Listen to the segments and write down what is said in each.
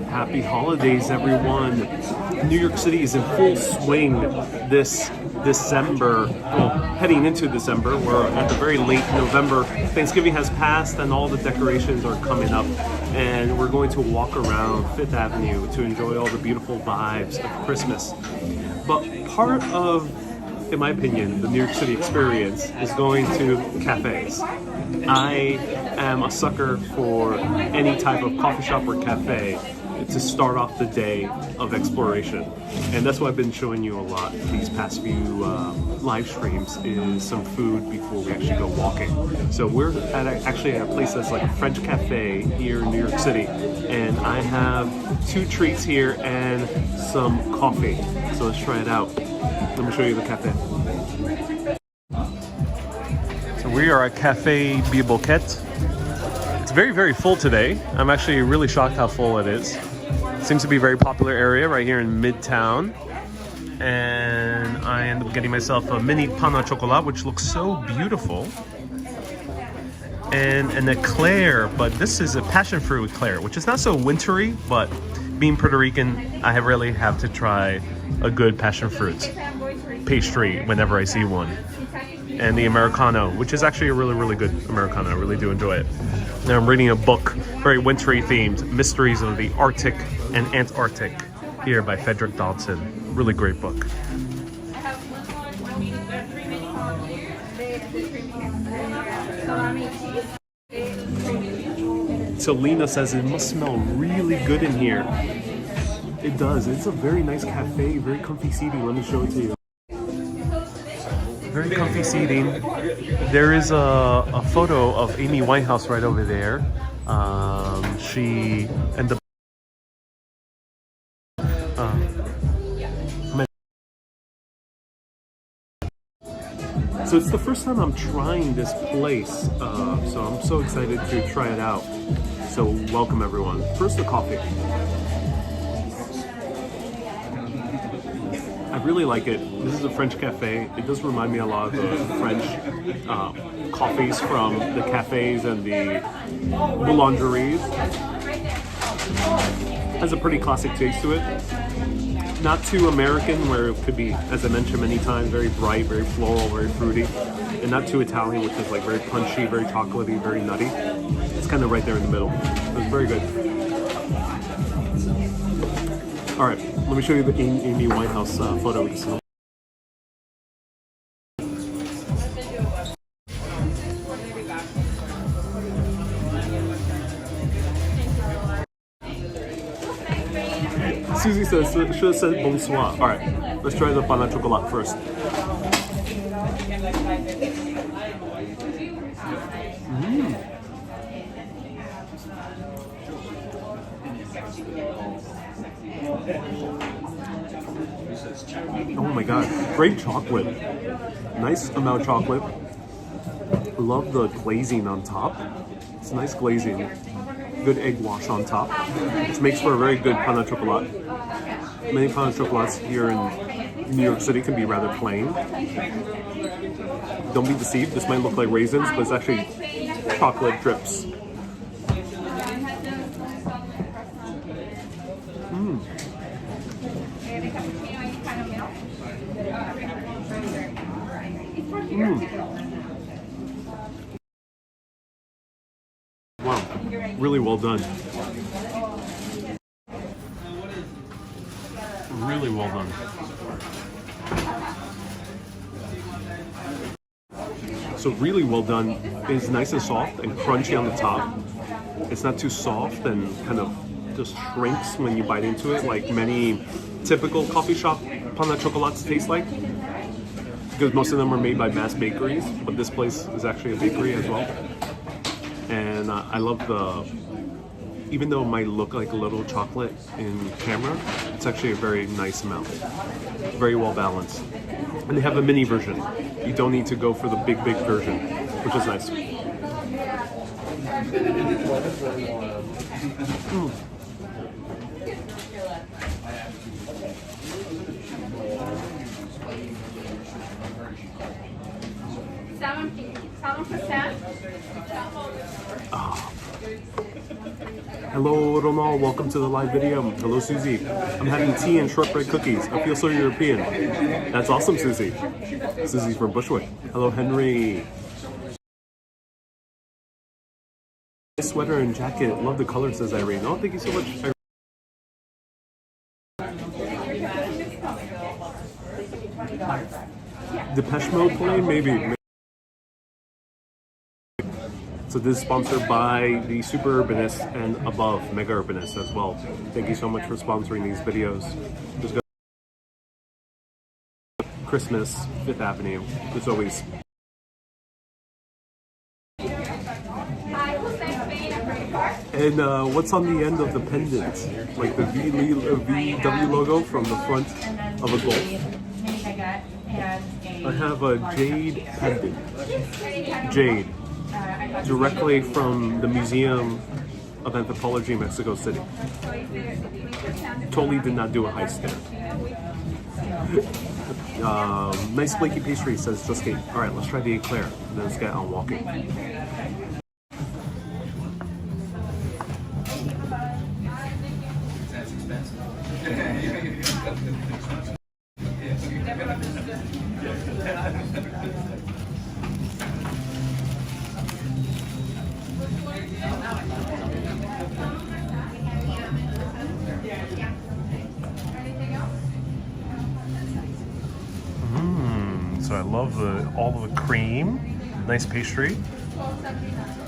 Happy holidays, everyone. New York City is in full swing this December. Well, heading into December. We're at the very late November. Thanksgiving has passed and all the decorations are coming up. And we're going to walk around Fifth Avenue to enjoy all the beautiful vibes of Christmas. But part of, in my opinion, the New York City experience is going to cafes. I am a sucker for any type of coffee shop or cafe to start off the day of exploration. And that's what I've been showing you a lot these past few live streams, is some food before we actually go walking. So we're actually at a place that's like a French cafe here in New York City. And I have 2 treats here and some coffee. So let's try it out. Let me show you the cafe. So we are at Cafe Boquete. It's very, very full today. I'm actually really shocked how full it is. Seems to be a very popular area right here in Midtown. And I ended up getting myself a mini pain au chocolat, which looks so beautiful. And an eclair, but this is a passion fruit eclair, which is not so wintry, but being Puerto Rican, I really have to try a good passion fruit pastry whenever I see one. And the Americano, which is actually a really, really good Americano. I really do enjoy it. Now I'm reading a book, very wintry themed, Mysteries of the Arctic and Antarctic, here by Frederick Dodson. Really great book. So Lena says it must smell really good in here. It does. It's a very nice cafe, very comfy seating. Let me show it to you. Very comfy seating. There is a photo of Amy Winehouse right over there. She and the so it's the first time I'm trying this place, so I'm so excited to try it out. So welcome everyone. First, the coffee. I really like it. This is a French cafe. It does remind me a lot of the French coffees from the cafes and the boulangeries. Has a pretty classic taste to it. Not too American, where it could be, as I mentioned many times, very bright, very floral, very fruity. And not too Italian, which is like very punchy, very chocolatey, very nutty. It's kind of right there in the middle. It's very good. All right, let me show you the Amy Winehouse photo. Susie says, should have said bonsoir. All right, let's try the pain au chocolat first. Oh my god, great chocolate. Nice amount of chocolate. Love the glazing on top. It's nice glazing. Good egg wash on top, which makes for a very good pain au chocolat. Many pain au chocolats here in New York City can be rather plain. Don't be deceived, this might look like raisins, but it's actually chocolate drips. Wow, really well done. Really well done. So really well done is nice and soft and crunchy on the top. It's not too soft and kind of just shrinks when you bite into it, like many typical coffee shop pain au chocolats taste like. Because most of them are made by mass bakeries, but this place is actually a bakery as well. And I love the, even though it might look like a little chocolate in camera, it's actually a very nice amount. Very well balanced. And they have a mini version. You don't need to go for the big version, which is nice. Hello, Ronald. Welcome to the live video. Hello, Susie. I'm having tea and shortbread cookies. I feel so European. That's awesome, Susie. Susie's from Bushwick. Hello, Henry. Sweater and jacket. Love the color, says Irene. Oh, thank you so much, Irene. Depeche Mode play? Maybe. So this is sponsored by the Super Urbanists and above Mega Urbanists as well. Thank you so much for sponsoring these videos. Just go Christmas, 5th Avenue. As always. And what's on the end of the pendant? Like the VW logo from the front of a Golf. I have a jade pendant. Jade. Directly from the Museum of Anthropology in Mexico City. Totally did not do a heist there. Nice flaky pastry, says Just Kate. Alright, let's try the eclair. And then let's get on walking. So I love all of the cream. Nice pastry.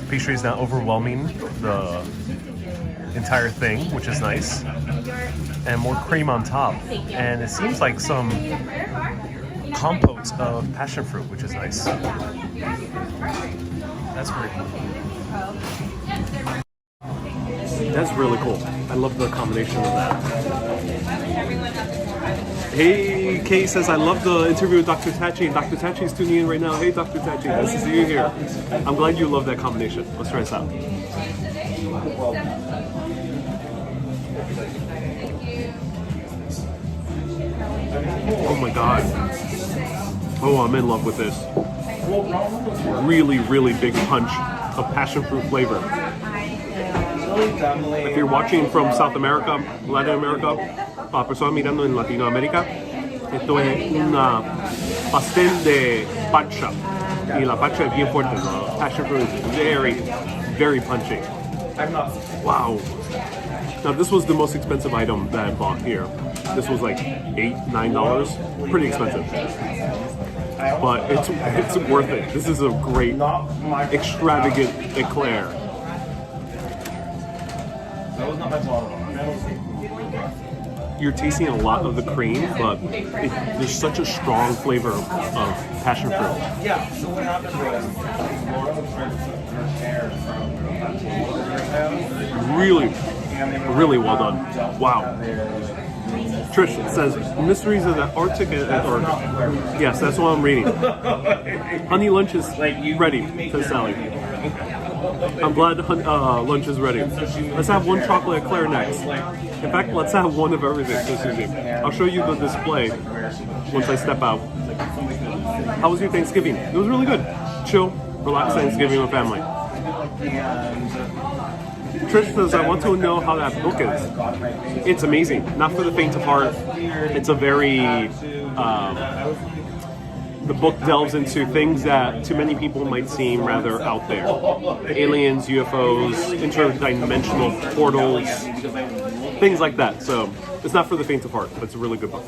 Pastry is not overwhelming the entire thing, which is nice. And more cream on top. And it seems like some compote of passion fruit, which is nice. That's very cool. That's really cool. I love the combination of that. Hey, Kay says, I love the interview with Dr. Tachi. Dr. Tachi is tuning in right now. Hey, Dr. Tachi, nice to see you here. I'm glad you love that combination. Let's try this out. Oh my god. Oh, I'm in love with this. Really, really big punch of passion fruit flavor. If you're watching from South America, Latin America, para personas mirando en Latinoamérica, esto es una pastel de pacha. Y la pacha es bien fuerte. The passion fruit is very, very punchy. Wow. Now this was the most expensive item that I bought here. This was like $8, $9. Pretty expensive. But it's worth it. This is a great, extravagant eclair. You're tasting a lot of the cream, but there's such a strong flavor of passion fruit. Really, really well done. Wow. Trish says, Mysteries of the Arctic or yes, that's what I'm reading. Honey lunch is ready, says Sally. I'm glad lunch is ready. Let's have one chocolate eclair next. In fact, let's have one of everything, says Susie. I'll show you the display once I step out. How was your Thanksgiving? It was really good. Chill, relax Thanksgiving with family. Trish says, I want to know how that book is. It's amazing. Not for the faint of heart. It's a very... the book delves into things that to many people might seem rather out there. Aliens, UFOs, interdimensional portals, things like that. So it's not for the faint of heart, but it's a really good book.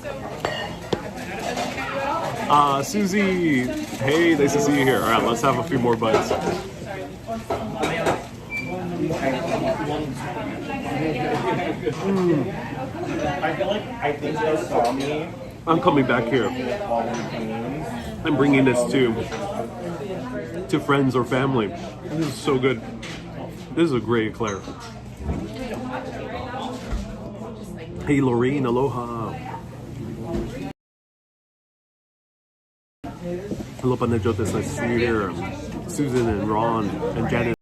Susie, hey, nice to see you here. All right, let's have a few more bites. I think they saw me. I'm coming back here. I'm bringing this to friends or family. This is so good. This is a great eclair. Hey, Lorene, aloha. Hello, Panejotes. Nice to see you here. Susan and Ron and Janet.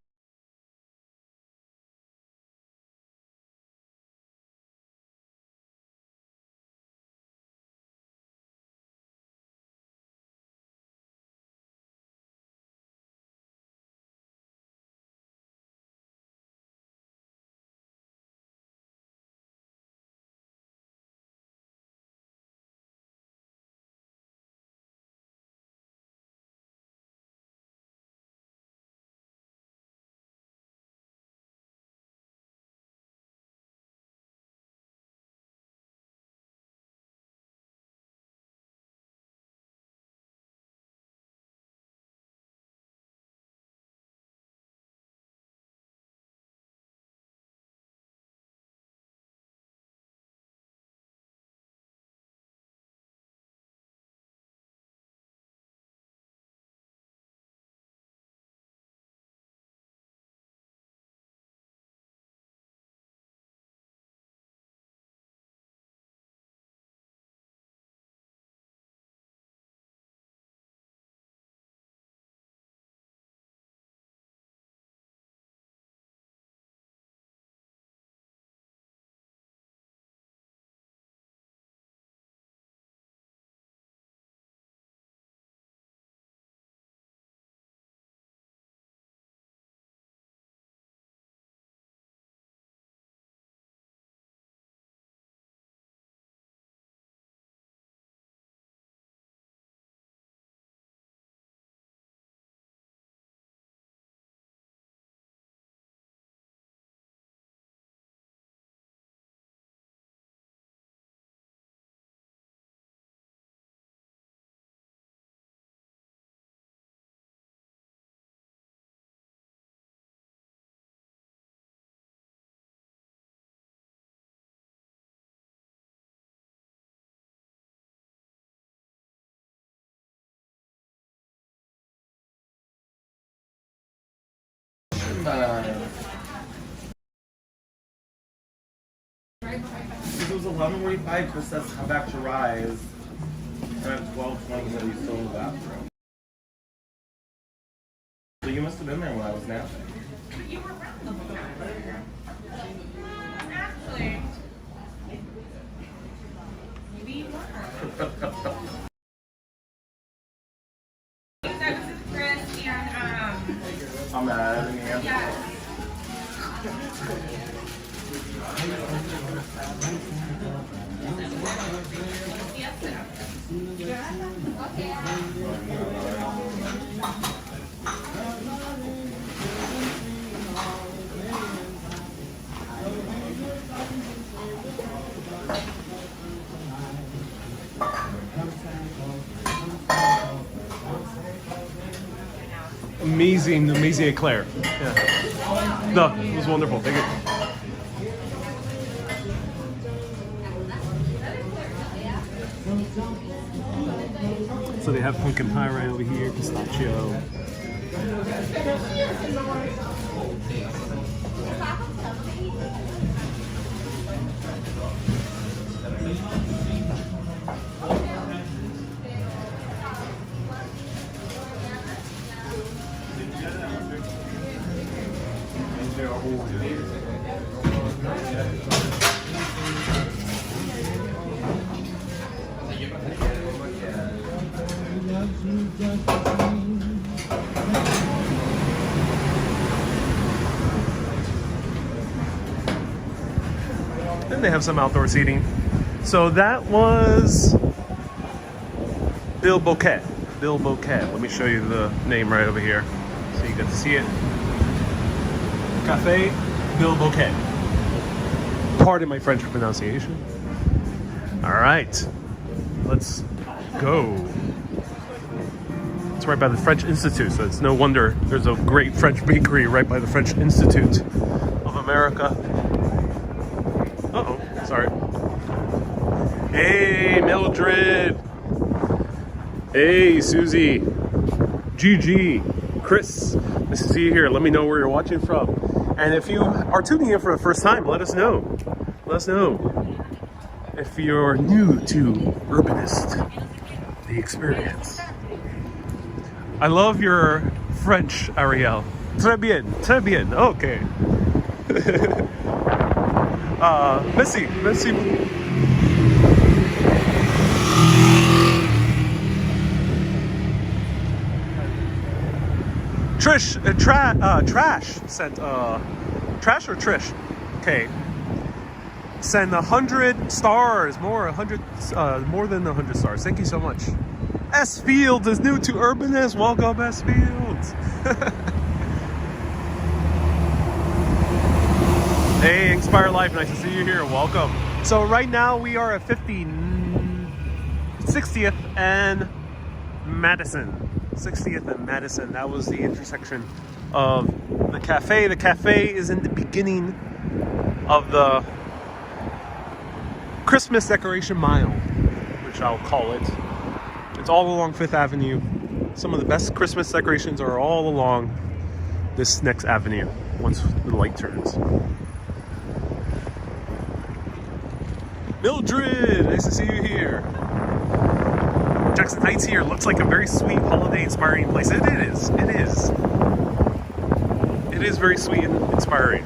Christmas. It was 11:45. Chris says come back to Rise. And at 12:20 he'll be still in the bathroom. So you must have been there when I was napping. You were around the whole time. Actually, maybe you weren't. I was with Chris and I'm mad at me. yeah. Amazing eclair. Yeah. No, it was wonderful. Thank you. So they have pumpkin pie right over here, pistachio. Then they have some outdoor seating. So that was Boquete. Boquete. Let me show you the name right over here so you get to see it. Cafe Boquete. Pardon my French pronunciation. All right, let's go. It's right by the French Institute, so it's no wonder there's a great French bakery right by the French Institute of America. Uh-oh, sorry. Hey, Mildred. Hey, Susie. Gigi. Chris. Nice to see you here. Let me know where you're watching from. And if you are tuning in for the first time, let us know. Let us know. If you're new to Urbanist, the experience. I love your French, Ariel. Très bien, très bien. Okay. Merci, merci. Trish, Trash sent, Trash or Trish? Okay. Send 100 stars, more than 100 stars. Thank you so much. S Fields is new to Urbanist. Welcome, S Fields. Hey, Inspire Life, nice to see you here. Welcome. So right now we are at 60th and Madison. 60th and Madison. That was the intersection of the cafe. The cafe is in the beginning of the Christmas decoration mile, which I'll call it. It's all along 5th Avenue. Some of the best Christmas decorations are all along this next avenue once the light turns. Mildred, nice to see you here. Jackson Heights here looks like a very sweet holiday inspiring place. It is. It is. It is very sweet and inspiring.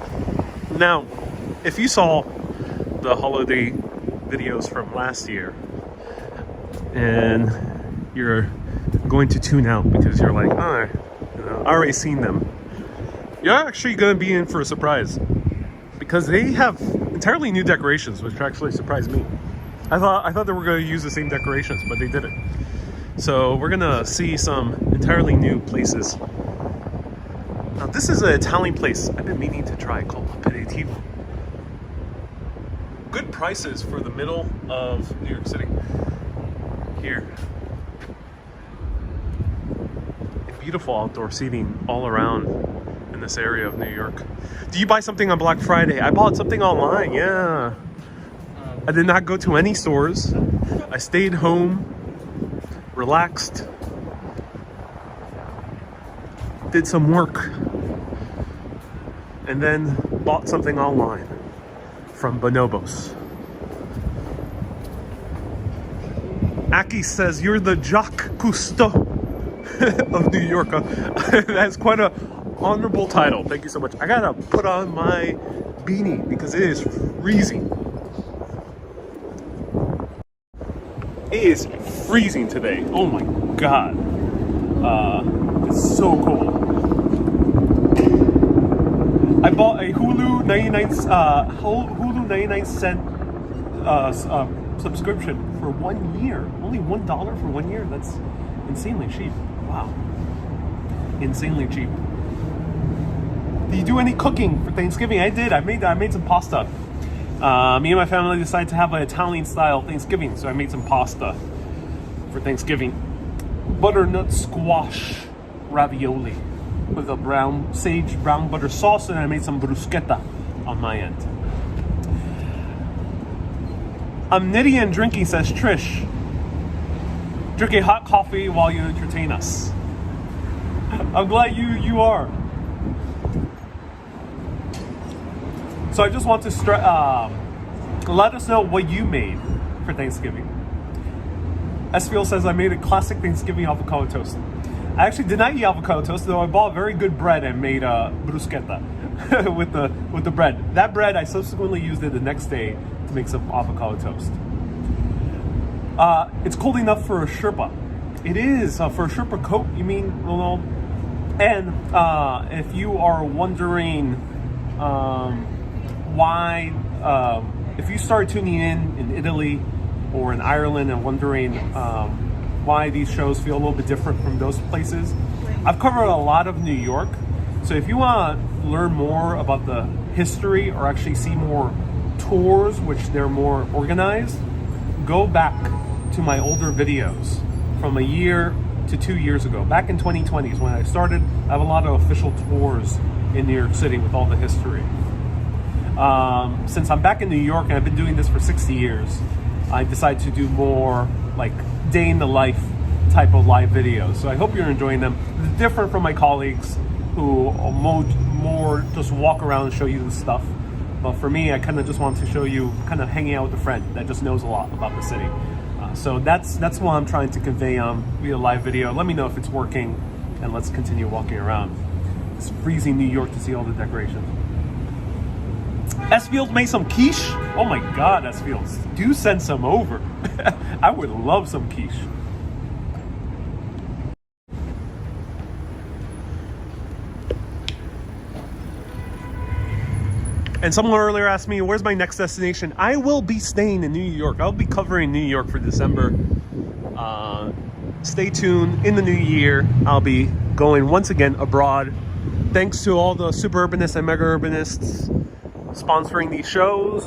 Now, if you saw the holiday videos from last year and you're going to tune out because you're like, oh, you know, I already seen them, you're actually going to be in for a surprise because they have entirely new decorations, which actually surprised me. I thought they were going to use the same decorations, but they didn't. So we're going to see some entirely new places. Now this is an Italian place I've been meaning to try called Aperitivo. Good prices for the middle of New York City. Here. And beautiful outdoor seating all around in this area of New York. Do you buy something on Black Friday? I bought something online, yeah. I did not go to any stores. I stayed home, relaxed, did some work, and then bought something online from Bonobos. Aki says, you're the Jacques Cousteau of New York. That's quite an honorable title. Thank you so much. I gotta put on my beanie because it is freezing. It is freezing today. Oh my god. It's so cold. I bought a Hulu 99-cent subscription for 1 year. Only $1 for 1 year. That's insanely cheap. Wow. Insanely cheap. Did you do any cooking for Thanksgiving? I did. I made some pasta. Me and my family decided to have an Italian style Thanksgiving, so I made some pasta for Thanksgiving. Butternut squash ravioli with a sage brown butter sauce, and I made some bruschetta on my end. I'm knitting and drinking, says Trish. Drinking hot coffee while you entertain us. I'm glad you are. So I just want to let us know what you made for Thanksgiving. Esfiel says, I made a classic Thanksgiving avocado toast. I actually did not eat avocado toast, though I bought very good bread and made bruschetta with the bread. That bread, I subsequently used it the next day to make some avocado toast. It's cold enough for a Sherpa. It is. For a Sherpa coat, you mean, Ronald? And if you are wondering why, if you start tuning in Italy or in Ireland and wondering why these shows feel a little bit different from those places, I've covered a lot of New York. So if you want to learn more about the history or actually see more tours, which they're more organized, go back to my older videos from a year to 2 years ago. Back in 2020 is when I started. I have a lot of official tours in New York City with all the history. Since I'm back in New York and I've been doing this for 60 years, I decided to do more like day in the life type of live videos. So I hope you're enjoying them. It's different from my colleagues who more just walk around and show you the stuff. But for me, I kind of just want to show you kind of hanging out with a friend that just knows a lot about the city. So that's what I'm trying to convey via live video. Let me know if it's working, and let's continue walking around. It's freezing New York to see all the decorations. Esfield made some quiche. Oh my God, Esfield, do send some over. I would love some quiche. And someone earlier asked me, where's my next destination? I will be staying in New York. I'll be covering New York for December. Stay tuned. In the new year, I'll be going once again abroad. Thanks to all the super urbanists and mega urbanists sponsoring these shows.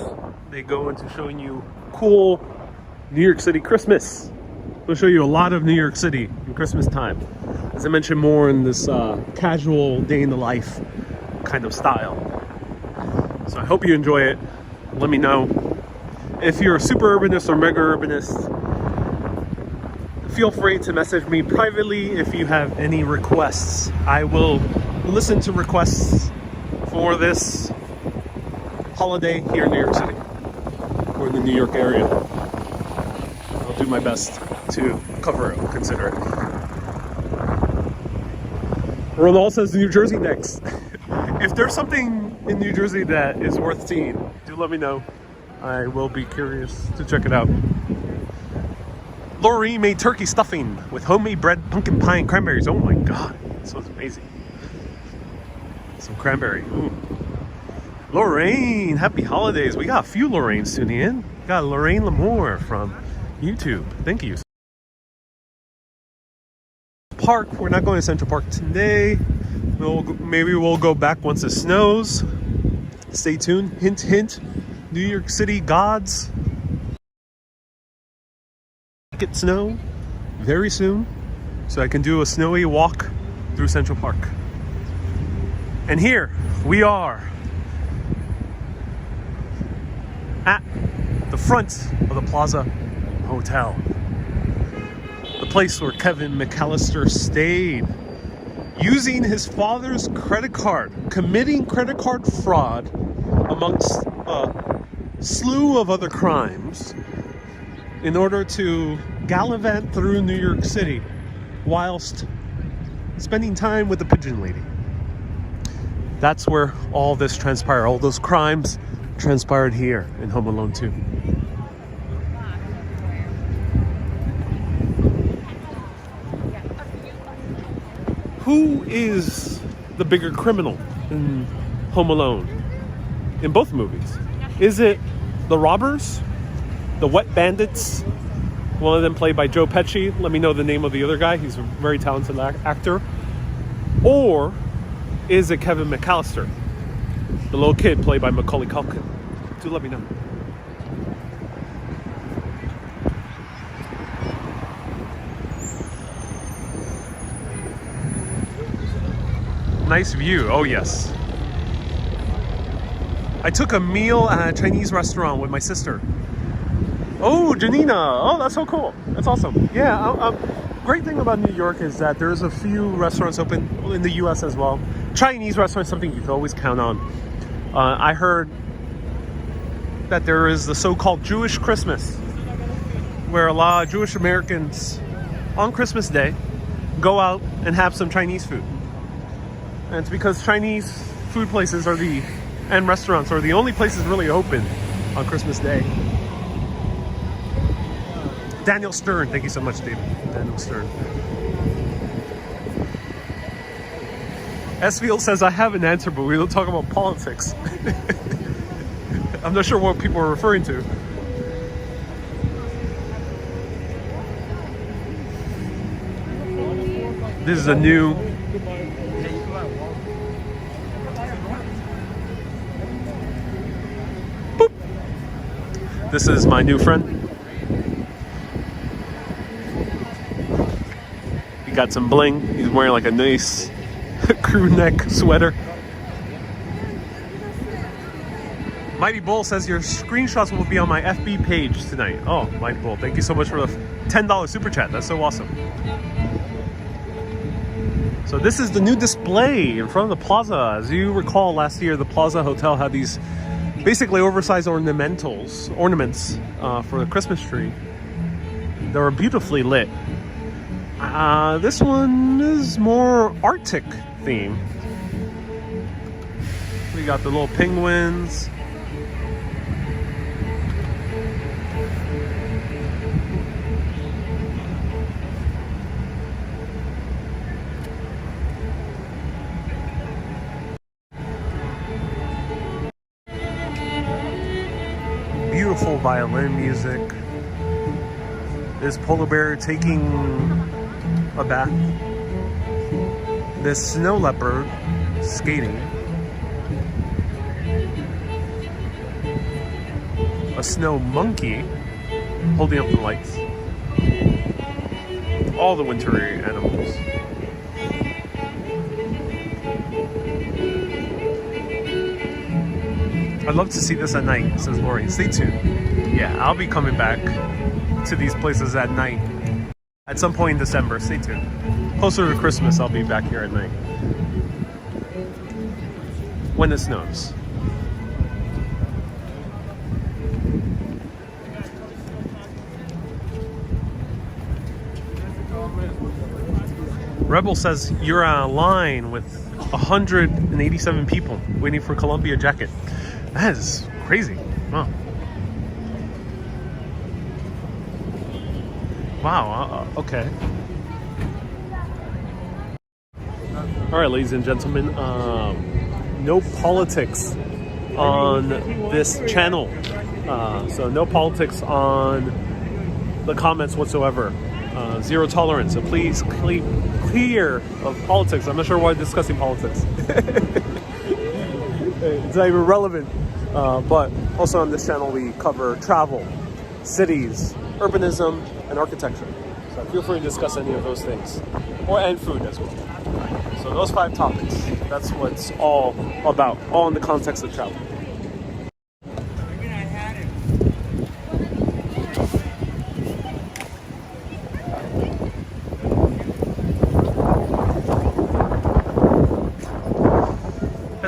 They go into showing you cool New York City Christmas. We'll show you a lot of New York City in Christmas time. As I mentioned, more in this casual day in the life kind of style. So I hope you enjoy it. Let me know. If you're a super urbanist or mega urbanist, feel free to message me privately if you have any requests. I will listen to requests for this holiday here in New York City or in the New York area. I'll do my best to cover it, consider it. Ronald says New Jersey next. If there's something in New Jersey that is worth seeing, do let me know. I will be curious to check it out. Lori made turkey stuffing with homemade bread, pumpkin pie, and cranberries. Oh my God, this was amazing. Some cranberry. Ooh. Lorraine, happy holidays. We got a few Lorraines tuning in. We got Lorraine Lamour from YouTube. Thank you. Park. We're not going to Central Park today. Maybe we'll go back once it snows. Stay tuned. Hint, hint. New York City gods. Get snow very soon, so I can do a snowy walk through Central Park. And here we are at the front of the Plaza Hotel, the place where Kevin McAllister stayed using his father's credit card, committing credit card fraud amongst a slew of other crimes in order to gallivant through New York City whilst spending time with the pigeon lady. That's where all this transpired. All those crimes transpired here in Home Alone 2. Who is the bigger criminal in Home Alone? In both movies? Is it the robbers? The wet bandits? One of them played by Joe Pesci. Let me know the name of the other guy. He's a very talented actor. Or is it Kevin McAllister, the little kid played by Macaulay Culkin? Do let me know. Nice view. Oh yes. I took a meal at a Chinese restaurant with my sister. Oh, Janina. Oh, that's so cool. That's awesome. Yeah, great thing about New York is that there's a few restaurants open in the US as well. Chinese restaurants, something you can always count on. I heard that there is the so-called Jewish Christmas, where a lot of Jewish Americans on Christmas Day go out and have some Chinese food. And it's because Chinese food places and restaurants are the only places really open on Christmas Day. Daniel Stern, thank you so much, David. Daniel Stern. Esfield says, I have an answer, but we don't talk about politics. I'm not sure what people are referring to. This is a new... Boop. This is my new friend. He got some bling. He's wearing like a nice crew neck sweater. Mighty Bull says your screenshots will be on my FB page tonight. Oh, Mighty Bull, thank you so much for the $10 super chat. That's so awesome. So this is the new display in front of the Plaza. As you recall, last year the Plaza Hotel had these basically oversized ornaments for the Christmas tree. They were beautifully lit. This one is more Arctic theme. We got the little penguins. Beautiful violin music. This polar bear taking a bath. This snow leopard skating. A snow monkey holding up the lights. All the wintry animals. I'd love to see this at night, says Lori. Stay tuned. Yeah, I'll be coming back to these places at night. At some point in December, stay tuned. Closer to Christmas, I'll be back here at night. When it snows. Rebel says you're on a line with 187 people waiting for Columbia jacket. That is crazy. Wow. Wow, okay. All right, ladies and gentlemen, no politics on this channel. So no politics on the comments whatsoever. Zero tolerance. So please clear of politics. I'm not sure why I'm discussing politics. It's not even relevant. But also on this channel, we cover travel, cities, urbanism, and architecture. So feel free to discuss any of those things. And food as well. So those 5 topics, that's what it's all about, all in the context of travel.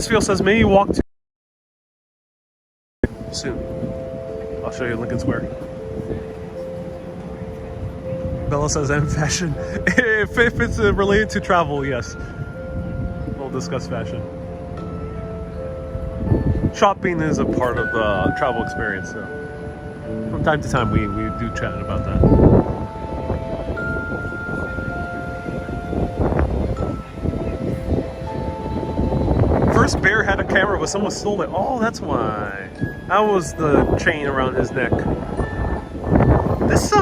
This field says maybe walk to soon. I'll show you Lincoln Square. Bella says M fashion. if it's related to travel, yes. We'll discuss fashion. Shopping is a part of the travel experience, so from time to time we do chat about that. First bear had a camera, but someone stole it. Oh, that's why. That was the chain around his neck. This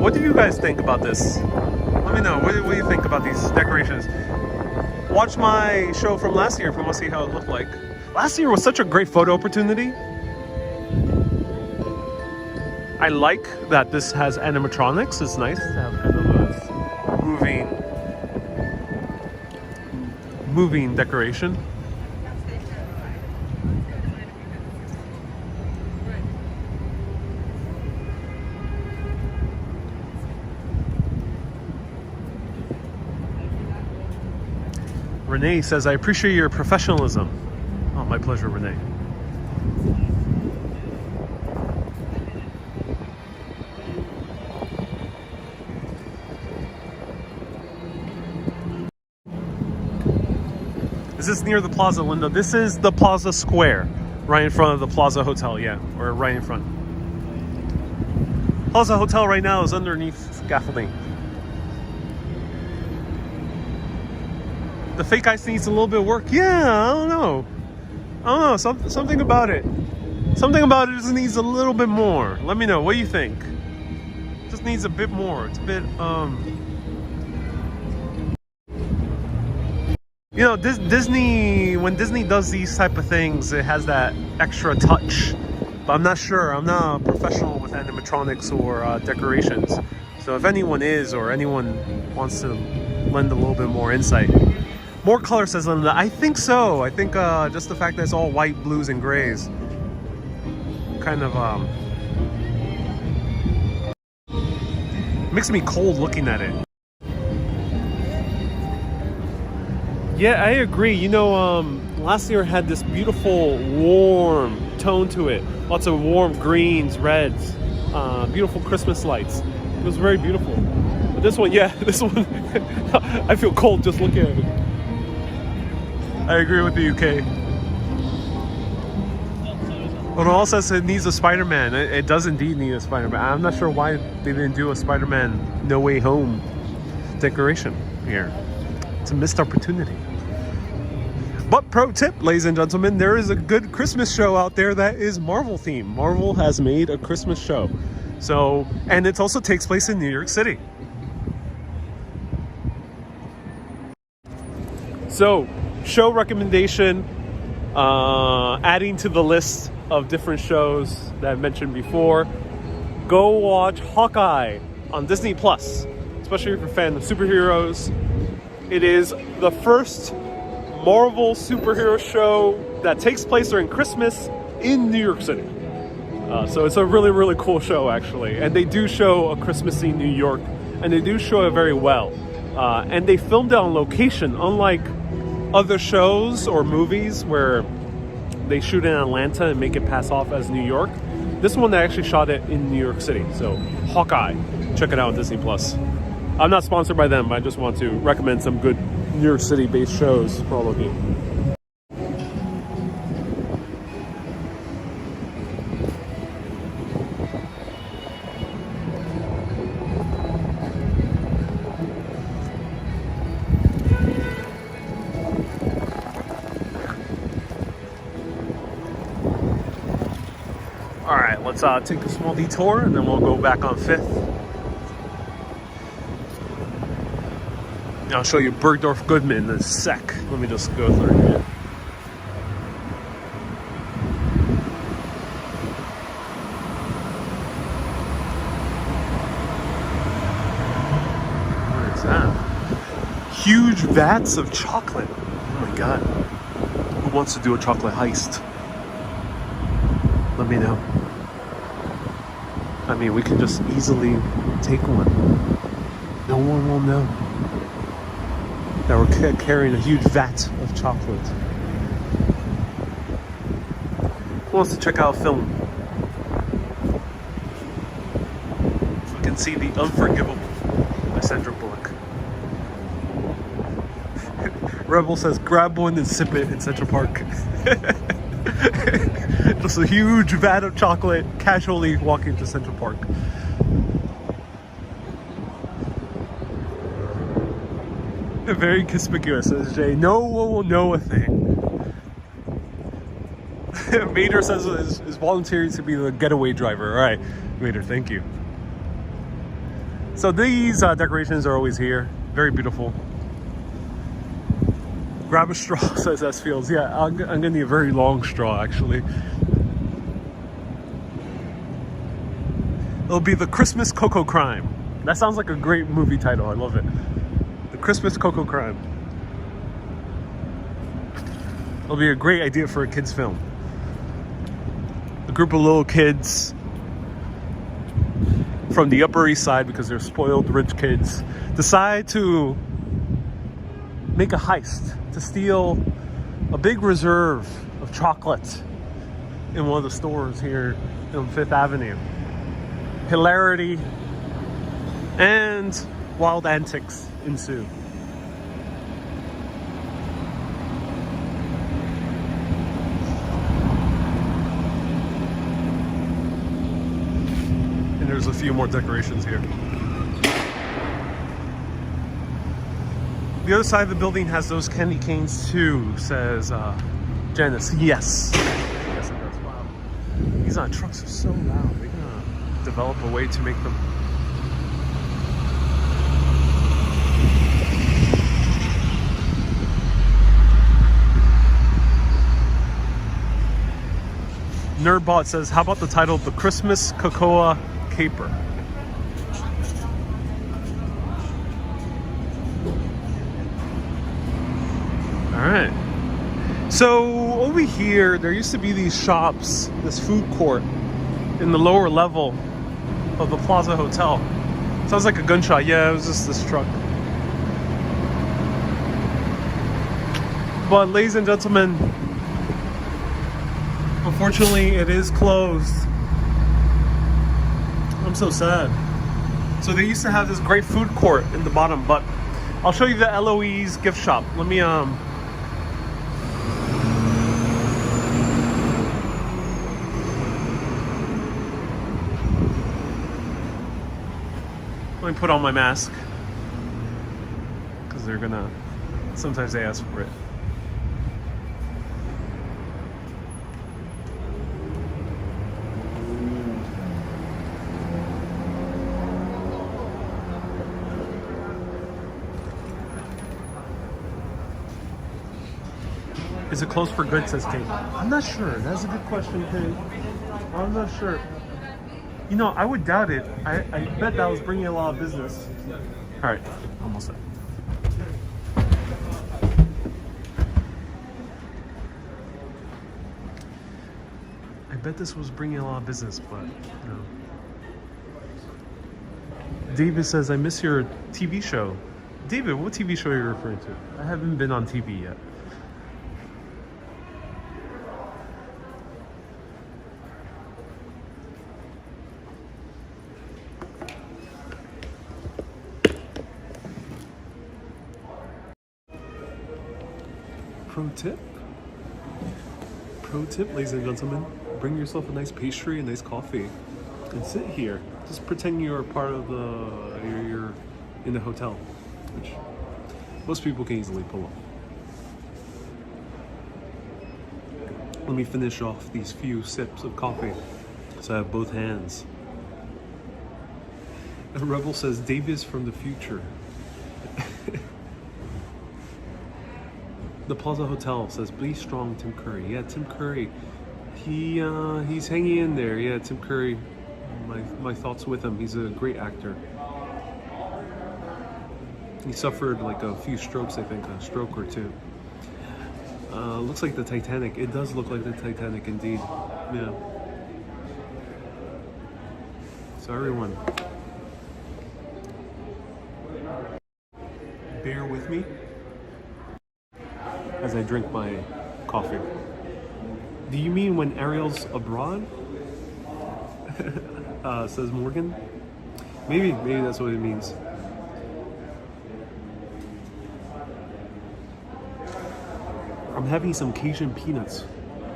what do you guys think about this? Let me know. What do you think about these decorations? Watch my show from last year if you want to see how it looked like. Last year was such a great photo opportunity. I like that this has animatronics. It's nice to have kind of a moving decoration. Renee says, I appreciate your professionalism. Oh, my pleasure, Renee. Is this near the Plaza, Linda? This is the Plaza Square, right in front of the Plaza Hotel, yeah, or right in front. Plaza Hotel right now is underneath scaffolding. The fake ice needs a little bit of work. Yeah, I don't know. Something about it. Something about it just needs a little bit more. Let me know. What do you think? Just needs a bit more. It's a bit, you know, Disney, when Disney does these type of things, it has that extra touch. But I'm not sure. I'm not a professional with animatronics or decorations. So if anyone is, or anyone wants to lend a little bit more insight. More color, says Linda. I think so. I think just the fact that it's all white, blues, and grays kind of makes me cold looking at it. Yeah, I agree. You know, last year had this beautiful warm tone to it. Lots of warm greens, reds, beautiful Christmas lights. It was very beautiful. But this one, yeah, this one, I feel cold just looking at it. I agree with the UK. Well, it all says it needs a Spider-Man. It does indeed need a Spider-Man. I'm not sure why they didn't do a Spider-Man No Way Home decoration here. It's a missed opportunity. But pro tip, ladies and gentlemen, there is a good Christmas show out there that is Marvel themed. Marvel has made a Christmas show. So, and it also takes place in New York City. So, show recommendation, adding to the list of different shows that I mentioned before. Go watch Hawkeye on Disney Plus, especially if you're a fan of superheroes. It is the first Marvel superhero show that takes place during Christmas in New York City. So it's a really, really cool show, actually. And they do show a Christmassy New York, and they do show it very well. And they filmed it on location, unlike other shows or movies where they shoot in Atlanta and make it pass off as New York. This one, they actually shot it in New York City. So Hawkeye, check it out on Disney Plus. I'm not sponsored by them, but I just want to recommend some good New York City based shows for all of you. All right, let's take a small detour and then we'll go back on 5th. I'll show you Bergdorf Goodman in a sec. Let me just go through here. What is that? Huge vats of chocolate. Oh my god. Who wants to do a chocolate heist? Let me know. I mean, we can just easily take one. No one will know that we're carrying a huge vat of chocolate. Who wants to check out a film? You can see The Unforgivable by Sandra Bullock. Rebel says, grab one and sip it in Central Park. Just a huge vat of chocolate, casually walking to Central Park. Very conspicuous, says Jay. No one will know a thing. Vader says is volunteering to be the getaway driver. All right, Vader, thank you. So these decorations are always here. Very beautiful. Grab a straw, says S Fields. Yeah, I'm gonna need a very long straw, actually. It'll be the Christmas Cocoa Crime. That sounds like a great movie title. I love it. The Christmas Cocoa Crime. It'll be a great idea for a kid's film. A group of little kids from the Upper East Side, because they're spoiled rich kids, decide to make a heist to steal a big reserve of chocolate in one of the stores here on 5th Avenue. Hilarity and wild antics ensue. And there's a few more decorations here. The other side of the building has those candy canes too, says Janice. Yes. Yes, it does. Wow. These trucks are so loud. They're gonna develop a way to make them. Nerdbot says, how about the title, The Christmas Cocoa Caper? Alright, so over here there used to be these shops, this food court in the lower level of the Plaza Hotel. Sounds like a gunshot. Yeah, it was just this truck. But ladies and gentlemen, unfortunately it is closed. I'm so sad. So they used to have this great food court in the bottom, but I'll show you the Eloise gift shop. Let me put on my mask, because they're gonna, sometimes they ask for it. Is it closed for good, says Kate? I'm not sure. That's a good question, Kate. I'm not sure. You know, I would doubt it. I bet that was bringing a lot of business. All right, almost there. I bet this was bringing a lot of business, but no. David says, I miss your TV show. David, what TV show are you referring to? I haven't been on TV yet. Pro tip, ladies and gentlemen, bring yourself a nice pastry, a nice coffee, and sit here. Just pretend you're part of you're in the hotel, which most people can easily pull off. Let me finish off these few sips of coffee, so I have both hands. A Rebel says, Davis from the future. The Plaza Hotel says, be strong, Tim Curry. Yeah, Tim Curry, he's hanging in there. Yeah, Tim Curry, my thoughts with him. He's a great actor. He suffered like a few strokes, I think, a stroke or two. Looks like the Titanic. It does look like the Titanic indeed. Yeah. So everyone, bear with me as I drink my coffee. Do you mean when Ariel's abroad? Says Morgan. Maybe that's what it means. I'm having some Cajun peanuts.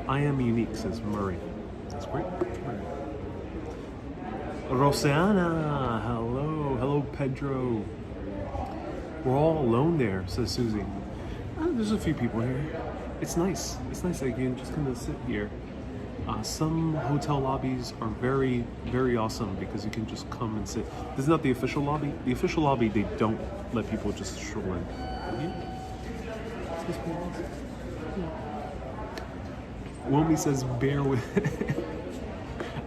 I am unique, says Murray. That's great. Roseana, hello Pedro. We're all alone there, says Susie. There's a few people here. It's nice. It's nice that you can just kind of sit here. Some hotel lobbies are very, very awesome because you can just come and sit. This is not the official lobby. The official lobby, they don't let people just stroll in. Womi says, bear with.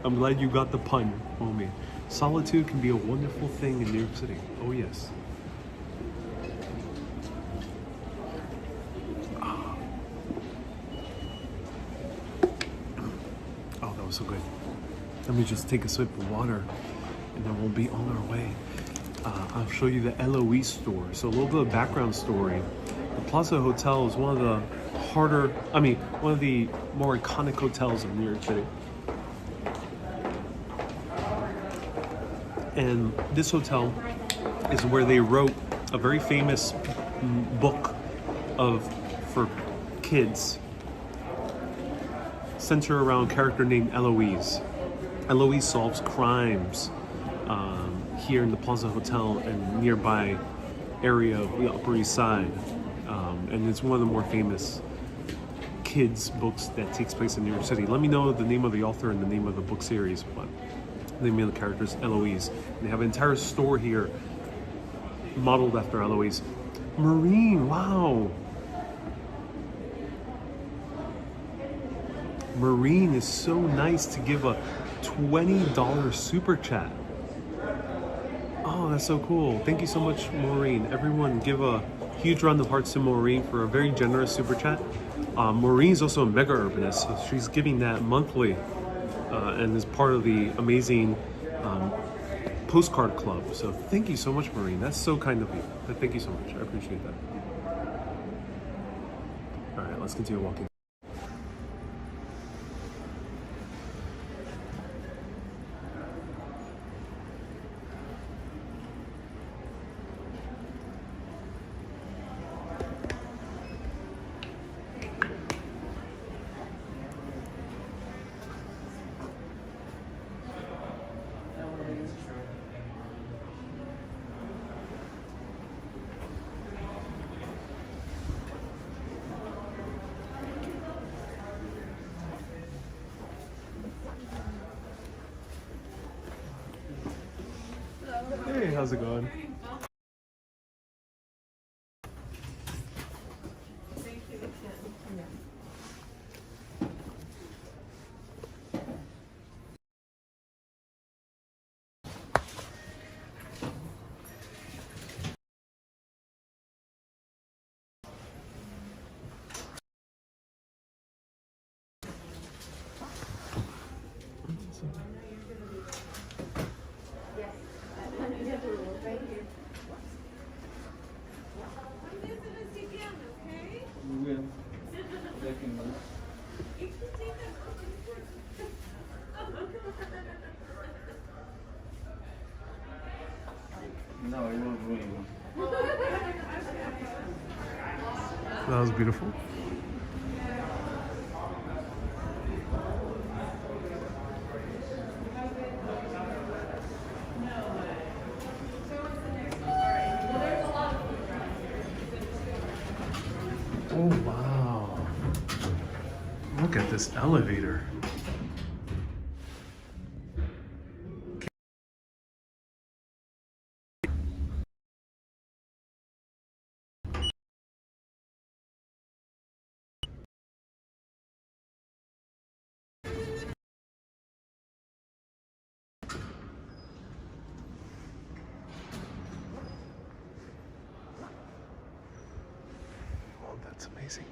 I'm glad you got the pun, Womi. Solitude can be a wonderful thing in New York City. Oh, yes. So good. Let me just take a sip of water and then we'll be on our way. I'll show you the Eloise store. So a little bit of background story. The Plaza Hotel is one of the one of the more iconic hotels in New York City. And this hotel is where they wrote a very famous book for kids, center around a character named Eloise. Eloise solves crimes here in the Plaza Hotel and nearby area of the Upper East Side. And it's one of the more famous kids books that takes place in New York City. Let me know the name of the author and the name of the book series, but the name of the character is Eloise. And they have an entire store here modeled after Eloise. Marine, wow. Marine is so nice to give a $20 super chat. Oh, that's so cool. Thank you so much, Maureen. Everyone give a huge round of hearts to Maureen for a very generous super chat. Maureen's also a mega urbanist, so she's giving that monthly and is part of the amazing Postcard Club. So thank you so much, Maureen. That's so kind of you. Thank you so much. I appreciate that. All right, let's continue walking. Hey, how's it going? No, it was really good. That was beautiful. Oh, wow. Look at this elevator. That's amazing.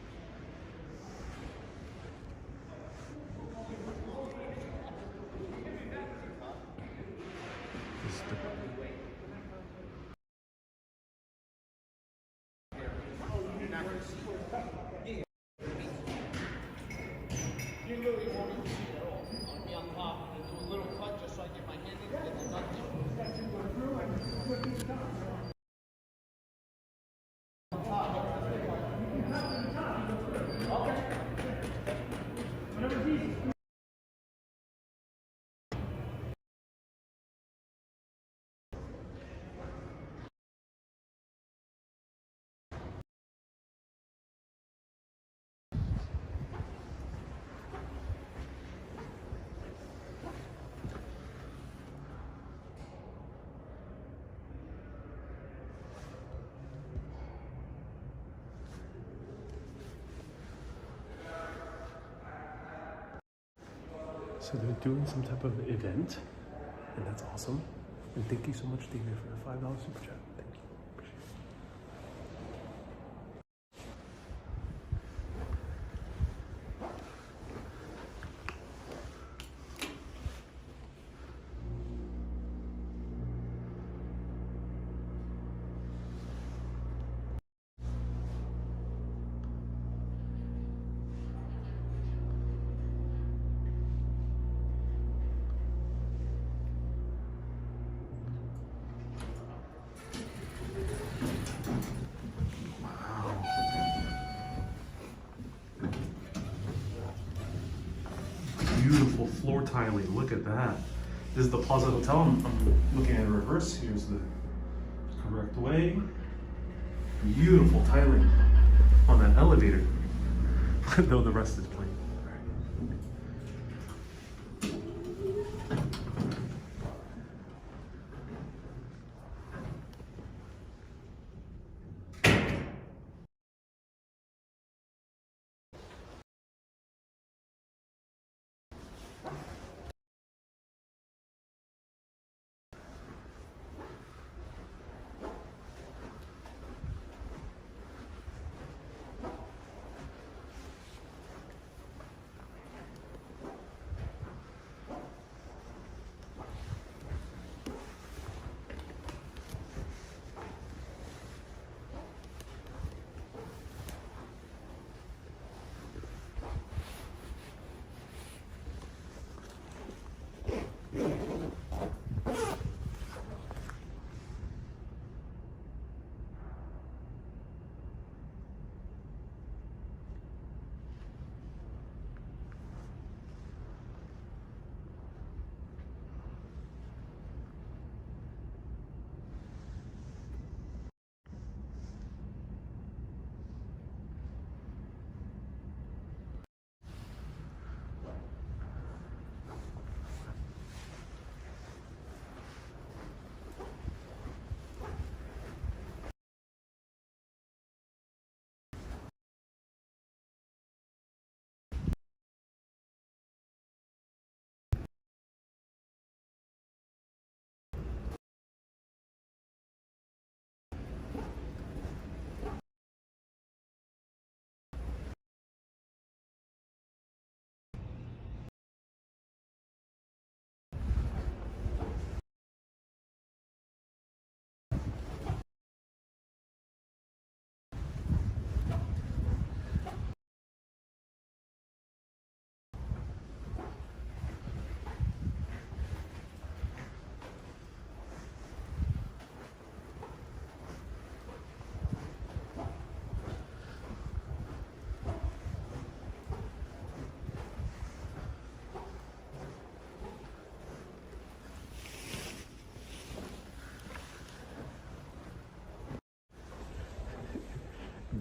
So they're doing some type of event, and that's awesome. And thank you so much, David, for the $5 super chat. Thank you. Appreciate it. Beautiful floor tiling. Look at that. This is the Plaza Hotel. I'm looking at it reverse. Here's the correct way. Beautiful tiling on that elevator. Though the rest is plain.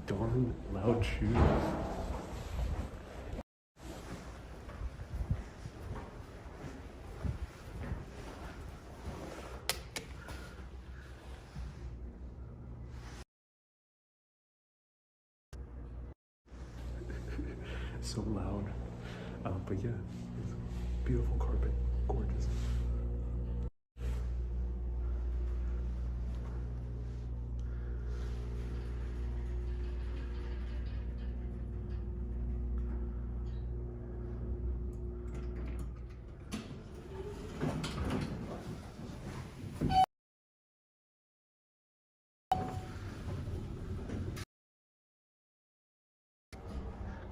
Darn loud shoes. So loud. But yeah, it's beautiful carpet, gorgeous.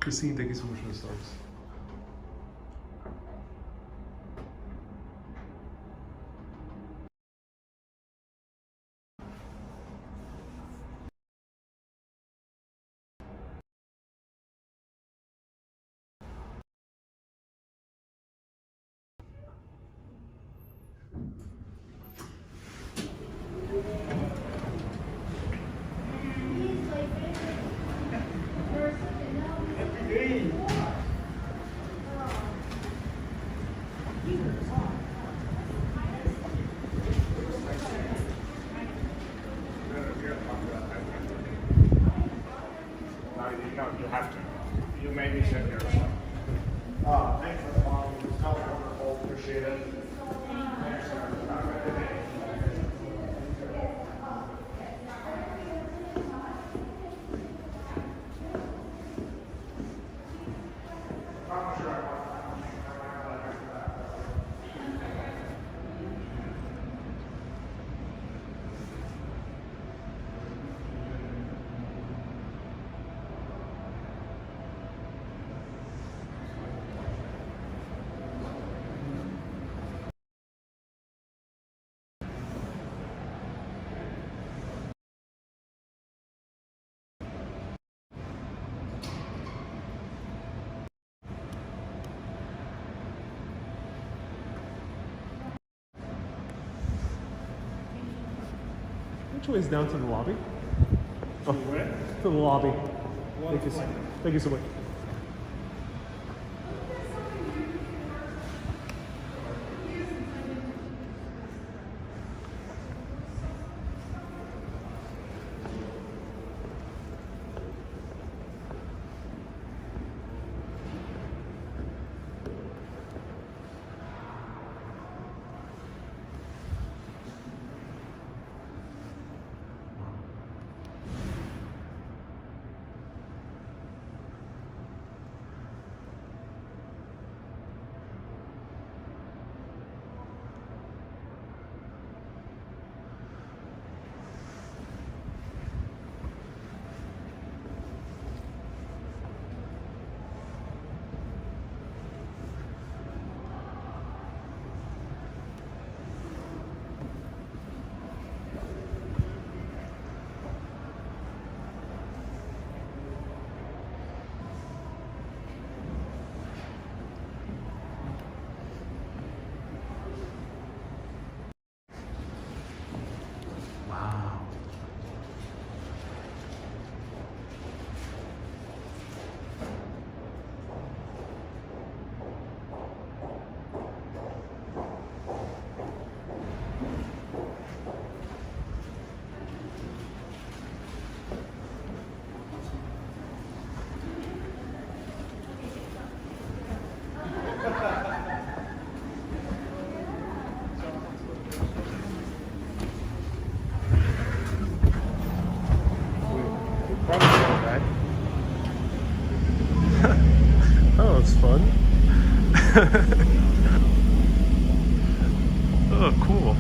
Christine, thank you so much for the stars. No, you have to. You made me sit here. Thanks for the Which way is down to the lobby? Oh, to the lobby. Thank you so much. Oh, it's fun. Oh, cool.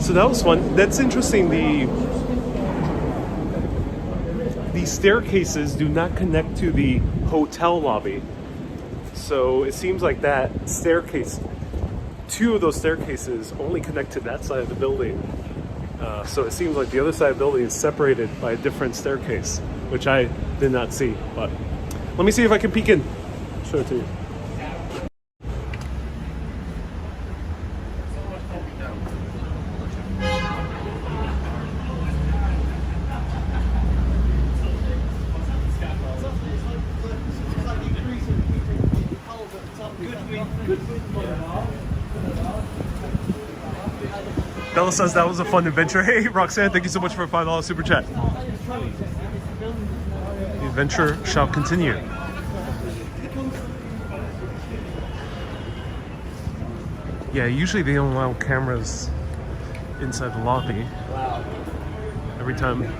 So that was fun. That's interesting. The staircases do not connect to the hotel lobby. So it seems like that staircase, two of those staircases only connect to that side of the building. So it seems like the other side of the building is separated by a different staircase, which I did not see. But let me see if I can peek in. Show it to you. Bella says that was a fun adventure. Hey, Roxanne, thank you so much for a $5 super chat. The adventure shall continue. Yeah, usually they don't allow cameras inside the lobby. Every time.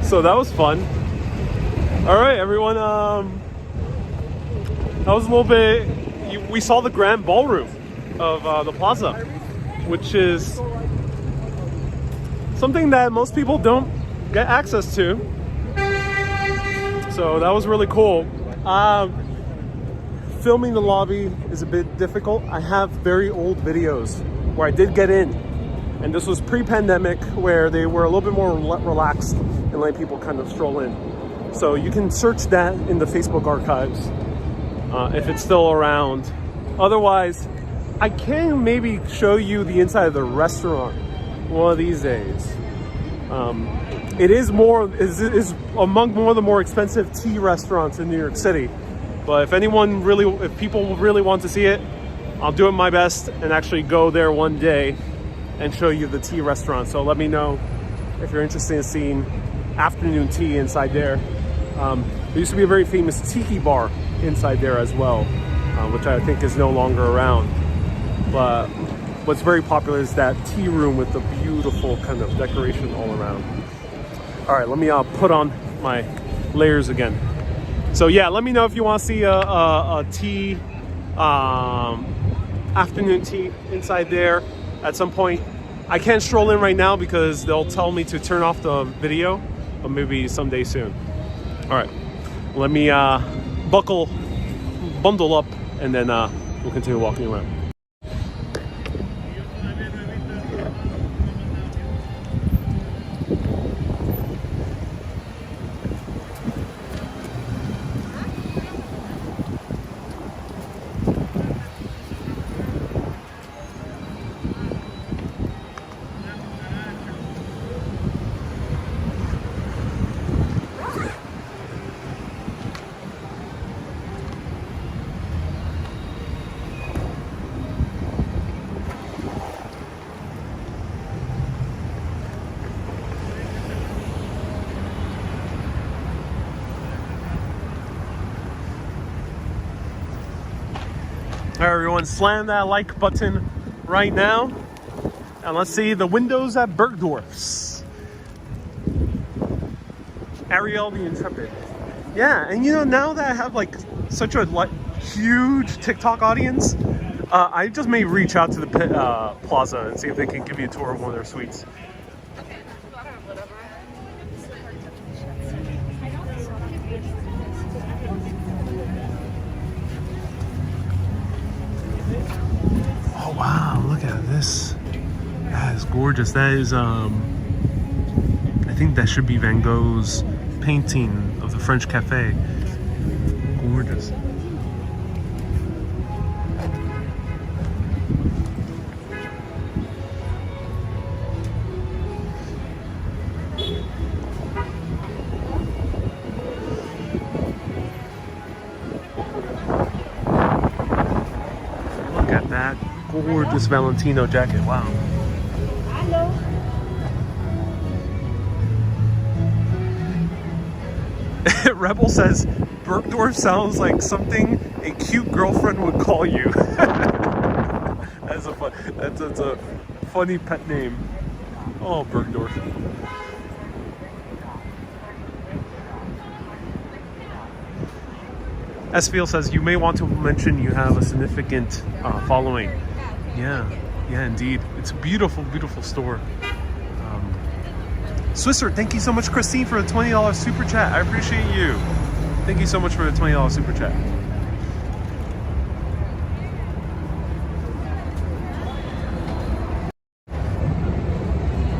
So that was fun. All right, everyone. That was a little bit. We saw the grand ballroom of the Plaza, which is something that most people don't get access to. So that was really cool. Filming the lobby is a bit difficult. I have very old videos where I did get in And this was pre-pandemic, where they were a little bit more relaxed and letting people kind of stroll in. So you can search that in the Facebook archives if it's still around. Otherwise, I can maybe show you the inside of the restaurant one of these days. It is among one of the more expensive tea restaurants in New York City. But if people really want to see it, I'll do my best and actually go there one day and show you the tea restaurant. So let me know if you're interested in seeing afternoon tea inside there. There used to be a very famous tiki bar inside there as well, which I think is no longer around. But what's very popular is that tea room with the beautiful kind of decoration all around. All right, let me put on my layers again. So yeah, let me know if you want to see a tea, afternoon tea inside there at some point. I can't stroll in right now because they'll tell me to turn off the video, but maybe someday soon. All right, let me bundle up, and then we'll continue walking around. All right, everyone, slam that like button right now. And let's see the windows at Bergdorf's. Ariel the Intrepid. Yeah, and you know, now that I have like such a huge TikTok audience, I just may reach out to the Plaza and see if they can give me a tour of one of their suites. Oh wow, look at this. That is gorgeous. That is I think that should be Van Gogh's painting of the French Cafe. Gorgeous. Look at that gorgeous Valentino jacket. Wow. Rebel says Bergdorf sounds like something a cute girlfriend would call you. That's a funny pet name. Oh, Bergdorf. Esfiel says you may want to mention you have a significant following. Yeah, indeed. It's a beautiful, beautiful store. Swisser, thank you so much, Christine, for the $20 super chat. I appreciate you. Thank you so much for the $20 super chat.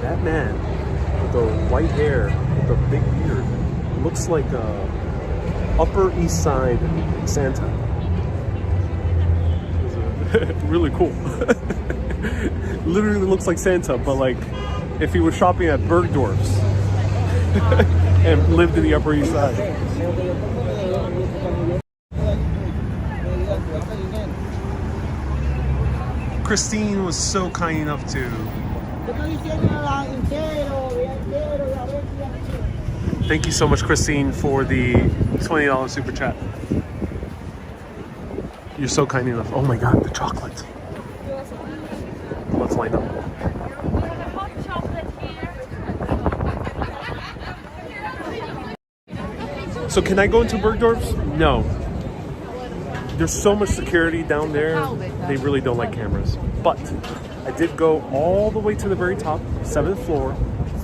That man with the white hair, with the big beard, looks like a Upper East Side Santa. Really cool. Literally looks like Santa, but like if he was shopping at Bergdorf's and lived in the Upper East Side. Christine was so kind enough to. Thank you so much, Christine, for the $20 super chat. You're so kind enough. Oh my God, the chocolate. Let's line up. So can I go into Bergdorf's? No. There's so much security down there. They really don't like cameras. But I did go all the way to the very top, 7th floor,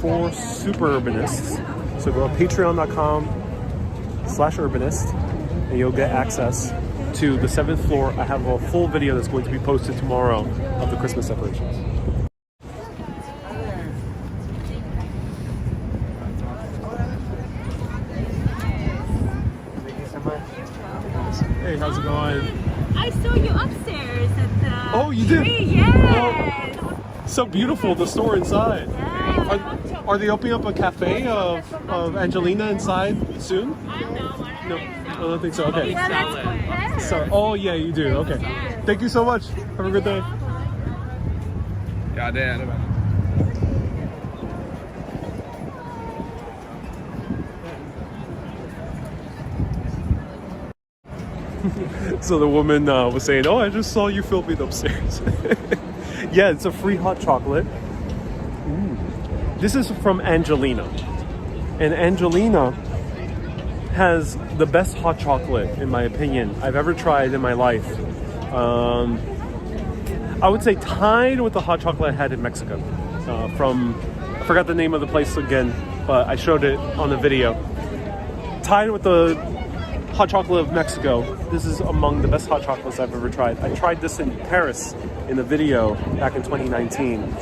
for super urbanists. So go to patreon.com/urbanist and you'll get access to the 7th floor. I have a full video that's going to be posted tomorrow of the Christmas decorations. upstairs at the Oh, you did? tree. Yes. So beautiful, the store inside. Yes. Are they opening up a cafe of Angelina inside soon? No, I don't think so. Okay. Yeah, that's Boquete. So, oh yeah, you do. Okay. Thank you so much. Have a good day. Ja, det är det väl. So the woman was saying, "Oh, I just saw you filming upstairs." Yeah, it's a free hot chocolate. Ooh. This is from Angelina, and Angelina has the best hot chocolate, in my opinion, I've ever tried in my life. I would say tied with the hot chocolate I had in Mexico. I forgot the name of the place again, but I showed it on the video. Tied with the hot chocolate of Mexico. This is among the best hot chocolates I've ever tried. I tried this in Paris in a video back in 2019.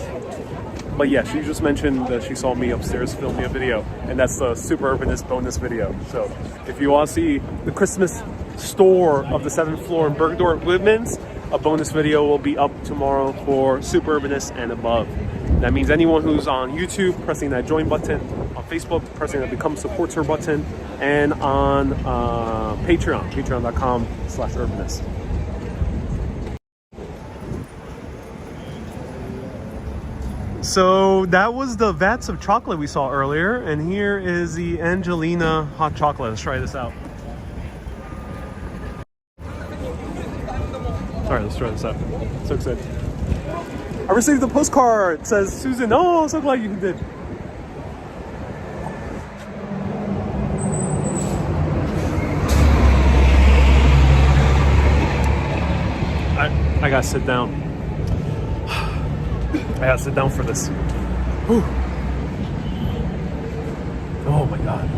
But yeah, she just mentioned that she saw me upstairs filming a video, and that's the Super Urbanist bonus video. So if you want to see the Christmas store of the 7th floor in Bergdorf Goodman's, a bonus video will be up tomorrow for Super Urbanist and above. That means anyone who's on YouTube pressing that join button, on Facebook pressing that become supporter button, and on Patreon, patreon.com/urbanist. So that was the vats of chocolate we saw earlier, and here is the Angelina hot chocolate. Let's try this out. Alright, let's try this out. So excited. I received a postcard. It says, Susan, oh, so glad you did. I gotta sit down. I gotta sit down for this. Whew. Oh my God.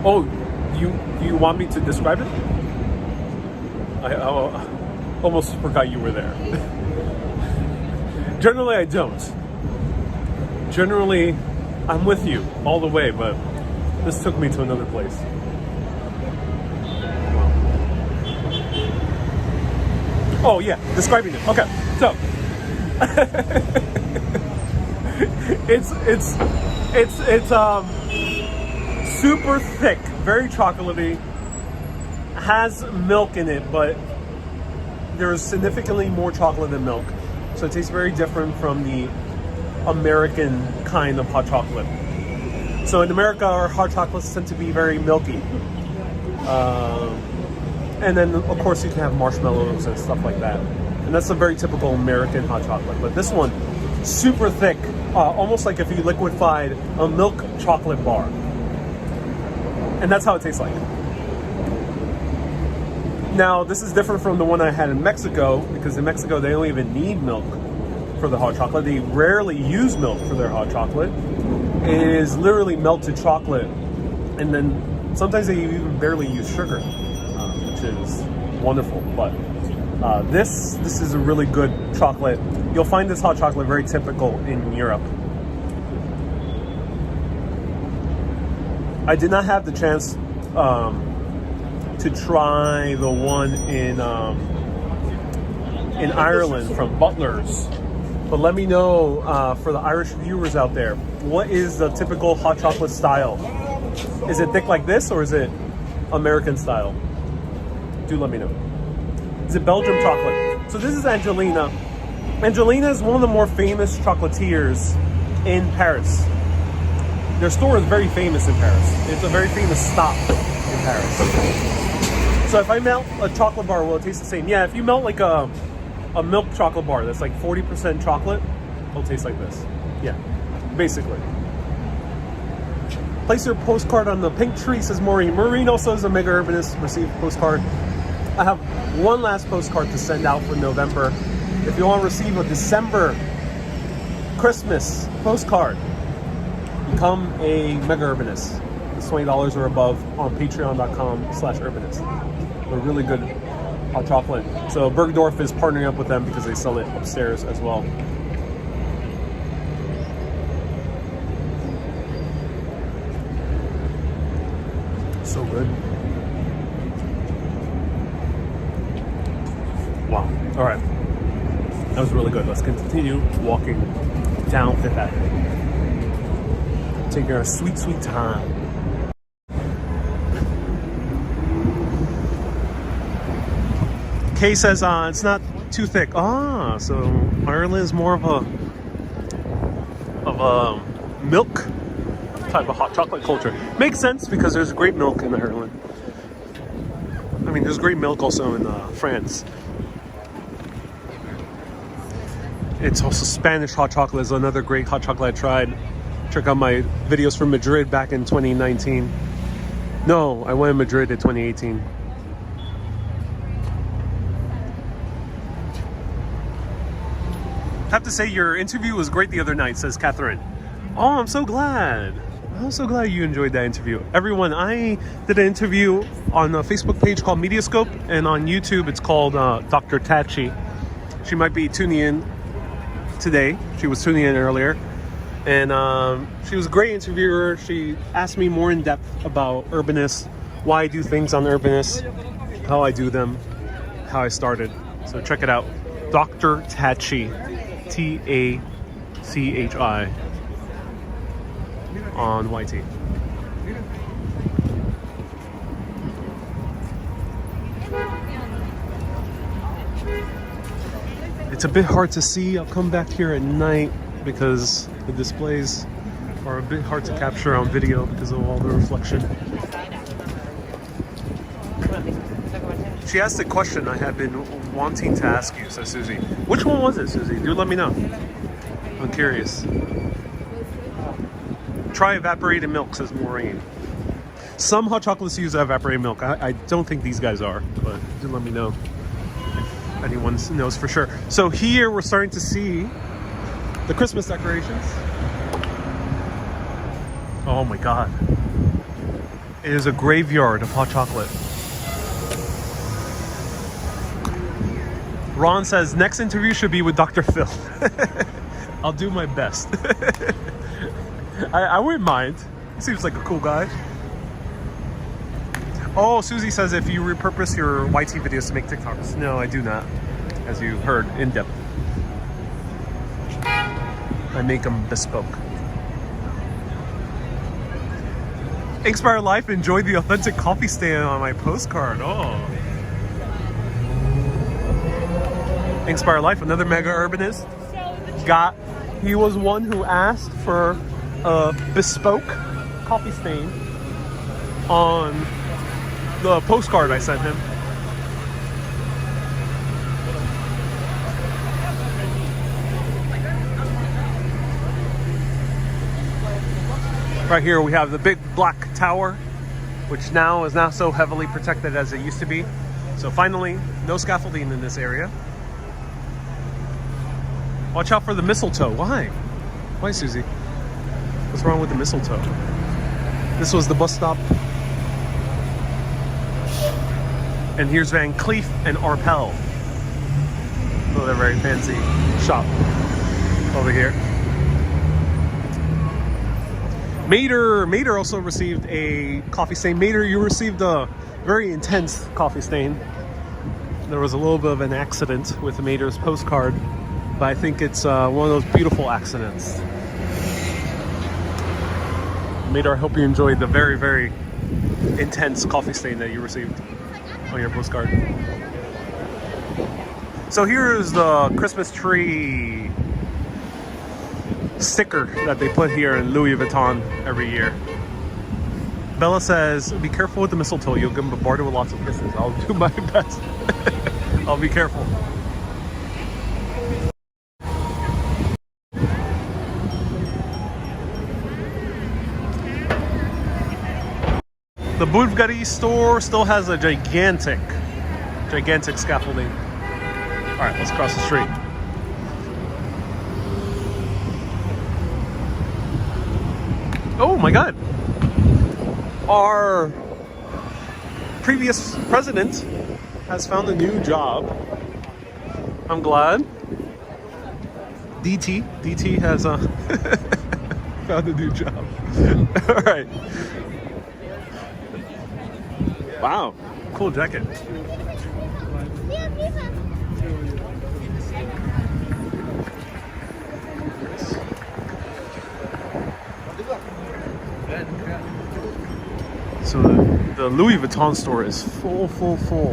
Oh, you want me to describe it? I almost forgot you were there. Generally, I don't. Generally, I'm with you all the way, but this took me to another place. Oh yeah, describing it. Okay, so it's super thick, very chocolatey, has milk in it, but there's significantly more chocolate than milk. So it tastes very different from the American kind of hot chocolate. So in America, our hot chocolates tend to be very milky. And then of course you can have marshmallows and stuff like that. And that's a very typical American hot chocolate. But this one, super thick, almost like if you liquefied a milk chocolate bar. And that's how it tastes like. Now, this is different from the one I had in Mexico, because in Mexico they don't even need milk for the hot chocolate. They rarely use milk for their hot chocolate. It is literally melted chocolate, and then sometimes they even barely use sugar, which is wonderful. But this is a really good chocolate. You'll find this hot chocolate very typical in Europe. I did not have the chance to try the one in Ireland from Butler's, but let me know for the Irish viewers out there, what is the typical hot chocolate style? Is it thick like this, or is it American style? Do let me know. Is it Belgium chocolate? So this is Angelina. Angelina is one of the more famous chocolatiers in Paris. Their store is very famous in Paris. It's a very famous stop in Paris. So if I melt a chocolate bar, will it taste the same? Yeah, if you melt like a milk chocolate bar that's like 40% chocolate, it'll taste like this. Yeah, basically. Place your postcard on the pink tree, says Maureen. Maureen also is a mega urbanist, received postcard. I have one last postcard to send out for November. If you want to receive a December Christmas postcard, become a mega urbanist. It's $20 or above on patreon.com/urbanist. They're really good hot chocolate. So Bergdorf is partnering up with them because they sell it upstairs as well. So good. Wow. All right. That was really good. Let's continue walking down Fifth Avenue. Taking our sweet, sweet time. Kay says it's not too thick. So Ireland is more of a milk type of hot chocolate culture. Makes sense because there's great milk in Ireland. I mean, there's great milk also in France. It's also Spanish hot chocolate is another great hot chocolate I tried. Check out my videos from Madrid back in 2019. No, I went to Madrid in 2018. I have to say your interview was great the other night, says Catherine. Oh, I'm so glad. I'm so glad you enjoyed that interview. Everyone, I did an interview on a Facebook page called Mediascope, and on YouTube it's called Dr. Tachi. She might be tuning in today. She was tuning in earlier. And she was a great interviewer. She asked me more in depth about Urbanist, why I do things on Urbanist, how I do them, how I started. So check it out. Dr. Tachi, Tachi, on YT. It's a bit hard to see. I'll come back here at night because the displays are a bit hard to capture on video because of all the reflection. She asked a question I have been wanting to ask you, says Susie. Which one was it, Susie? Do let me know. I'm curious. Try evaporated milk, says Maureen. Some hot chocolates use evaporated milk. I don't think these guys are, but do let me know if anyone knows for sure. So here we're starting to see the Christmas decorations. Oh my God. It is a graveyard of hot chocolate. Ron says, next interview should be with Dr. Phil. I'll do my best. I wouldn't mind. He seems like a cool guy. Oh, Susie says if you repurpose your YT videos to make TikToks. No, I do not. As you heard, in depth. I make them bespoke. Inspire Life, enjoy the authentic coffee stand on my postcard. Oh. Inspire Life, another mega urbanist. He was one who asked for a bespoke coffee stain on the postcard I sent him. Right here we have the big black tower, which now is not so heavily protected as it used to be. So finally, no scaffolding in this area. Watch out for the mistletoe. Why? Why, Susie? What's wrong with the mistletoe? This was the bus stop. And here's Van Cleef and Arpels. Another very fancy shop over here. Mater also received a coffee stain. Mater, you received a very intense coffee stain. There was a little bit of an accident with Mater's postcard, but I think it's one of those beautiful accidents. Mater, I hope you enjoyed the very, very intense coffee stain that you received on your postcard. So here's the Christmas tree sticker that they put here in Louis Vuitton every year. Bella says, be careful with the mistletoe. You'll get bombarded with lots of kisses. I'll do my best. I'll be careful. The Boquete store still has a gigantic scaffolding. All right, let's cross the street. Oh my God. Our previous president has found a new job. I'm glad. DT has found a new job. All right. Wow, cool jacket. So the Louis Vuitton store is full.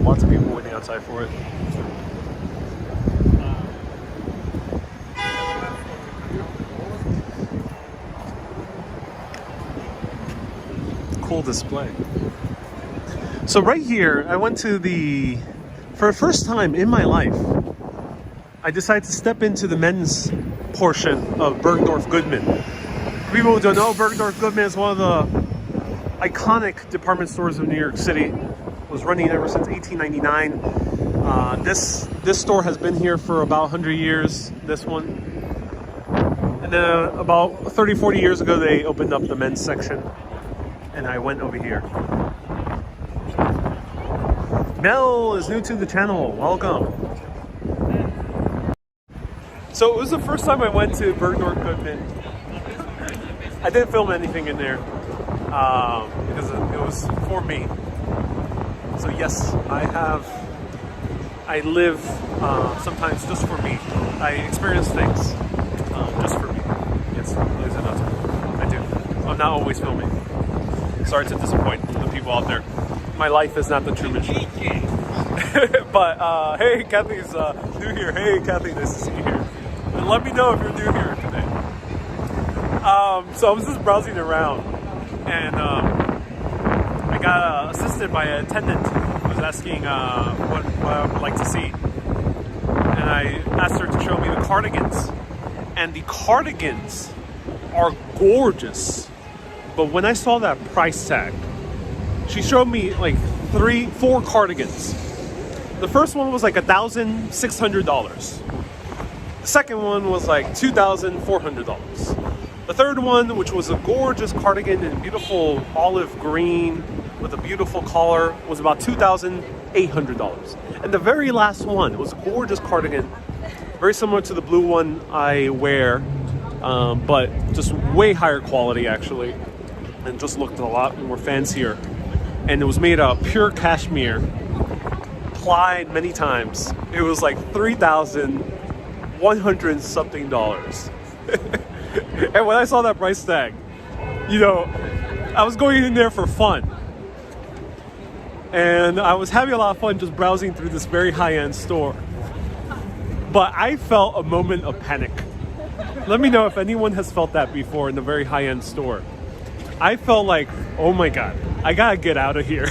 Lots of people waiting outside for it. Cool display. So right here, I went to for the first time in my life, I decided to step into the men's portion of Bergdorf Goodman. For people who don't know, Bergdorf Goodman is one of the iconic department stores of New York City. It was running ever since 1899. This store has been here for about 100 years, this one. And then about 30-40 years ago, they opened up the men's section. And I went over here. Mel is new to the channel. Welcome. So it was the first time I went to Bergdorf Goodman. I didn't film anything in there because it was for me. So yes, I live sometimes just for me. I experience things just for me. Yes, believe it or not, I do. I'm not always filming. Sorry to disappoint the people out there. My life is not the Truman Show. But hey, Kathy's new here. Hey, Kathy, nice to see you here. And let me know if you're new here today. So I was just browsing around, and I got assisted by an attendant who was asking what I would like to see. And I asked her to show me the cardigans. And the cardigans are gorgeous. But when I saw that price tag, she showed me like 4 cardigans. The first one was like $1,600. The second one was like $2,400. The third one, which was a gorgeous cardigan in beautiful olive green with a beautiful collar, was about $2,800. And the very last one was a gorgeous cardigan, very similar to the blue one I wear, but just way higher quality actually. And just looked a lot more fancier. And it was made of pure cashmere, plied many times. It was like $3,100 something. And when I saw that price tag, you know, I was going in there for fun. And I was having a lot of fun just browsing through this very high-end store. But I felt a moment of panic. Let me know if anyone has felt that before in a very high-end store. I felt like, oh my God, I gotta get out of here.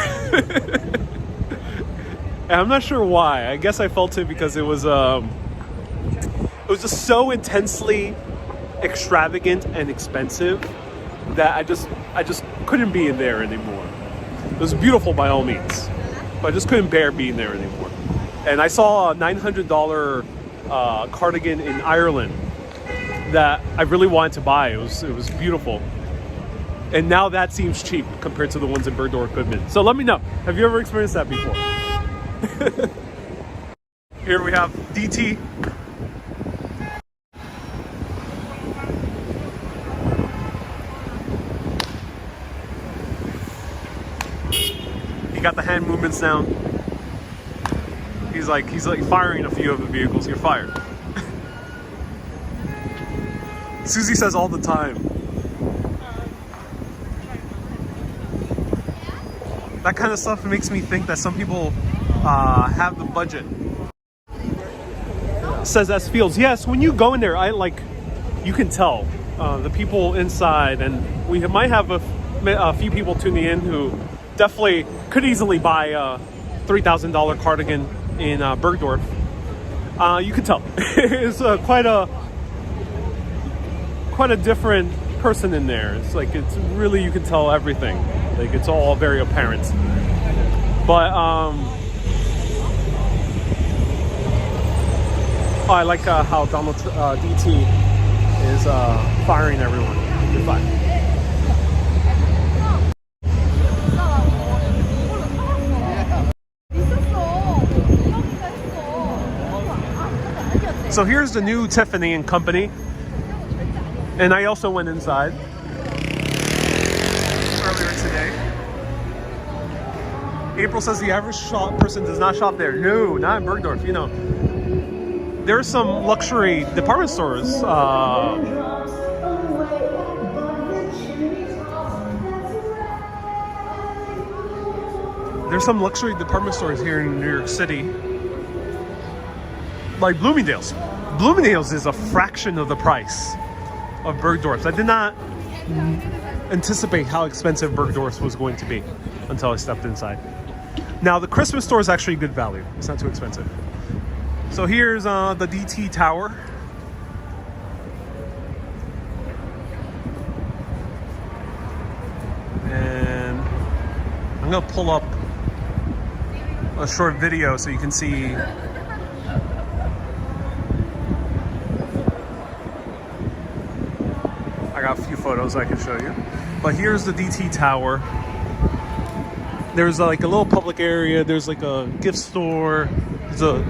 And I'm not sure why. I guess I felt it because it was just so intensely extravagant and expensive that I just couldn't be in there anymore. It was beautiful by all means, but I just couldn't bear being there anymore. And I saw a $900 cardigan in Ireland that I really wanted to buy. It was beautiful. And now that seems cheap compared to the ones in Bergdorf Goodman. So let me know. Have you ever experienced that before? Here we have DT. He got the hand movements down. He's like firing a few of the vehicles. You're fired. Susie says all the time. That kind of stuff makes me think that some people have the budget. Says S Fields. Yes, when you go in there, you can tell the people inside, and we might have a few people tuning in who definitely could easily buy a $3,000 cardigan in Bergdorf. You can tell it's quite a different person in there. It's really, you can tell everything. Like, it's all very apparent. But I like how Donald DT is firing everyone. Goodbye. So here's the new Tiffany and Company. And I also went inside earlier today. April says the average person does not shop there. No, not in Bergdorf. You know, there's some luxury department stores. There's some luxury department stores here in New York City, like Bloomingdale's. Bloomingdale's is a fraction of the price of Bergdorf's. I did not anticipate how expensive Bergdorf's was going to be until I stepped inside. Now the Christmas store is actually good value. It's not too expensive. So here's the DT Tower. And I'm gonna pull up a short video so you can see I got a few photos I can show you. But here's the DT Tower. There's like a little public area. There's like a gift store. There's a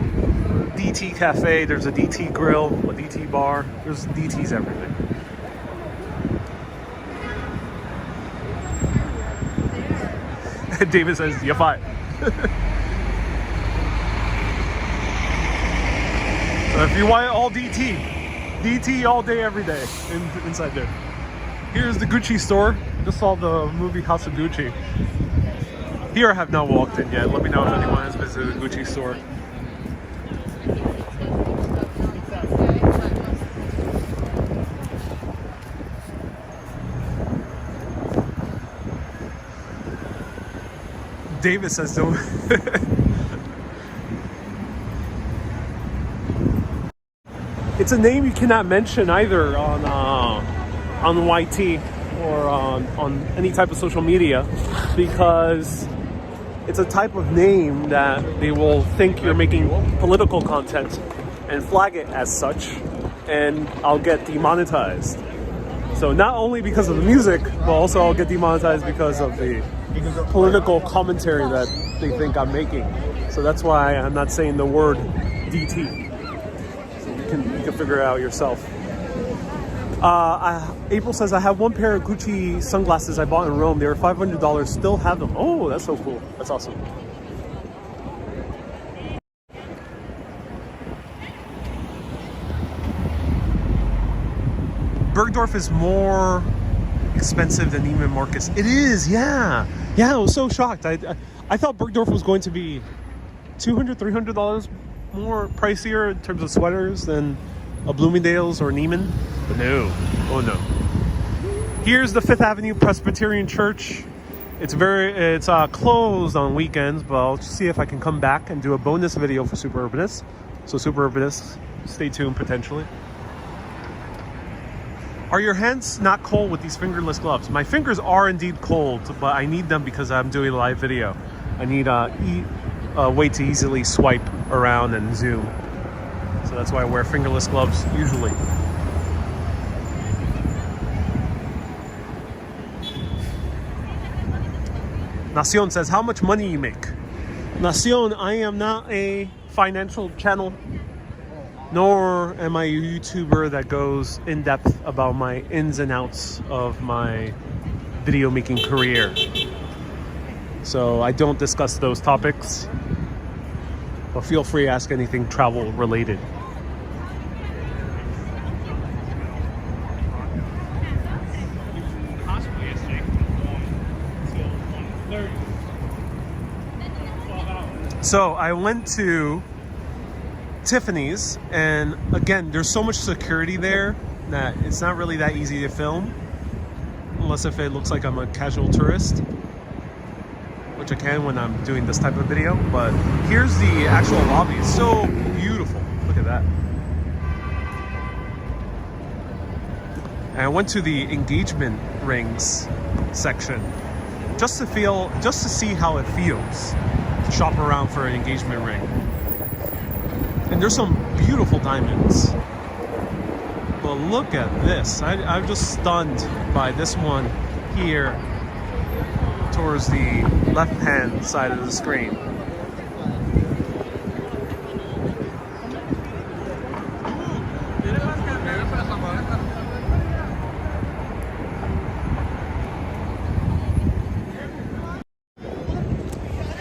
DT cafe. There's a DT grill, a DT bar. There's DTs everything. David says, "You're fine." So if you want all DT all day, every day, inside there. Here's the Gucci store. Just saw the movie House of Gucci. Here I have not walked in yet. Let me know if anyone has visited the Gucci store. David says don't. It's a name you cannot mention either on YT or on any type of social media, because it's a type of name that they will think you're making political content and flag it as such, and I'll get demonetized. So not only because of the music, but also I'll get demonetized because of the political commentary that they think I'm making. So that's why I'm not saying the word DT. So you can figure it out yourself. April says, I have one pair of Gucci sunglasses I bought in Rome. They were $500. Still have them. Oh, that's so cool. That's awesome. Bergdorf is more expensive than Neiman Marcus. It is, yeah. Yeah, I was so shocked. I thought Bergdorf was going to be $200, $300 more pricier in terms of sweaters than a Bloomingdale's or Neiman. But no. Oh no. Here's the Fifth Avenue Presbyterian Church. It's closed on weekends, but I'll see if I can come back and do a bonus video for Super Urbanists. So Super Urbanists, stay tuned potentially. Are your hands not cold with these fingerless gloves? My fingers are indeed cold, but I need them because I'm doing a live video. I need a way to easily swipe around and zoom. So that's why I wear fingerless gloves usually. Nacion says, how much money you make? Nacion, I am not a financial channel, nor am I a YouTuber that goes in depth about my ins and outs of my video making career. So I don't discuss those topics, but feel free to ask anything travel related. So I went to Tiffany's, and again, there's so much security there that it's not really that easy to film, unless if it looks like I'm a casual tourist, which I can when I'm doing this type of video. But here's the actual lobby. It's so beautiful. Look at that. And I went to the engagement rings section just to see how it feels to shop around for an engagement ring. And there's some beautiful diamonds. But look at this. I'm just stunned by this one here towards the left-hand side of the screen.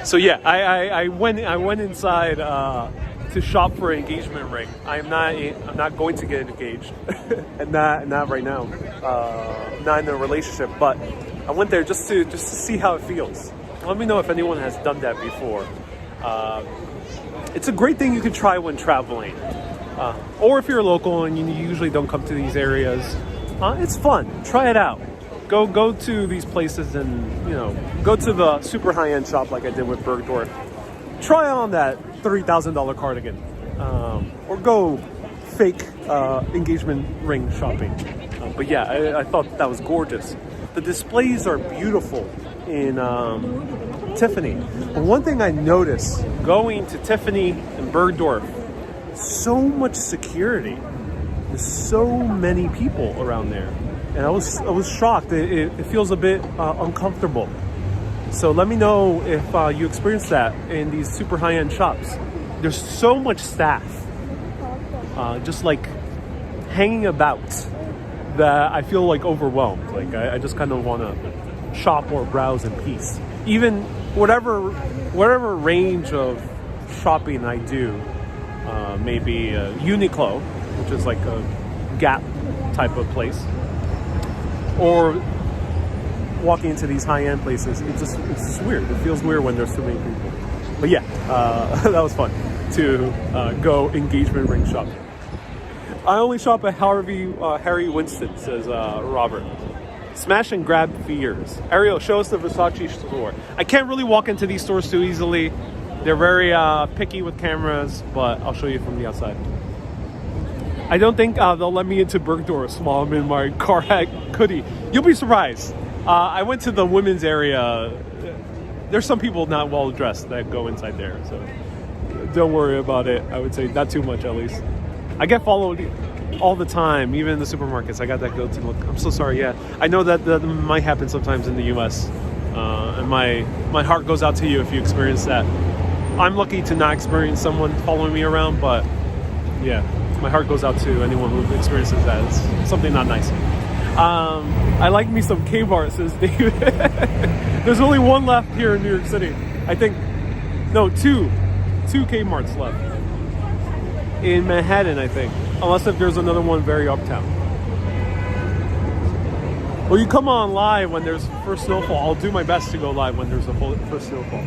So yeah, I went inside to shop for an engagement ring. I'm not going to get engaged, and not right now. Not in a relationship, but I went there just to see how it feels. Let me know if anyone has done that before. It's a great thing you can try when traveling, or if you're local and you usually don't come to these areas. It's fun. Try it out. Go to these places and go to the super high-end shop like I did with Bergdorf. Try on that $3,000 cardigan, or go fake engagement ring shopping. But yeah, I thought that was gorgeous. The displays are beautiful in Tiffany. But one thing I noticed going to Tiffany and Bergdorf, so much security. There's so many people around there. And I was shocked. It feels a bit uncomfortable. So let me know if you experience that in these super high-end shops. There's so much staff just like hanging about that I feel like overwhelmed. Like I just kind of want to shop or browse in peace. Even whatever range of shopping I do, maybe Uniqlo, which is like a Gap type of place, or walking into these high-end places, it's just weird. It feels weird when there's so many people. But yeah, that was fun to go engagement ring shopping. I only shop at Harry Winston, says Robert. Smash and grab fears. Ariel, show us the Versace store. I can't really walk into these stores too easily. They're very picky with cameras, but I'll show you from the outside. I don't think they'll let me into Bergdorf while I'm in my Cartier hoodie. You'll be surprised. I went to the women's area. There's some people not well dressed that go inside there, so don't worry about it. I would say not too much, at least. I get followed all the time, even in the supermarkets. I got that guilty look. I'm so sorry. Yeah, I know that might happen sometimes in the U.S. And my heart goes out to you if you experience that. I'm lucky to not experience someone following me around, but yeah. My heart goes out to anyone who experiences that. It's something not nice. I like me some K-Bar, says David. There's only one left here in New York City. I think, no, two K-Marts left. In Manhattan, I think. Unless if there's another one very uptown. Well, you come on live when there's first snowfall. I'll do my best to go live when there's a first snowfall.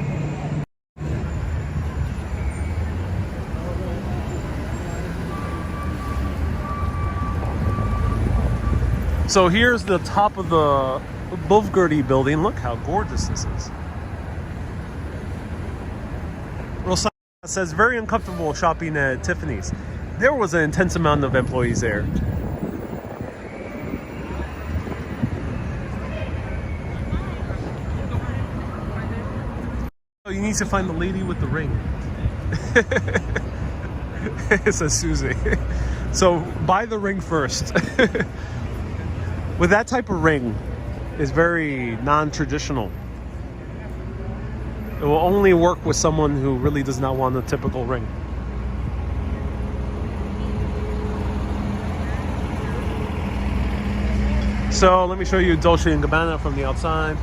So here's the top of the Boquete building. Look how gorgeous this is. Rosana says, very uncomfortable shopping at Tiffany's. There was an intense amount of employees there. Oh, you need to find the lady with the ring. It says Susie. So buy the ring first. With that type of ring, is very non-traditional. It will only work with someone who really does not want a typical ring. So let me show you Dolce & Gabbana from the outside.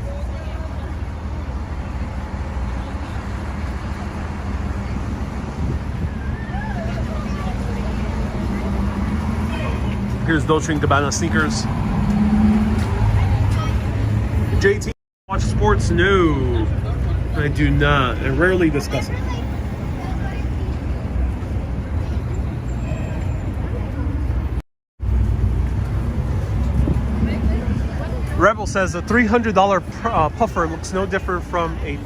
Here's Dolce & Gabbana sneakers. JT, watch sports? No, I do not. I rarely discuss it. Rebel says a $300 puffer looks no different from a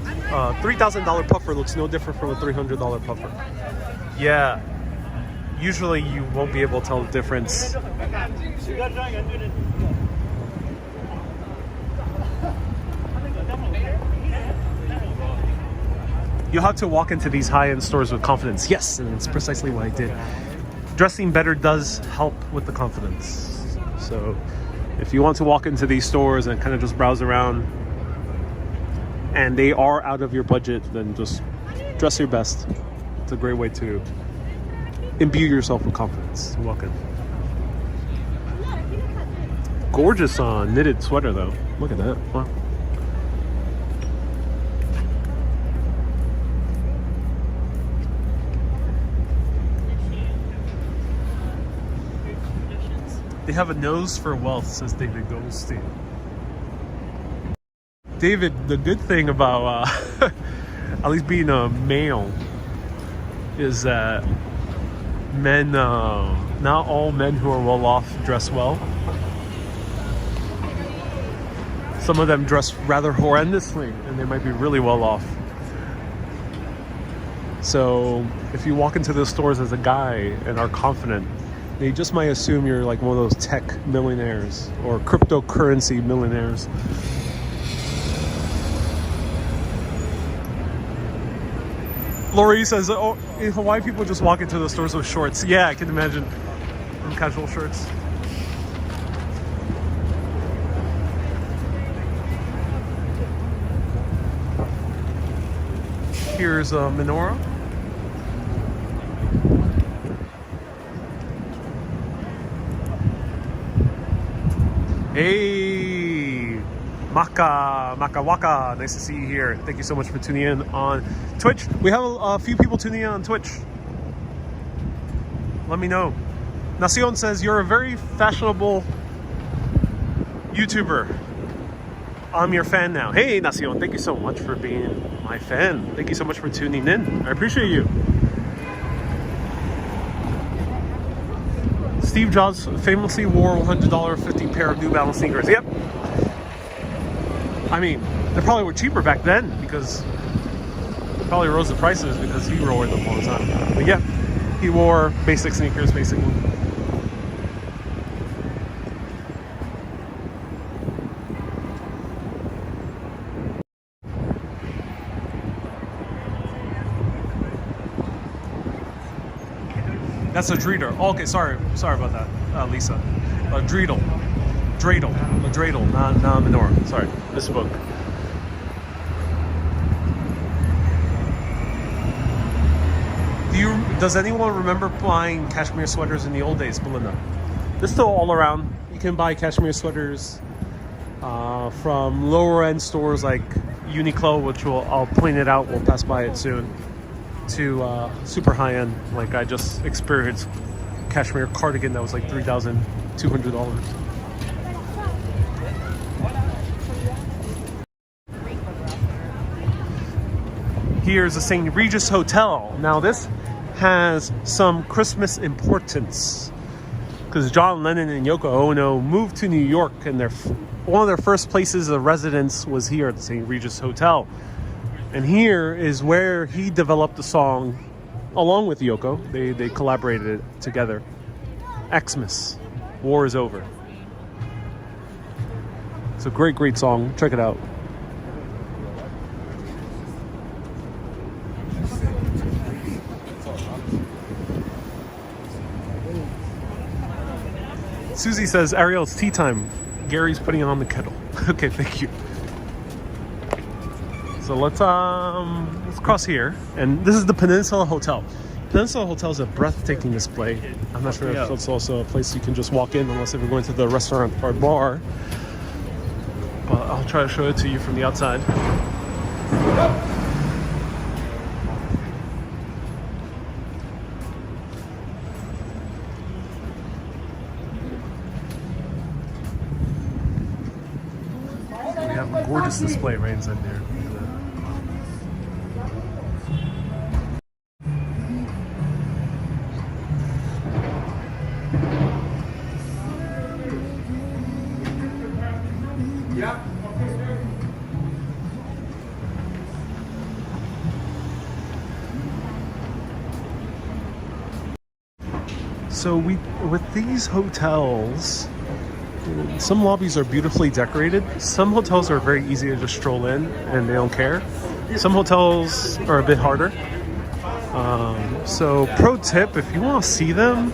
$3,000 puffer looks no different from a $300 puffer. Yeah, usually you won't be able to tell the difference. You have to walk into these high-end stores with confidence. Yes, and it's precisely what I did. Dressing better does help with the confidence. So if you want to walk into these stores and kind of just browse around and they are out of your budget, then just dress your best. It's a great way to imbue yourself with confidence. You're welcome. Gorgeous knitted sweater though. Look at that. Wow. They have a nose for wealth, says David Goldstein. David, the good thing about at least being a male is that men, not all men who are well off dress well. Some of them dress rather horrendously, and they might be really well off. So if you walk into those stores as a guy and are confident, they just might assume you're like one of those tech millionaires or cryptocurrency millionaires. Lori says, oh, in Hawaii people just walk into the stores with shorts. Yeah, I can imagine. And casual shirts. Here's a menorah. Hey, Maka Waka, nice to see you here. Thank you so much for tuning in on Twitch. We have a few people tuning in on Twitch. Let me know. Nacion says, you're a very fashionable YouTuber. I'm your fan now. Hey, Nacion, thank you so much for being my fan. Thank you so much for tuning in. I appreciate you. Steve Jobs famously wore $100.50 pair of New Balance sneakers. Yep. I mean, they probably were cheaper back then because probably rose the prices because he wore them all the time. But yeah, he wore basic sneakers basically. That's a dreidel. Oh, okay, sorry about that, Lisa. A dreidel, not menorah. Sorry, misspoke. Does anyone remember buying cashmere sweaters in the old days, Belinda? They're still all around. You can buy cashmere sweaters from lower end stores like Uniqlo, which I'll point it out. We'll pass by it soon. To super high end, like I just experienced cashmere cardigan that was like $3,200. Here's the St. Regis Hotel. Now this has some Christmas importance because John Lennon and Yoko Ono moved to New York, and one of their first places of residence was here at the St. Regis Hotel. And here is where he developed the song along with Yoko. They collaborated together. Xmas, War is Over. It's a great song. Check it out. Susie says, Ariel, it's tea time. Gary's putting on the kettle. Okay, thank you. So let's cross here, and this is the Peninsula Hotel. Peninsula Hotel is a breathtaking display. I'm not sure if it's also a place you can just walk in, unless if you're going to the restaurant or bar. But I'll try to show it to you from the outside. We have a gorgeous display right inside there. So with these hotels, some lobbies are beautifully decorated. Some hotels are very easy to just stroll in and they don't care. Some hotels are a bit harder. So pro tip, if you want to see them,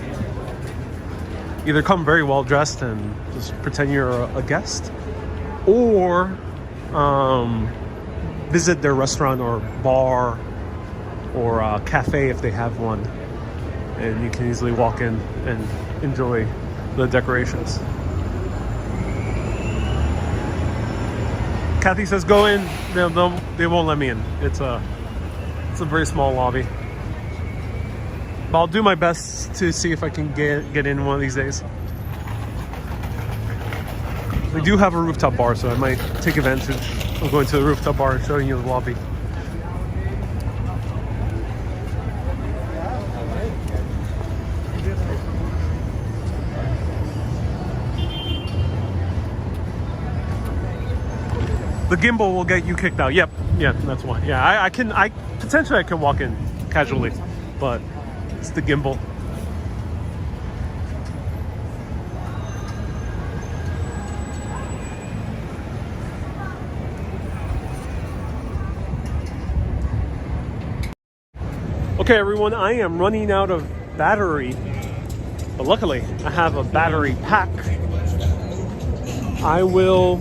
either come very well dressed and just pretend you're a guest, or visit their restaurant or bar or cafe if they have one. And you can easily walk in and enjoy the decorations. Kathy says, go in. They won't let me in. It's a very small lobby. But I'll do my best to see if I can get in one of these days. We do have a rooftop bar, so I might take advantage of going to the rooftop bar and showing you the lobby. The gimbal will get you kicked out. Yep, yeah, that's why. Yeah, I can potentially walk in casually, but it's the gimbal. Okay, everyone, I am running out of battery, but luckily I have a battery pack. I will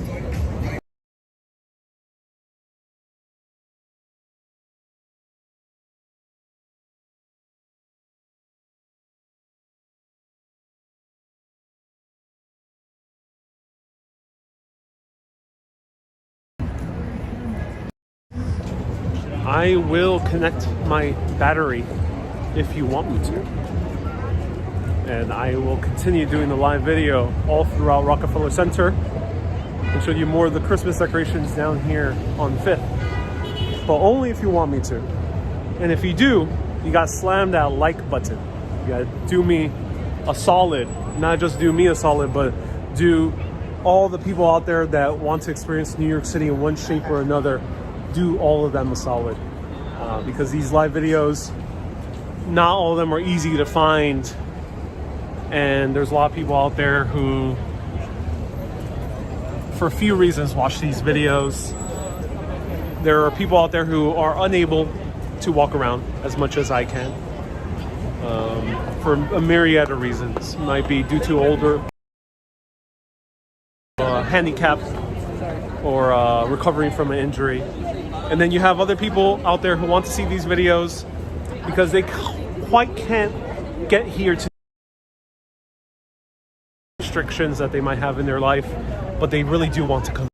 connect my battery if you want me to. And I will continue doing the live video all throughout Rockefeller Center and show you more of the Christmas decorations down here on 5th. But only if you want me to. And if you do, you gotta slam that like button. You gotta do me a solid. Not just do me a solid, but do all the people out there that want to experience New York City in one shape or another, do all of them a solid. Because these live videos, not all of them are easy to find, and there's a lot of people out there who, for a few reasons, watch these videos. There are people out there who are unable to walk around as much as I can, for a myriad of reasons. It might be due to older, handicapped, or recovering from an injury. And then you have other people out there who want to see these videos because they quite can't get here to restrictions that they might have in their life, but they really do want to come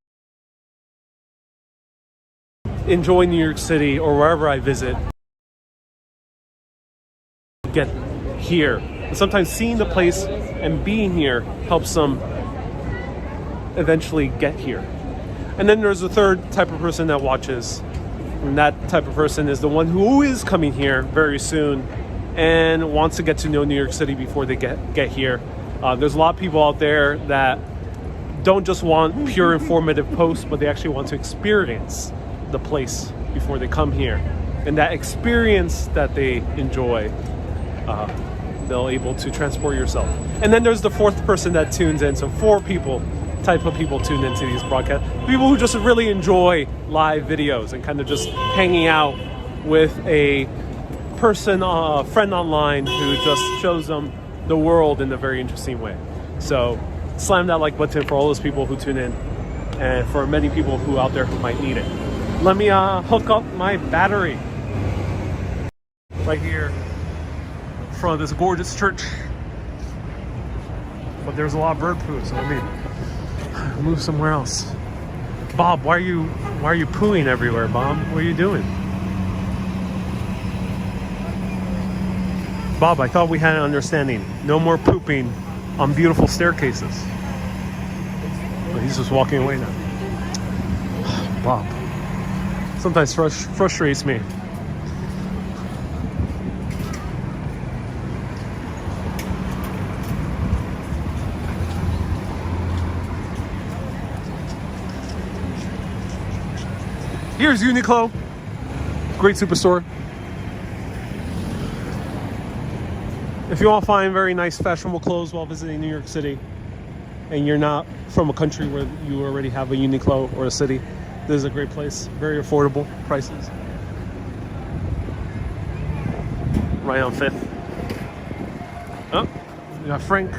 enjoy New York City or wherever I visit. Get here. And sometimes seeing the place and being here helps them eventually get here. And then there's a third type of person that watches. And that type of person is the one who is coming here very soon and wants to get to know New York City before they get here. There's a lot of people out there that don't just want pure informative posts, but they actually want to experience the place before they come here. And that experience that they enjoy, they'll able to transport yourself. And then there's the fourth person that tunes in. So 4 type of people tune into these broadcasts. People who just really enjoy live videos and kind of just hanging out with a person, a friend online who just shows them the world in a very interesting way. So slam that like button for all those people who tune in, and for many people who out there who might need it. Let me hook up my battery right here in front of this gorgeous church. But there's a lot of bird poo, so let me move somewhere else. Bob, why are you pooing everywhere, Bob? What are you doing? Bob, I thought we had an understanding. No more pooping on beautiful staircases. But he's just walking away now. Bob. Sometimes frustrates me. Here's Uniqlo, great superstore. If you want to find very nice fashionable clothes while visiting New York City, and you're not from a country where you already have a Uniqlo or a city, this is a great place. Very affordable prices. Right on 5th. Oh, we got Frank.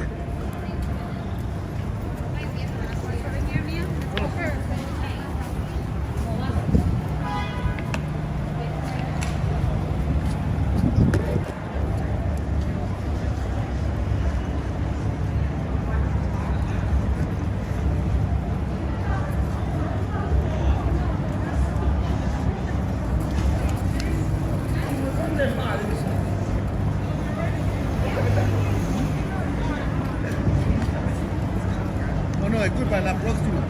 no, écoute, para la próxima.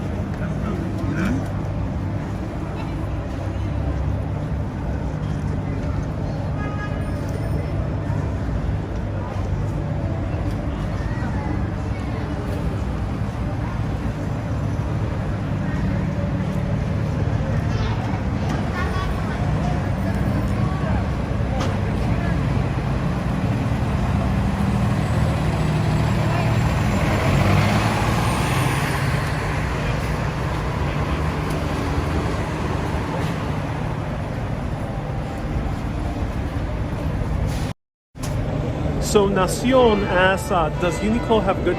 So Nacion asks, does Uniqlo have good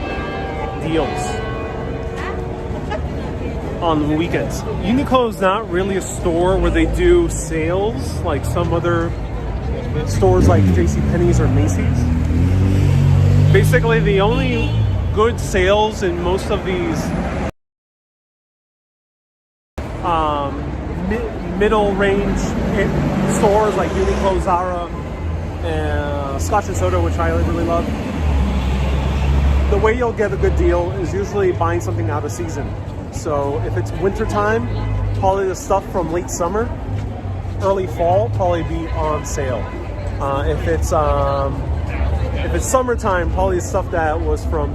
deals on weekends? Uniqlo is not really a store where they do sales like some other stores like JCPenney's or Macy's. Basically, the only good sales in most of these middle range stores like Uniqlo, Zara, and Scotch and Soda, which I really love. The way you'll get a good deal is usually buying something out of season. So if it's winter time, probably the stuff from late summer, early fall, probably be on sale. If it's summertime, probably the stuff that was for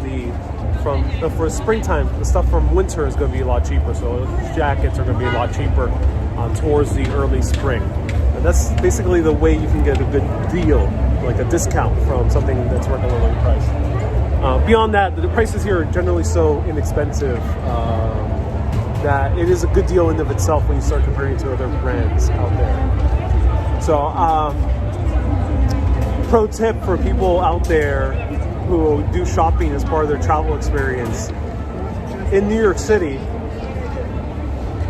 springtime, the stuff from winter is going to be a lot cheaper. So jackets are going to be a lot cheaper towards the early spring. And that's basically the way you can get a good deal, like a discount from something that's regularly priced. Beyond that, the prices here are generally so inexpensive that it is a good deal in and of itself when you start comparing it to other brands out there. So, pro tip for people out there who do shopping as part of their travel experience. In New York City,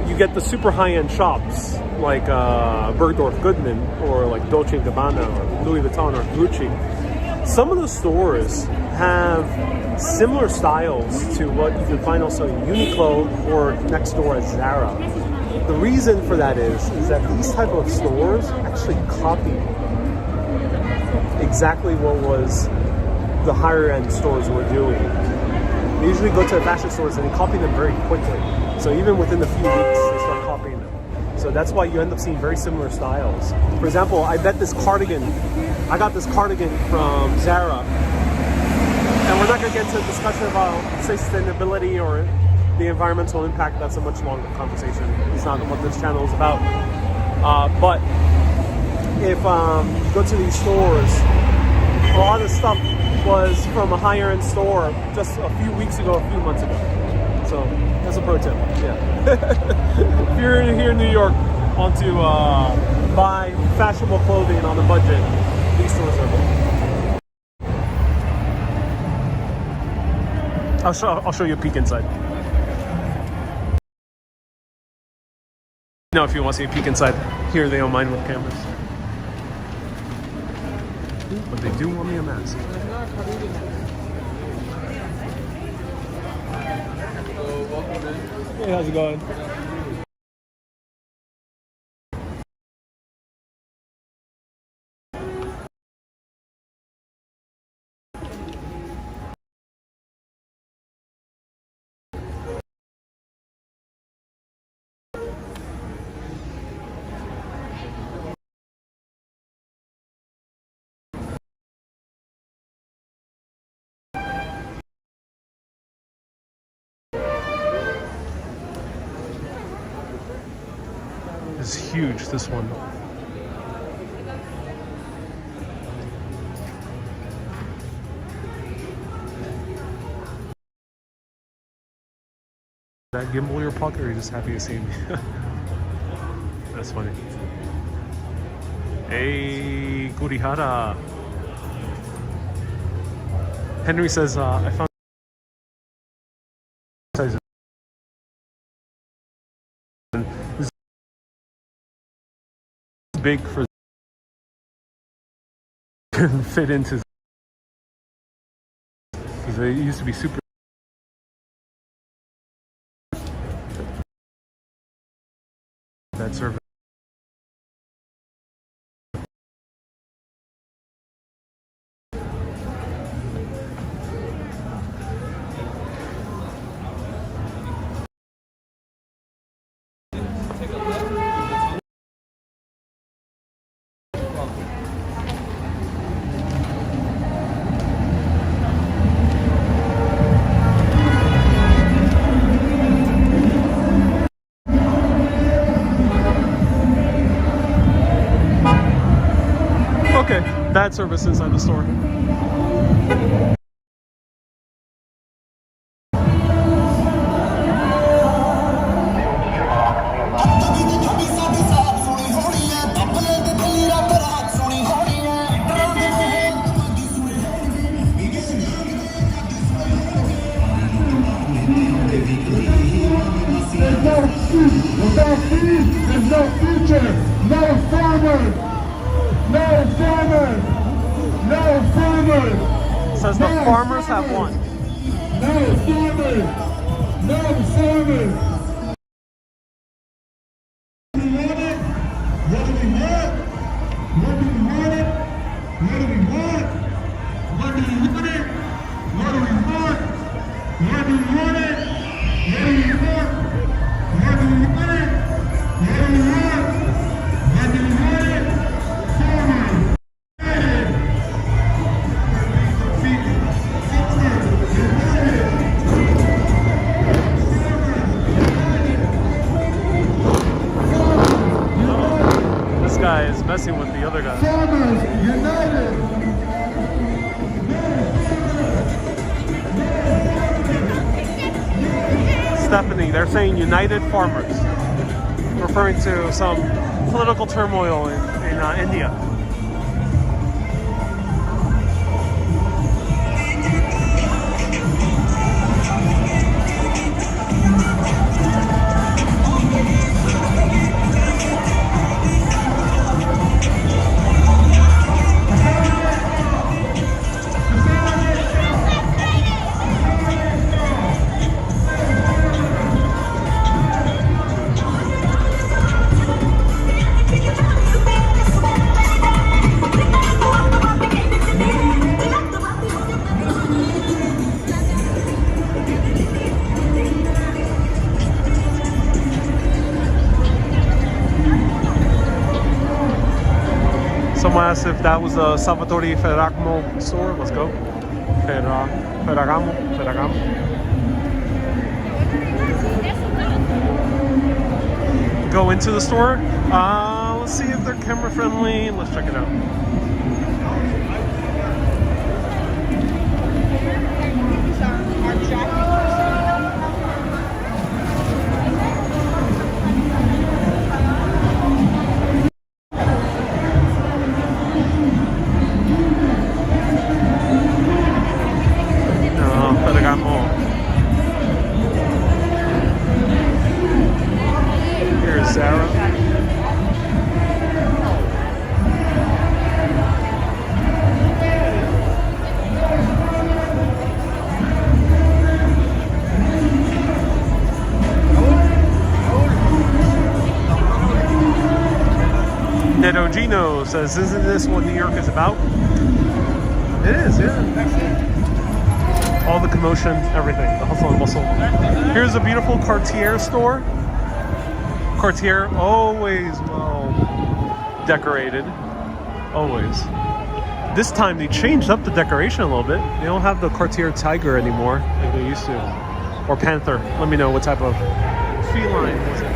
you get the super high-end shops like Bergdorf Goodman or like Dolce & Gabbana or Louis Vuitton or Gucci. Some of the stores have similar styles to what you can find also in Uniqlo or next door at Zara. The reason for that is that these type of stores actually copy exactly what was the higher end stores were doing. They usually go to the fashion stores and they copy them very quickly. So even within a few weeks, they start copying them. So that's why you end up seeing very similar styles. For example, I got this cardigan from Zara. And we're not going to get into a discussion about sustainability or the environmental impact. That's a much longer conversation. It's not what this channel is about. But if you go to these stores, a lot of the stuff was from a higher end store just a few weeks ago, a few months ago. So that's a pro tip. Yeah. If you're here in New York, want to buy fashionable clothing on a budget, these stores are good. I'll show you a peek inside. Now, if you want to see a peek inside, here they don't mind with cameras. But they do want me a mask. Hey, how's it going? It's huge, this one. That gimbal your pocket, or are you just happy to see me? That's funny. Hey, Kurihara. Henry says, I found this big for fit into, because they used to be super. That service. pet service inside the store. Without food, there's no future. No farmer. No farmer. No farmer. Says the farmers have won. No farmer. No farmer. What do we want it? What do we want? What do we want it? What do we want? What do we want it? What do we want? What do we want it? What do we want? What do we want it? What do we want? What do we want it? Farmer. This guy is messing with the other guy. Farmers United. Stephanie, they're saying United Farmers, referring to some political turmoil in India. Someone asked if that was a Salvatore Ferragamo store. Let's go. Ferragamo. Go into the store. Let's see if they're camera friendly. Let's check it out. Here's Zara. Nedogino says, isn't this what New York is about? It is, yeah. All the commotion, everything, the hustle and bustle. Here's a beautiful Cartier store. Cartier, always well decorated. Always. This time they changed up the decoration a little bit. They don't have the Cartier tiger anymore like they used to. Or panther. Let me know what type of feline is it.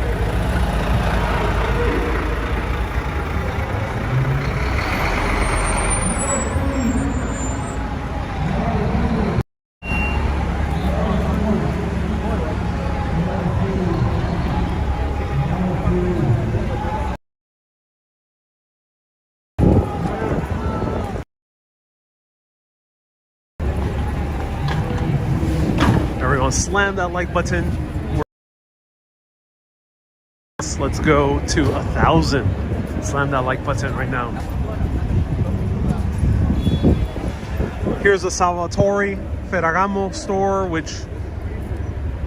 Everyone slam that like button. Let's go to 1,000. Slam that like button right now. Here's a Salvatore Ferragamo store, which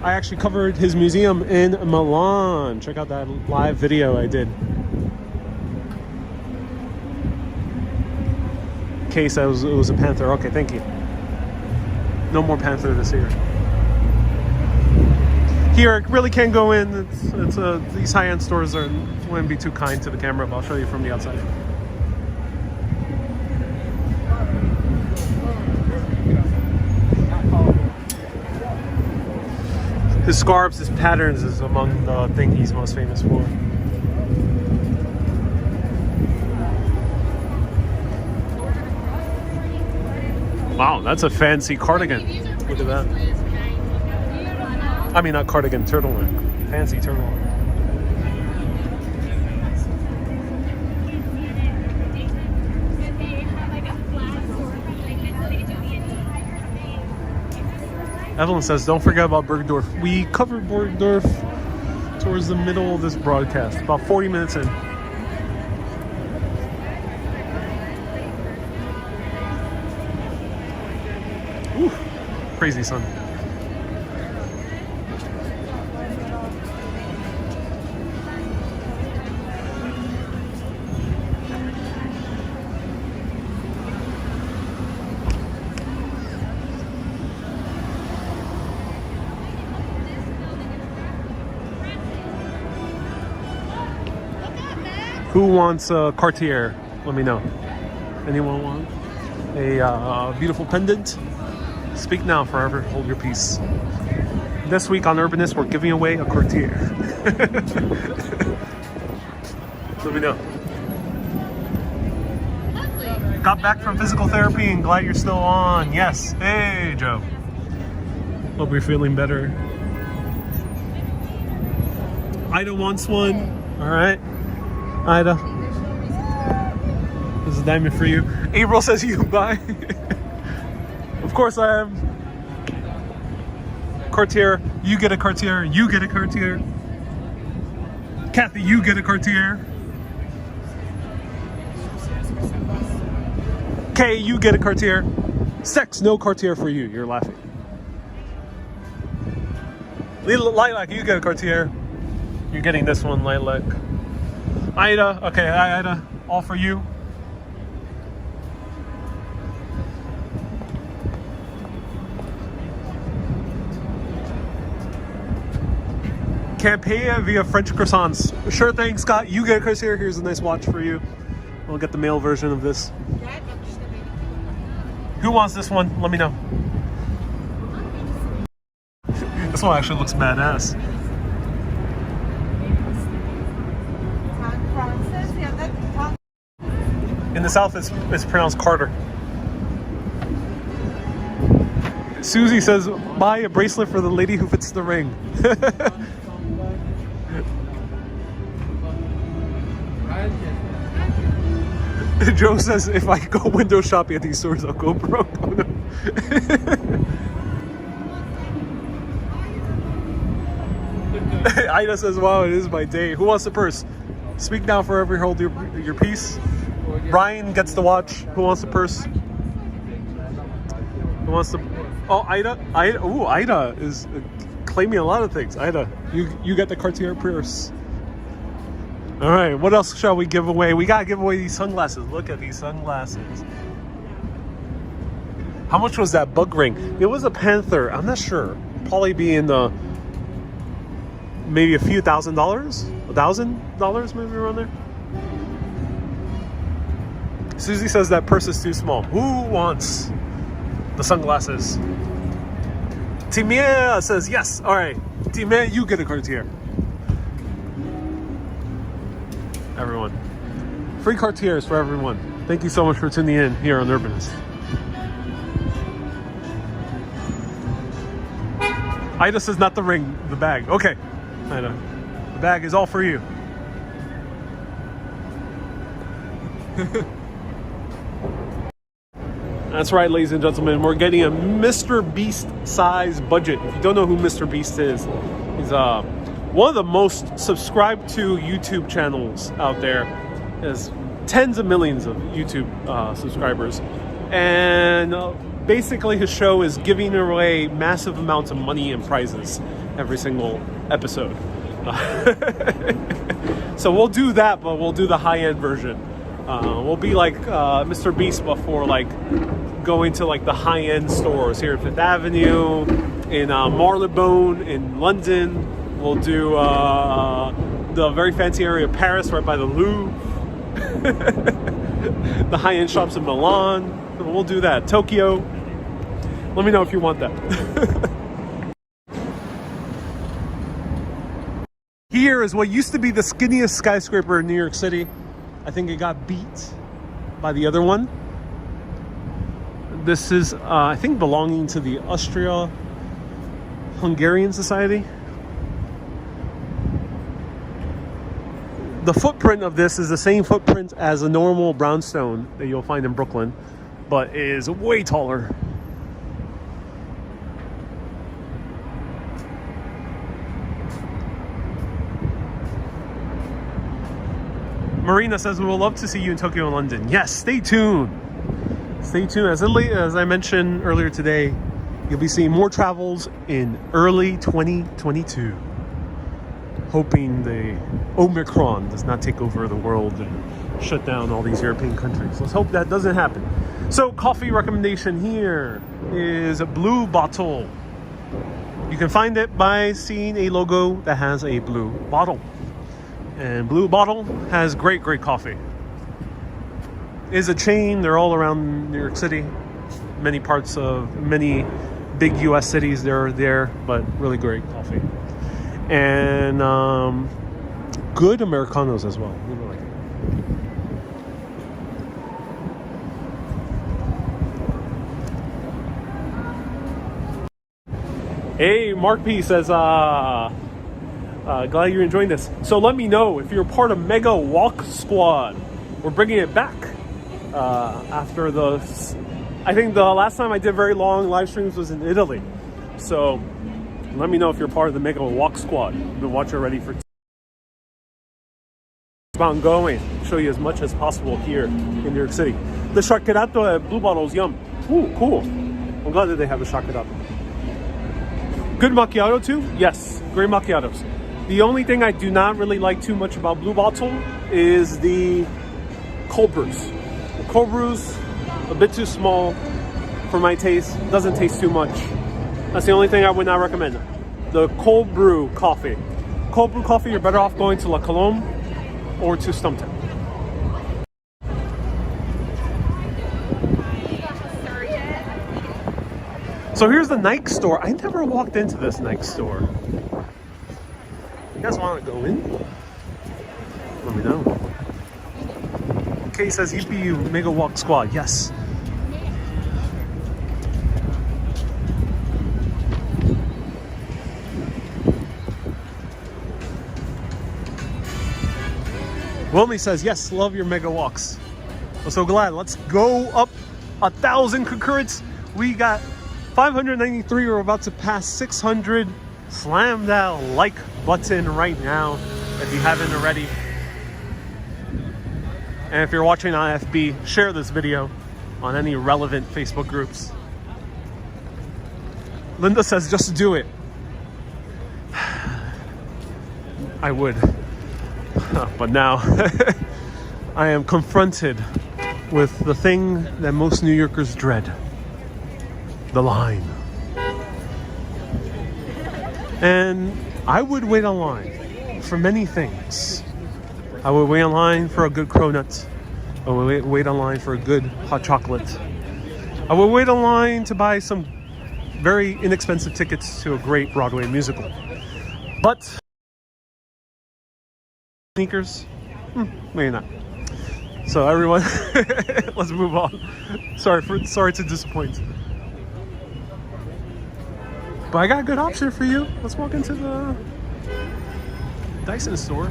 I actually covered his museum in Milan. Check out that live video I did. In case it was a panther. Okay, thank you. No more panther this year. Here, it really can't go in. These high-end stores wouldn't be too kind to the camera, but I'll show you from the outside. His scarves, his patterns is among the thing he's most famous for. Wow, that's a fancy cardigan. Look at that. I mean, not cardigan, turtleneck. Fancy turtleneck. Evelyn says, don't forget about Bergdorf. We covered Bergdorf towards the middle of this broadcast, about 40 minutes in. Ooh, crazy sun. Who wants a Cartier? Let me know. Anyone want a beautiful pendant? Speak now, forever hold your peace. This week on Urbanist, we're giving away a Cartier. Let me know. Got back from physical therapy and glad you're still on. Yes. Hey, Joe. Hope you're feeling better. Ida wants one. All right. Ida, this is a diamond for you. April says you buy. Of course I am. Cartier, you get a Cartier. You get a Cartier. Kathy, you get a Cartier. Kay, you get a Cartier. Sex, no Cartier for you. You're laughing. Lilac, you get a Cartier. You're getting this one, Lilac. Ida, okay, Ida, all for you. Can't pay via French croissants. Sure thing, Scott. You get a Cartier. Here's a nice watch for you. We'll get the male version of this. Who wants this one? Let me know. This one actually looks badass. In the South, it's pronounced Carter. Susie says, buy a bracelet for the lady who fits the ring. Joe says, if I go window shopping at these stores, I'll go broke. Oh, no. Ida says, wow, it is my day. Who wants the purse? Speak now, forever hold your peace. Brian gets the watch. Who wants the purse? Who wants the... Oh, Ida. Ooh, Ida is claiming a lot of things. Ida, you get the Cartier purse. All right, what else shall we give away? We gotta give away these sunglasses. Look at these sunglasses. How much was that bug ring? It was a Panther. I'm not sure. Probably be in the maybe a few $1,000, $1,000 maybe around there. Susie says that purse is too small. Who wants the sunglasses? Timea says yes. All right, Timea, you get a Cartier. Everyone, free Cartiers for everyone. Thank you so much for tuning in here on Urbanist. Ida says not the ring, the bag. Okay, Ida, the bag is all for you. That's right, ladies and gentlemen. We're getting a Mr. Beast size budget. If you don't know who Mr. Beast is, he's one of the most subscribed to YouTube channels out there. Has tens of millions of YouTube subscribers, and basically his show is giving away massive amounts of money and prizes every single episode. So we'll do that, but we'll do the high-end version. We'll be like Mr. Beast before, like going to like the high-end stores here at Fifth Avenue, in Marylebone, in London. We'll do the very fancy area of Paris, right by the Louvre. The high-end shops in Milan. We'll do that. Tokyo. Let me know if you want that. Here is what used to be the skinniest skyscraper in New York City. I think it got beat by the other one. This is, I think, belonging to the Austria-Hungarian Society. The footprint of this is the same footprint as a normal brownstone that you'll find in Brooklyn, but is way taller. Marina says, we will love to see you in Tokyo and London. Yes, stay tuned. Stay tuned. As I mentioned earlier today, you'll be seeing more travels in early 2022. Hoping the Omicron does not take over the world and shut down all these European countries. Let's hope that doesn't happen. So, coffee recommendation here is a Blue Bottle. You can find it by seeing a logo that has a blue bottle. And Blue Bottle has great coffee. Is a chain. They're all around New York City. Many big US cities they're there, but really great coffee. And good Americanos as well. Really like it. Hey, Mark P says, glad you're enjoying this. So let me know if you're part of Mega Walk Squad. We're bringing it back after I think the last time I did very long live streams was in Italy. So let me know if you're part of the Mega Walk Squad. I've been watching already for about going. Show you as much as possible here in New York City. The shakkerato at Blue Bottle is yum. Ooh, cool. I'm glad that they have the shakkerato. Good macchiato too? Yes, great macchiatos. The only thing I do not really like too much about Blue Bottle is the cold brews. The cold brews, a bit too small for my taste. Doesn't taste too much. That's the only thing I would not recommend. The cold brew coffee. Cold brew coffee, you're better off going to La Colombe or to Stumptown. So here's the Nike store. I never walked into this Nike store. You guys want to go in? Let me know. Kay says, EPU Mega Walk Squad. Yes. Wilmy says, yes, love your mega walks. I'm so glad. Let's go up 1,000 concurrents. We got 593. We're about to pass 600. Slam that like button right now if you haven't already. And if you're watching on FB, share this video on any relevant Facebook groups. Linda says, just do it. I would. But now I am confronted with the thing that most New Yorkers dread. The line. And I would wait online for many things. I would wait online for a good cronut. I would wait online for a good hot chocolate. I would wait online to buy some very inexpensive tickets to a great Broadway musical. But sneakers? Maybe not. So everyone, let's move on. Sorry to disappoint. But I got a good option for you. Let's walk into the Dyson store.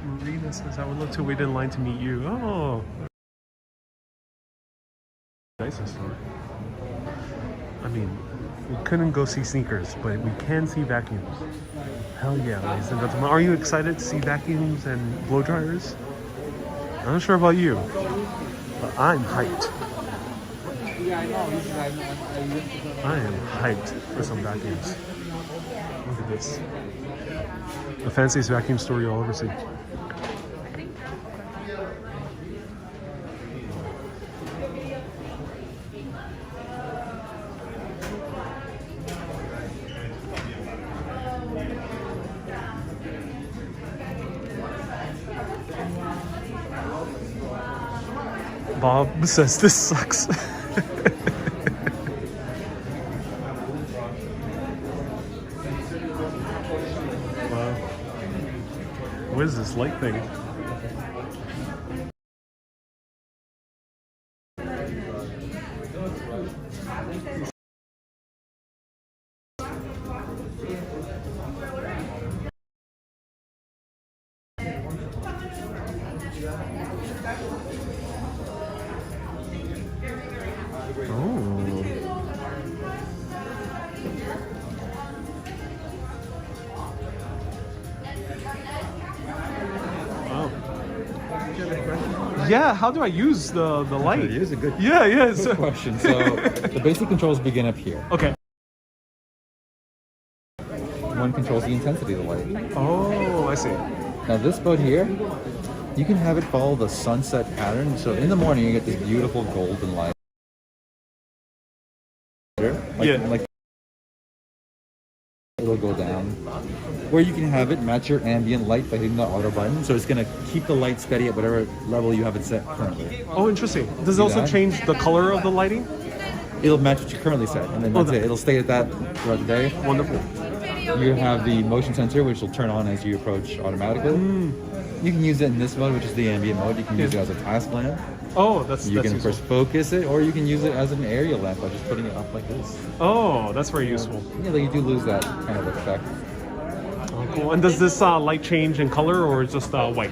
Marina says, I would love to wait in line to meet you. Oh. Dyson store. I mean, we couldn't go see sneakers, but we can see vacuums. Hell yeah, ladies and gentlemen. Are you excited to see vacuums and blow dryers? I'm not sure about you, but I'm hyped. I am hyped for some vacuums. Look at this. The fanciest vacuum store you'll ever see. Bob says this sucks. Wow. What is this light thing? Yeah, how do I use the light? Here's a good Good question. So the basic controls begin up here. Okay. One controls the intensity of the light. Oh, I see. Now this boat here, you can have it follow the sunset pattern. So in the morning you get this beautiful golden light. Like it'll go down. Or you can have it match your ambient light by hitting the auto button. So it's gonna keep the light steady at whatever level you have it set currently. Oh, interesting. Does it also change the color of the lighting? It'll match what you currently set, and then that's it. It'll stay at that throughout the day. Wonderful. You have the motion sensor, which will turn on as you approach automatically. You can use it in this mode, which is the ambient mode. You can use it as a task lamp. Oh, that's You can, of useful. course, focus it, or you can use it as an aerial lamp by just putting it up like this. Oh, that's very useful. Yeah, like you do lose that kind of effect. Oh, cool. And does this light change in color or is just white?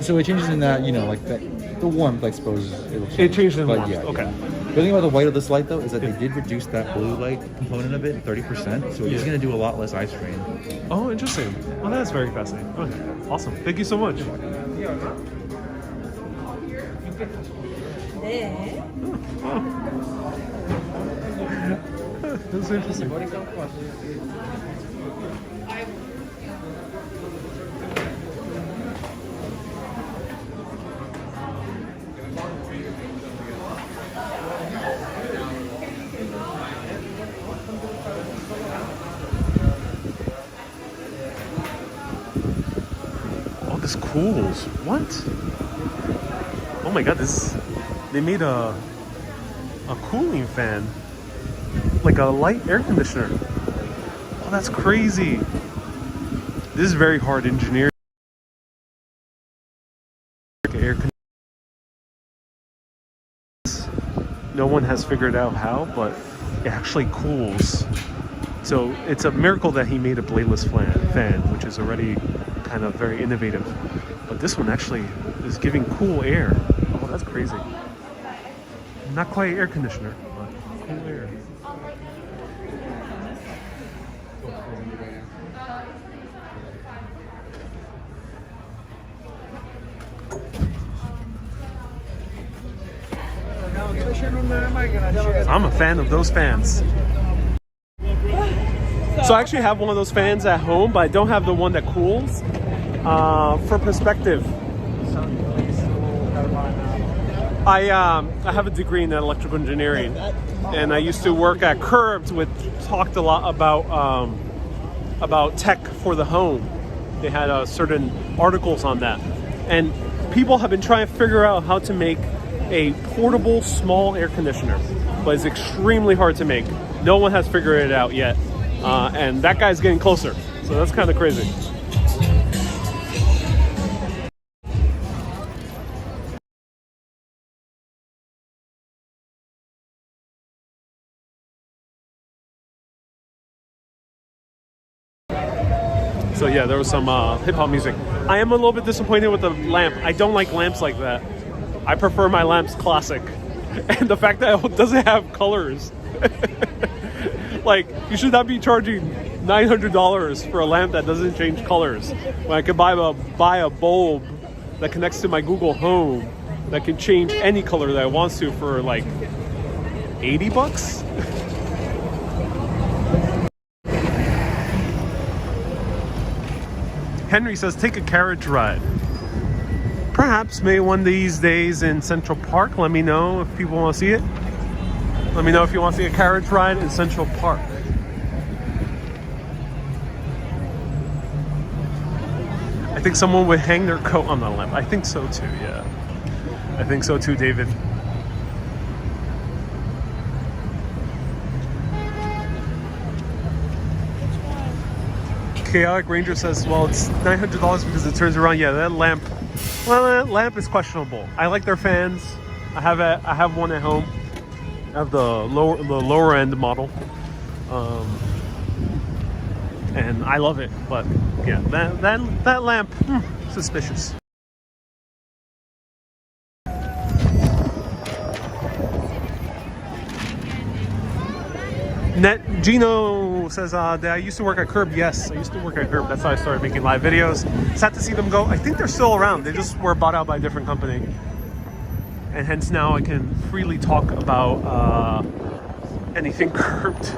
So it changes in that, like that, the warmth, I suppose, it'll change. It changes in But warmth. yeah, Okay. yeah. The thing about the white of this light, though, is that they did reduce that blue light component of it 30%, so it's going to do a lot less eye strain. Oh, interesting. Oh, that's very fascinating. Okay. Awesome. Thank you so much. That's interesting. Oh, this cools. What? Oh my god, they made a cooling fan. Like a light air conditioner. Oh, that's crazy. This is very hard engineering. Air No one has figured out how, but it actually cools. So it's a miracle that he made a bladeless fan, which is already kind of very innovative. But this one actually is giving cool air. Oh, that's crazy. Not quite air conditioner, but cool air. I'm a fan of those fans. So I actually have one of those fans at home, but I don't have the one that cools. For perspective, I have a degree in electrical engineering, and I used to work at Curbed, which talked a lot about tech for the home. They had certain articles on that, and people have been trying to figure out how to make a portable small air conditioner, but it's extremely hard to make. No one has figured it out yet, and that guy's getting closer, so that's kind of crazy. So yeah, there was some hip-hop music. I am a little bit disappointed with the lamp. I don't like lamps like that. I prefer my lamps classic. And the fact that it doesn't have colors. Like, you should not be charging $900 for a lamp that doesn't change colors, when I could buy a bulb that connects to my Google Home that can change any color that it wants to for like 80 bucks. Henry says, take a carriage ride. Perhaps maybe one of these days in Central Park. Let me know if people want to see it. Let me know if you want to see a carriage ride in Central Park. I think someone would hang their coat on the lamp. I think so too, yeah. I think so too, David. Chaotic Ranger says, well, it's $900 because it turns around. Yeah, that lamp. Well, that lamp is questionable. I like their fans. I have one at home. I have the lower end model, and I love it. But yeah, that lamp, suspicious. Gino says, I used to work at Curb. Yes, I used to work at Curb. That's how I started making live videos. Sad to see them go. I think they're still around. They just were bought out by a different company. And hence now I can freely talk about anything Curbed.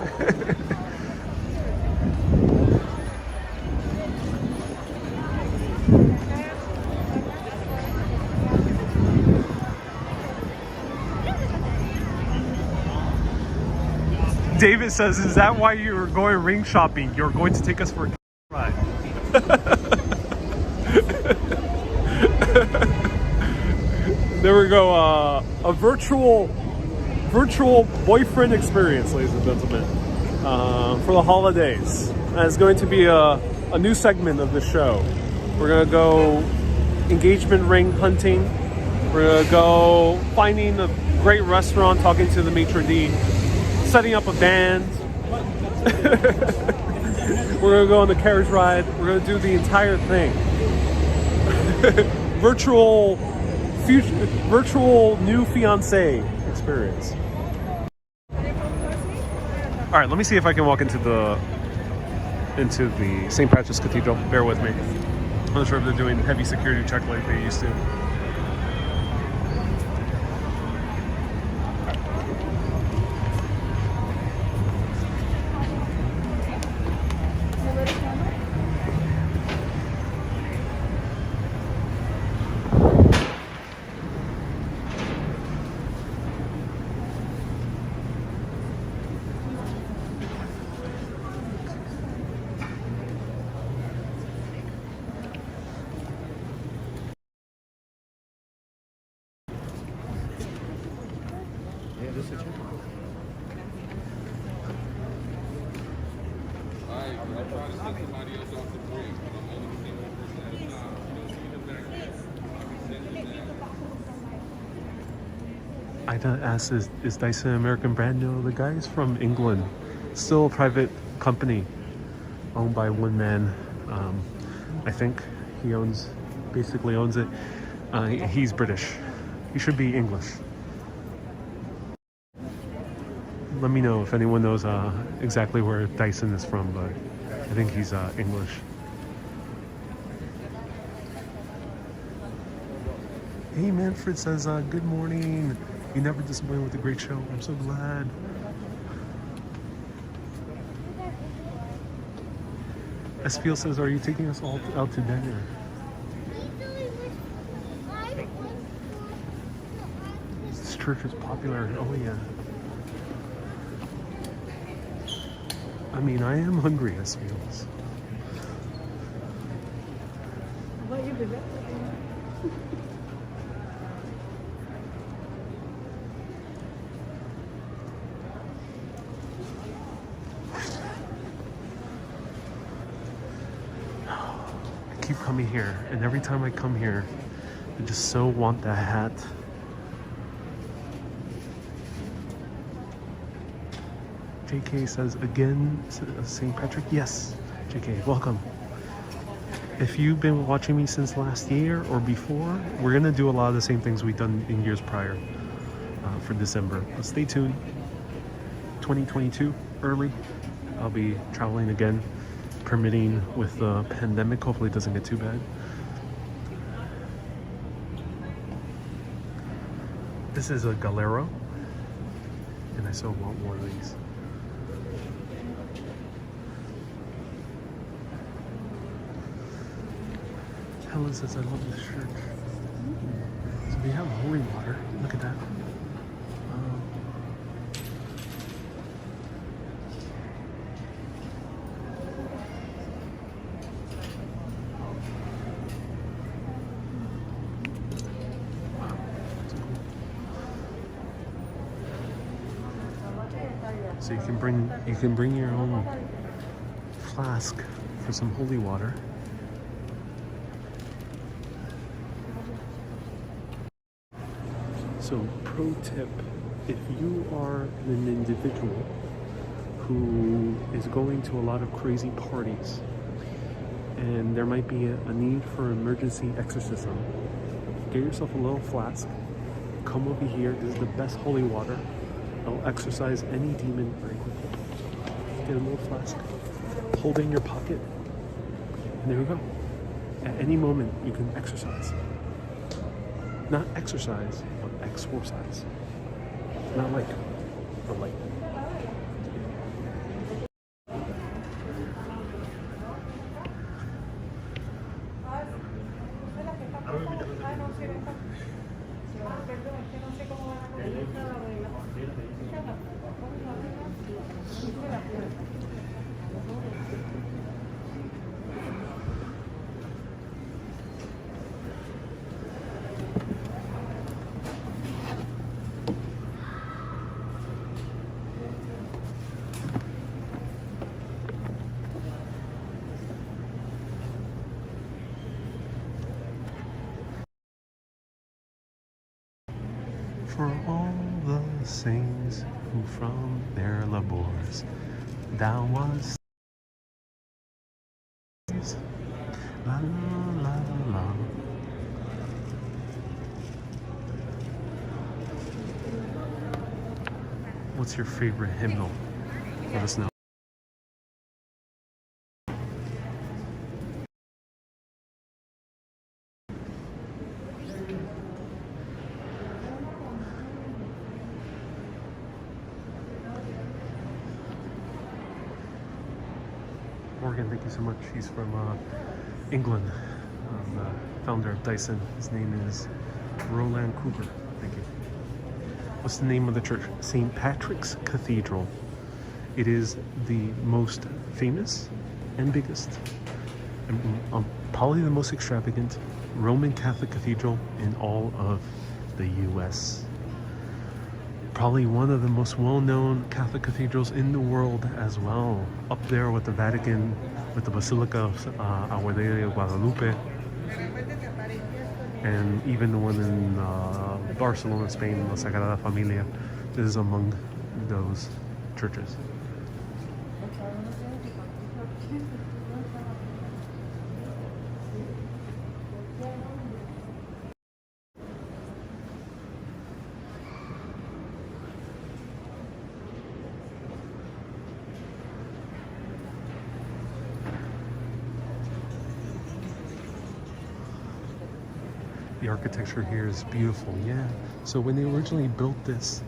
David says, is that why you were going ring shopping? You're going to take us for a ride. There we go. A virtual boyfriend experience, ladies and gentlemen, for the holidays. And it's going to be a new segment of the show. We're going to go engagement ring hunting. We're going to go finding a great restaurant, talking to the maitre d', setting up a band. We're going to go on the carriage ride. We're going to do the entire thing. Virtual new fiance experience. All right, let me see if I can walk into the St. Patrick's Cathedral. Bear with me. I'm not sure if they're doing heavy security check like they used to. Ida asks, is Dyson an American brand? No, the guy is from England. Still a private company owned by one man. I think he basically owns it. He's British. He should be English. Let me know if anyone knows exactly where Dyson is from, but I think he's English. Hey, Manfred says, good morning. You never disappoint with a great show. I'm so glad. Espiel says, are you taking us all out to dinner? This church is popular. Oh, yeah. I mean, I am hungry, Espiels. What you been keep coming here, and every time I come here, I just so want that hat. JK says, again, St. Patrick? Yes, JK, welcome. If you've been watching me since last year or before, we're gonna do a lot of the same things we've done in years prior for December. But stay tuned. 2022, early, I'll be traveling again, permitting with the pandemic. Hopefully it doesn't get too bad. This is a Galero, and I so want more of these. Helen says, I love this shirt. So we have holy water. Look at that. So you can bring your own flask for some holy water. So pro tip, if you are an individual who is going to a lot of crazy parties and there might be a need for emergency exorcism, get yourself a little flask, come over here. This is the best holy water. It'll exorcise any demon very quickly. Get a little flask, hold it in your pocket, and there we go. At any moment you can exorcise. Not exercise, but exorcise. Not like the light. For all the saints who from their labors thou wast. La la la la. What's your favorite hymnal? Let us know. Morgan, thank you so much. He's from England, the founder of Dyson. His name is Roland Cougar. Thank you. What's the name of the church? St. Patrick's Cathedral. It is the most famous and biggest, and probably the most extravagant Roman Catholic cathedral in all of the US. Probably one of the most well-known Catholic cathedrals in the world as well. Up there with the Vatican, with the Basilica of Our Lady of Guadalupe, and even the one in Barcelona, Spain, La Sagrada Familia. This is among those churches. The architecture here is beautiful, yeah. So when they originally built this,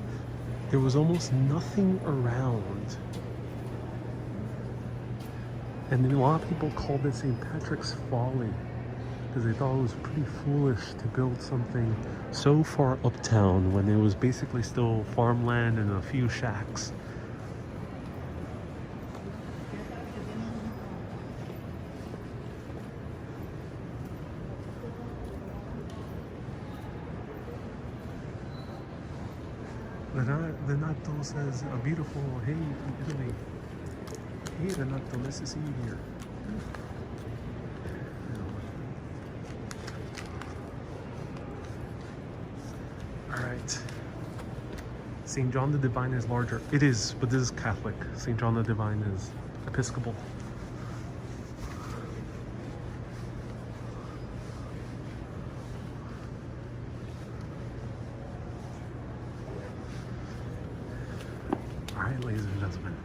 there was almost nothing around. And then a lot of people called it St. Patrick's Folly because they thought it was pretty foolish to build something so far uptown when it was basically still farmland and a few shacks. Renato says, a beautiful, hey, from Italy. Hey, Renato, nice to see you here. All right. St. John the Divine is larger. It is, but this is Catholic. St. John the Divine is Episcopal. Alright, ladies and gentlemen.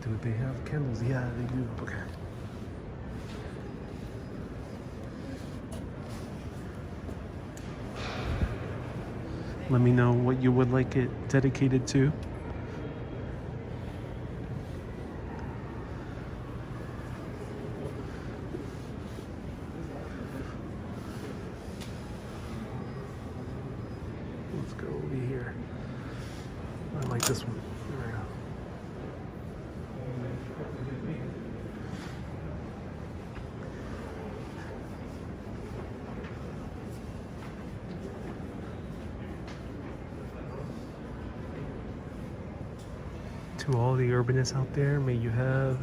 Do they have candles? Yeah, they do. Okay. Let me know what you would like it dedicated to. Let's go over here. I like this one. There we go. To all the urbanists out there, may you have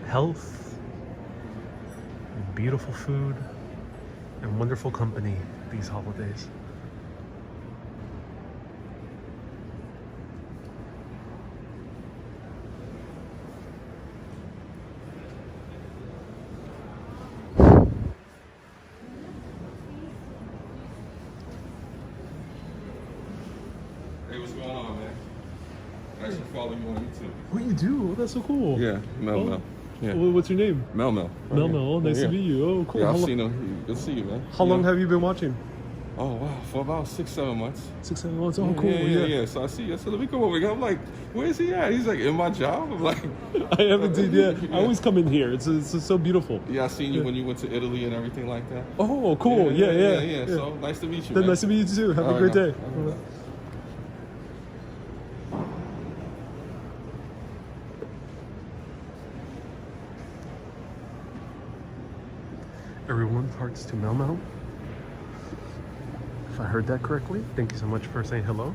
health, and beautiful food, and wonderful company these holidays. Hey, what's going on, man? I actually follow you on YouTube. Oh, you do? Oh, that's so cool. Yeah, Mel. Oh. Yeah. What's your name? Mel. Mel. Oh, nice Yeah. to meet you. Oh, cool. Yeah, How I've lo- seen him. Good to see you, man. How long have you been watching? Oh, wow. For about 6-7 months. 6-7 months. Oh, cool. Yeah. So I see you. I said, let me come over here. I'm like, where's he at? He's like, in my job? I'm like, I haven't seen. Yeah, I always come in here. It's so beautiful. yeah, I seen you when you went to Italy and everything like that. Oh, cool. Yeah. So nice to meet you, Then man. nice to meet you too. Have All a great right, day. all right. Everyone, hearts to Mel. If I heard that correctly, thank you so much for saying hello.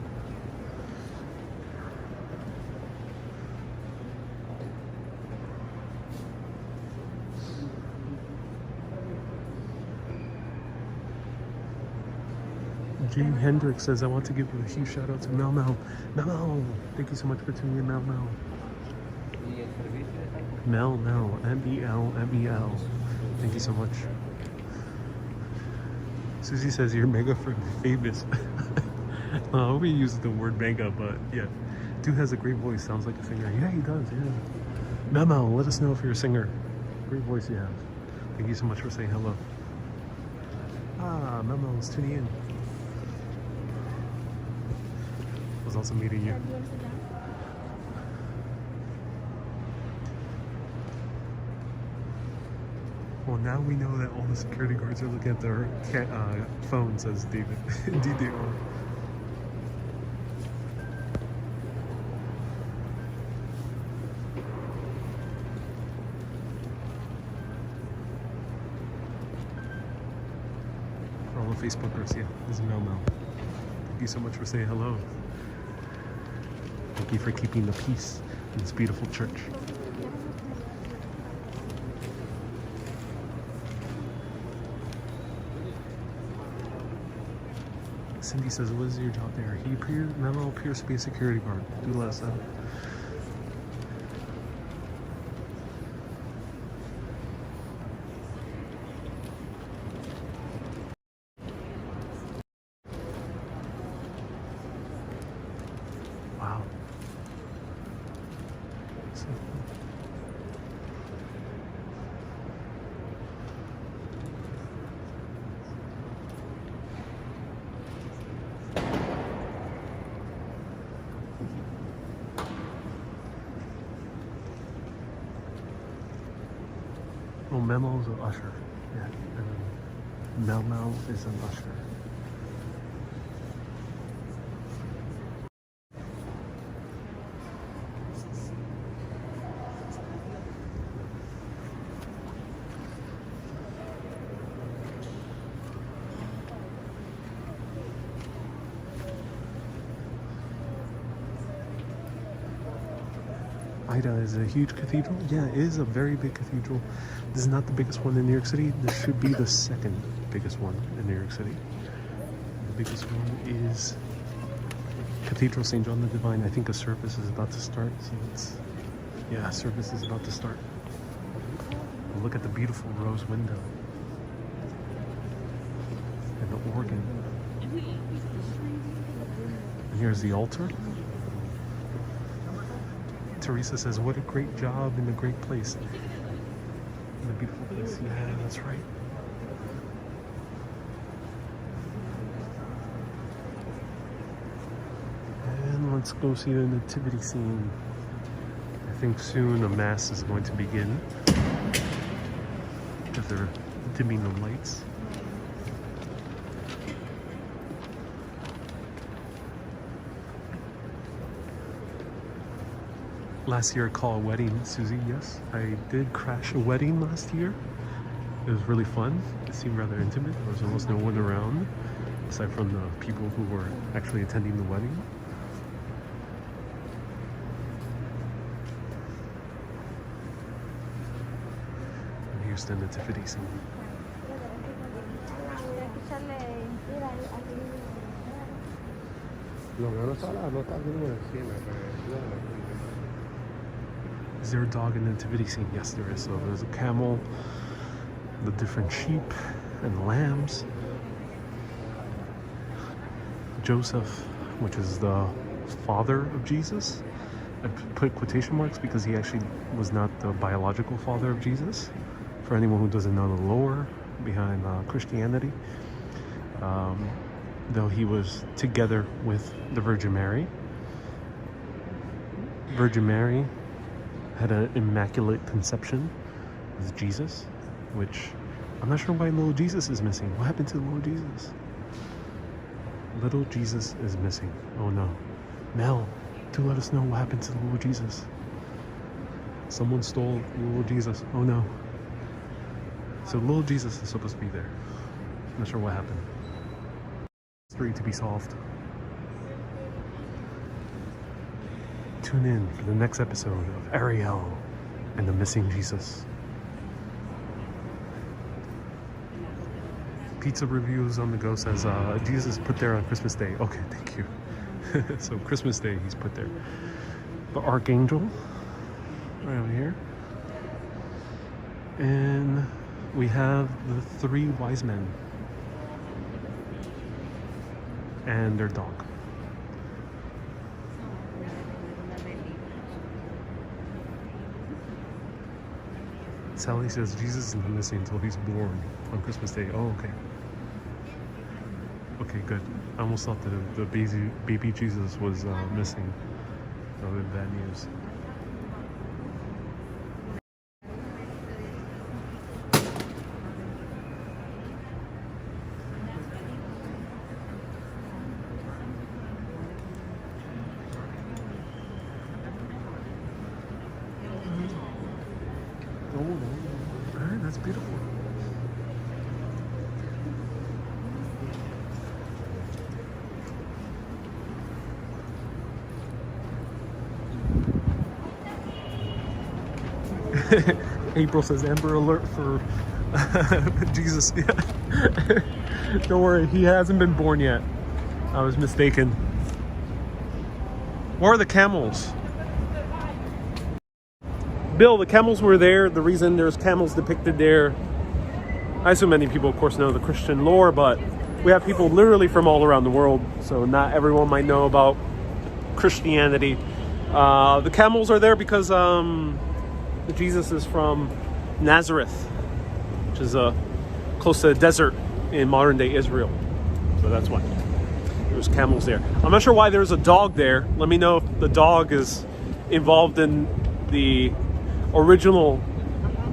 Jane Hendricks says, I want to give you a huge shout out to Mel. Mel, thank you so much for tuning in, Mel. Mel, M-E-L. Thank you so much. Susie says you're mega famous. We use the word mega, but yeah. Dude has a great voice, sounds like a singer. Yeah, he does, yeah. Mel, let us know if you're a singer. Great voice you have. Thank you so much for saying hello. Mel is tuning in. Was also meeting you. Well, now we know that all the security guards are looking at their phones, as David. Indeed they are. For all the Facebookers, yeah, this is Mel. Thank you so much for saying hello. Thank you for keeping the peace in this beautiful church. Cindy says, what is your job there? Memo appears to be a security guard. Do let us know. Wow. So cool. Oh, Memo's an usher. Yeah. And Mel is an usher. Ida is a huge cathedral. Yeah, it is a very big cathedral. This is not the biggest one in New York City. This should be the second biggest one in New York City. The biggest one is Cathedral St. John the Divine. I think a service is about to start. So it's, yeah, service is about to start. Look at the beautiful rose window. And the organ. And here's the altar. Teresa says, what a great job in a great place. In a beautiful place. Yeah, that's right. And let's go see the nativity scene. I think soon a mass is going to begin. If they're dimming the lights. Last year, call a wedding, Susie. Yes, I did crash a wedding last year. It was really fun. It seemed rather intimate. There was almost no one around, aside from the people who were actually attending the wedding. Here's the nativity scene. Is there a dog in the nativity scene? Yes, there is. So there's a camel, the different sheep and lambs. Joseph, which is the father of Jesus. I put quotation marks because he actually was not the biological father of Jesus. For anyone who doesn't know the lore behind Christianity, though he was together with the Virgin Mary. Virgin Mary had an immaculate conception with Jesus, which I'm not sure why little Jesus is missing. What happened to little Jesus? Little Jesus is missing. Oh no. Mel, do let us know what happened to little Jesus. Someone stole little Jesus. Oh no. So little Jesus is supposed to be there. Not sure what happened. Mystery to be solved. Tune in for the next episode of Ariel and the Missing Jesus. Pizza Reviews on the Go says Jesus put there on Christmas Day. Okay, thank you. So Christmas Day he's put there. The Archangel right over here. And we have the 3 wise men and their dog. Sally says Jesus is not missing until he's born on Christmas Day. Oh, okay. Okay, good. I almost thought the baby Jesus was missing. That would be bad news. Alright, that's beautiful. April says Amber Alert for Jesus. Yeah. Don't worry, he hasn't been born yet. I was mistaken. Where are the camels? Bill, the camels were there. The reason there's camels depicted there, I assume many people, of course, know the Christian lore, but we have people literally from all around the world, so not everyone might know about Christianity. The camels are there because Jesus is from Nazareth, which is close to the desert in modern-day Israel. So that's why there's camels there. I'm not sure why there's a dog there. Let me know if the dog is involved in the original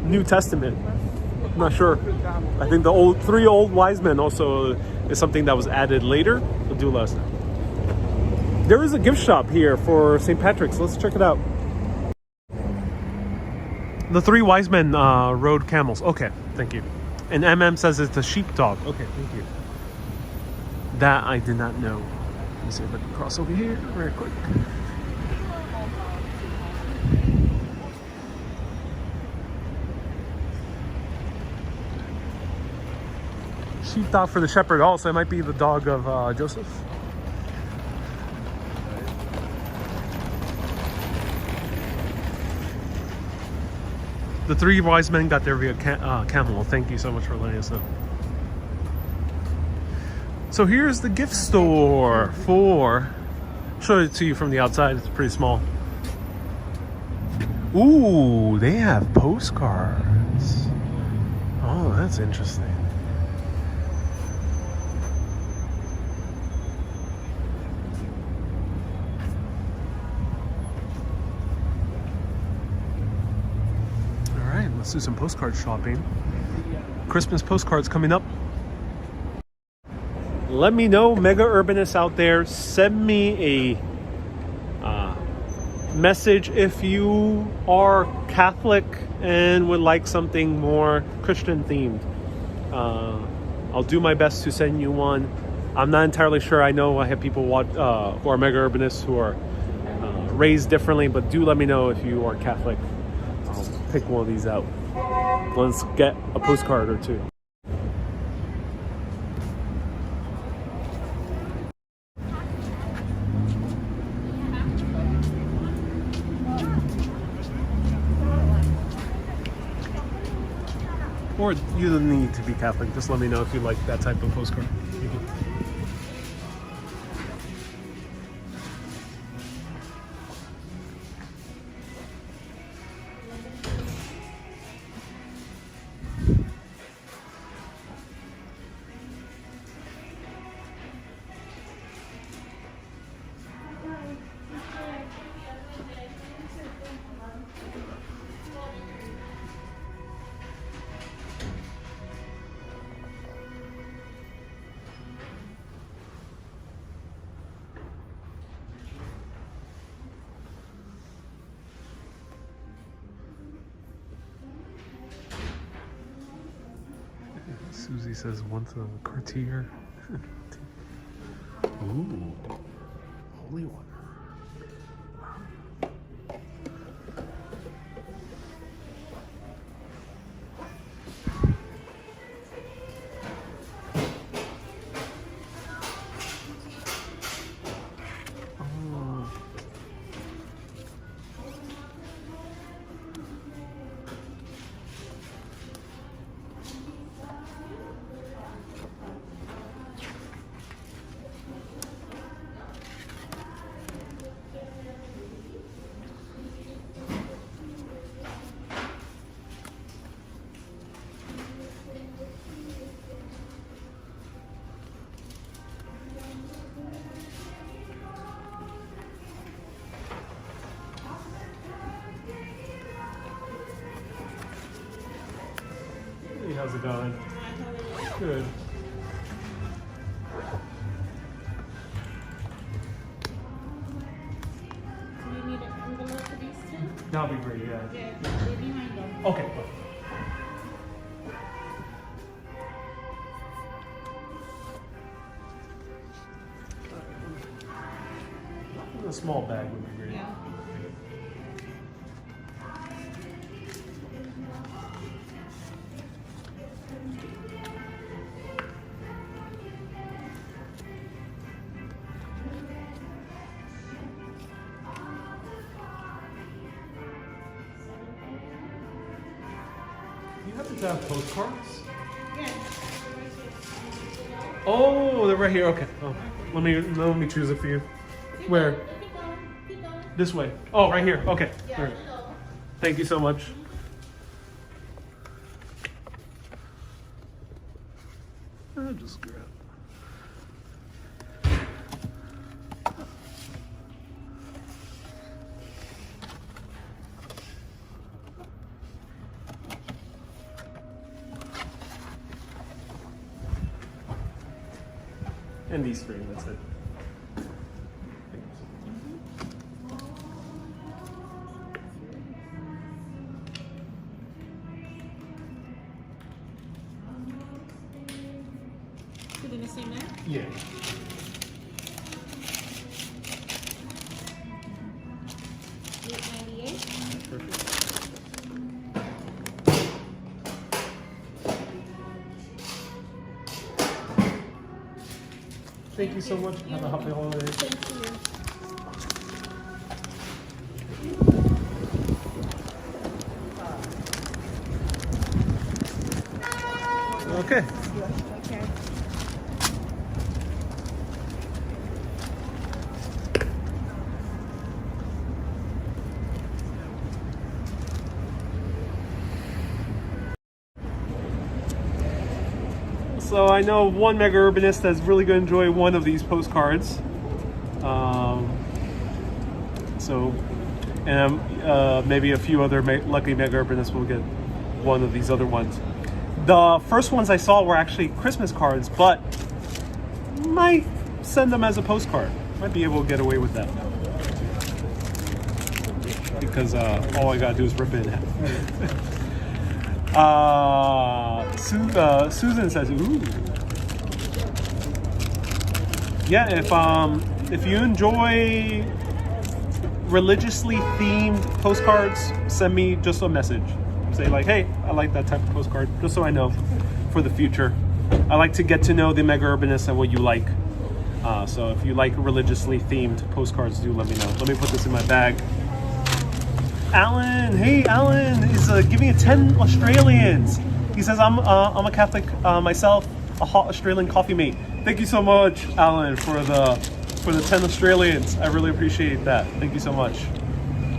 New Testament. I'm not sure. I think the 3 old wise men also is something that was added later. So do let us know. There is a gift shop here for St. Patrick's. Let's check it out. The 3 wise men rode camels. Okay, thank you. And MM says it's a sheepdog. Okay, thank you. That I did not know. Let me see if I can cross over here very quick. Sheepdog for the shepherd also. It might be the dog of Joseph. The 3 wise men got there via camel. Thank you so much for letting us know. So here's the gift store for... I'll show it to you from the outside. It's pretty small. Ooh, they have postcards. Oh, that's interesting. Let's do some postcard shopping. Christmas postcards coming up. Let me know, mega urbanists out there. Send me a message if you are Catholic and would like something more Christian themed. I'll do my best to send you one. I'm not entirely sure. I know I have people who are mega urbanists who are raised differently, but do let me know if you are Catholic. I'll pick one of these out. let's get a postcard or two. Or you don't need to be Catholic. Just let me know if you like that type of postcard. Thank you. Susie says want the Cartier. Ooh, holy water. Hey, how's it going? Good. Do you need an envelope for these two? That'll be great, yeah. Yeah, they're behind them. Okay. A small bag would be great. Yeah. You happen to have postcards? Yeah. Oh, they're right here. Okay. Oh, let me choose it for you. Where? Keep going. Keep going. This way. Oh, right here. Okay. Yeah, All right. keep going. Thank you so much. I'll just grab. And these three, that's it. Is it the same there? Yeah. $8.98. Perfect. Thank you so much. Have a happy holiday. Thank you. Okay. Okay. So I know one mega urbanist that's really going to enjoy one of these postcards. And maybe a few other lucky mega urbanists will get one of these other ones. The first ones I saw were actually Christmas cards, but might send them as a postcard. Might be able to get away with that. Because all I gotta do is rip it in half. Susan says, ooh. Yeah, if you enjoy religiously themed postcards, send me just a message. say like, hey, I like that type of postcard, just so I know for the future. I like to get to know the mega urbanists and what you like. So if you like religiously themed postcards, do let me know. Let me put this in my bag. Alan, hey, Alan is giving it 10 Australians. He says, I'm a Catholic myself, a hot Australian coffee mate. Thank you so much, Alan, for the 10 Australians. I really appreciate that. Thank you so much.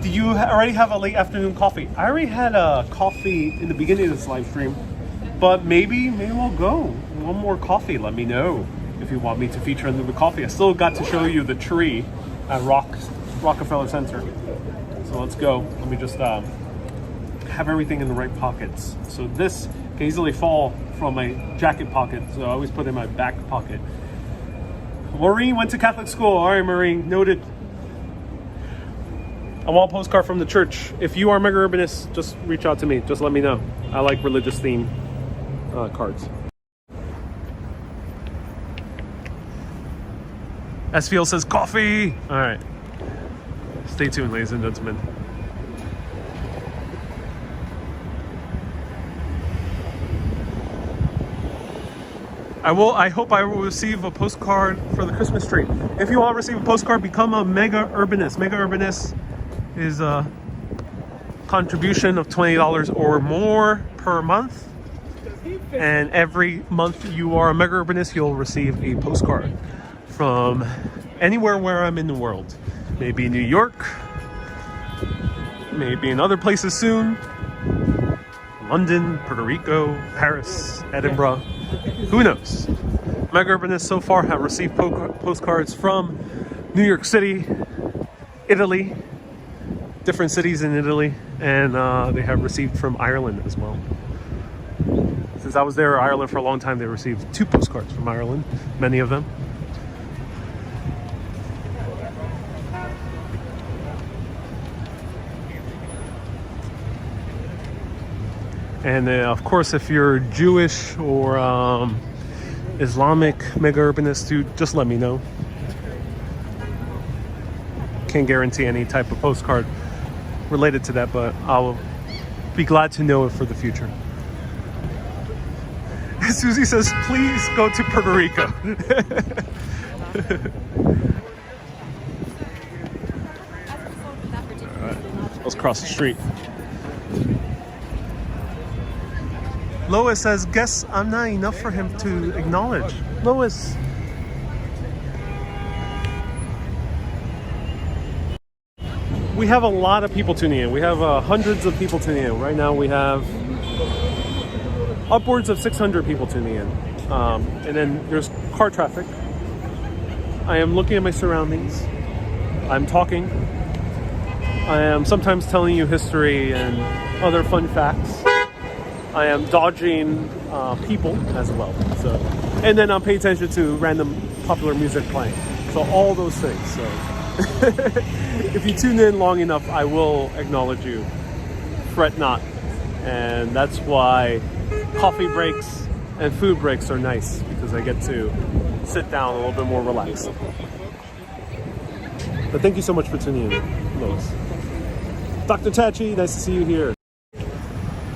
Do you already have a late afternoon coffee? I already had a coffee in the beginning of this live stream, but maybe we'll go. One more coffee, let me know if you want me to feature another coffee. I still got to show you the tree at Rockefeller Center. So let's go. Let me just have everything in the right pockets. So this can easily fall from my jacket pocket, so I always put it in my back pocket. Maureen went to Catholic school. All right, Maureen, noted. I want a postcard from the church. If you are a mega urbanist, just reach out to me. Just let me know. I like religious theme cards. SVL says coffee. All right. Stay tuned, ladies and gentlemen. I hope I will receive a postcard for the Christmas tree. If you want to receive a postcard, become a mega urbanist. Mega urbanist is a contribution of $20 or more per month. And every month you are a mega urbanist, you'll receive a postcard from anywhere where I'm in the world. Maybe New York, maybe in other places soon. London, Puerto Rico, Paris, Edinburgh. Who knows? Mega urbanists so far have received postcards from New York City, Italy, different cities in Italy, and they have received from Ireland as well. Since I was there in Ireland for a long time, they received 2 postcards from Ireland, many of them. And of course, if you're Jewish or Islamic mega urbanist, just let me know. Can't guarantee any type of postcard related to that, but I'll be glad to know it for the future. Susie says, please go to Puerto Rico. All right, let's cross the street. Lois says, guess I'm not enough for him to acknowledge. Lois. We have a lot of people tuning in. We have hundreds of people tuning in. Right now we have upwards of 600 people tuning in. And then there's car traffic. I am looking at my surroundings. I'm talking. I am sometimes telling you history and other fun facts. I am dodging people as well. So, and then I'm paying attention to random popular music playing. So all those things. So if you tune in long enough, I will acknowledge you. Fret not. And that's why coffee breaks and food breaks are nice, because I get to sit down a little bit more relaxed. But thank you so much for tuning in, Lois. Dr. Tachi, nice to see you here.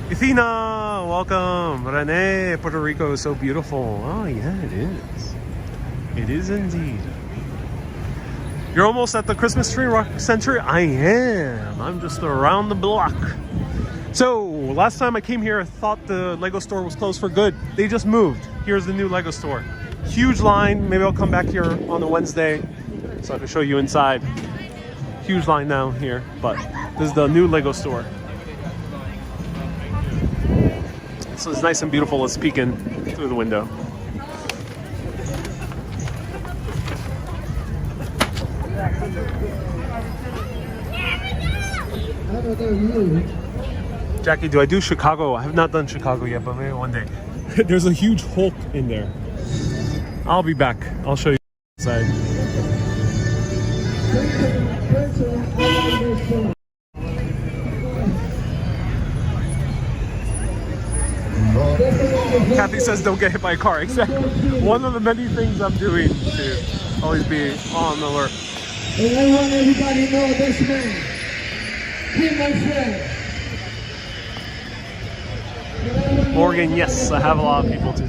Athena, welcome. Rene, Puerto Rico is so beautiful. Oh yeah, it is. It is indeed. You're almost at the Christmas tree center? I am. I'm just around the block. So, last time I came here, I thought the Lego store was closed for good. They just moved. Here's the new Lego store. Huge line. Maybe I'll come back here on a Wednesday so I can show you inside. Huge line now here, but this is the new Lego store. So it's nice and beautiful. Let's peek in through the window. Jackie, do I do Chicago? I have not done Chicago yet, but maybe one day. There's a huge Hulk in there. I'll be back. I'll show you inside. Kathy says don't get hit by a car. Exactly. One of the many things I'm doing to always be on alert. And I want everybody to know this man. He my friend. Oregon, yes, I have a lot of people too.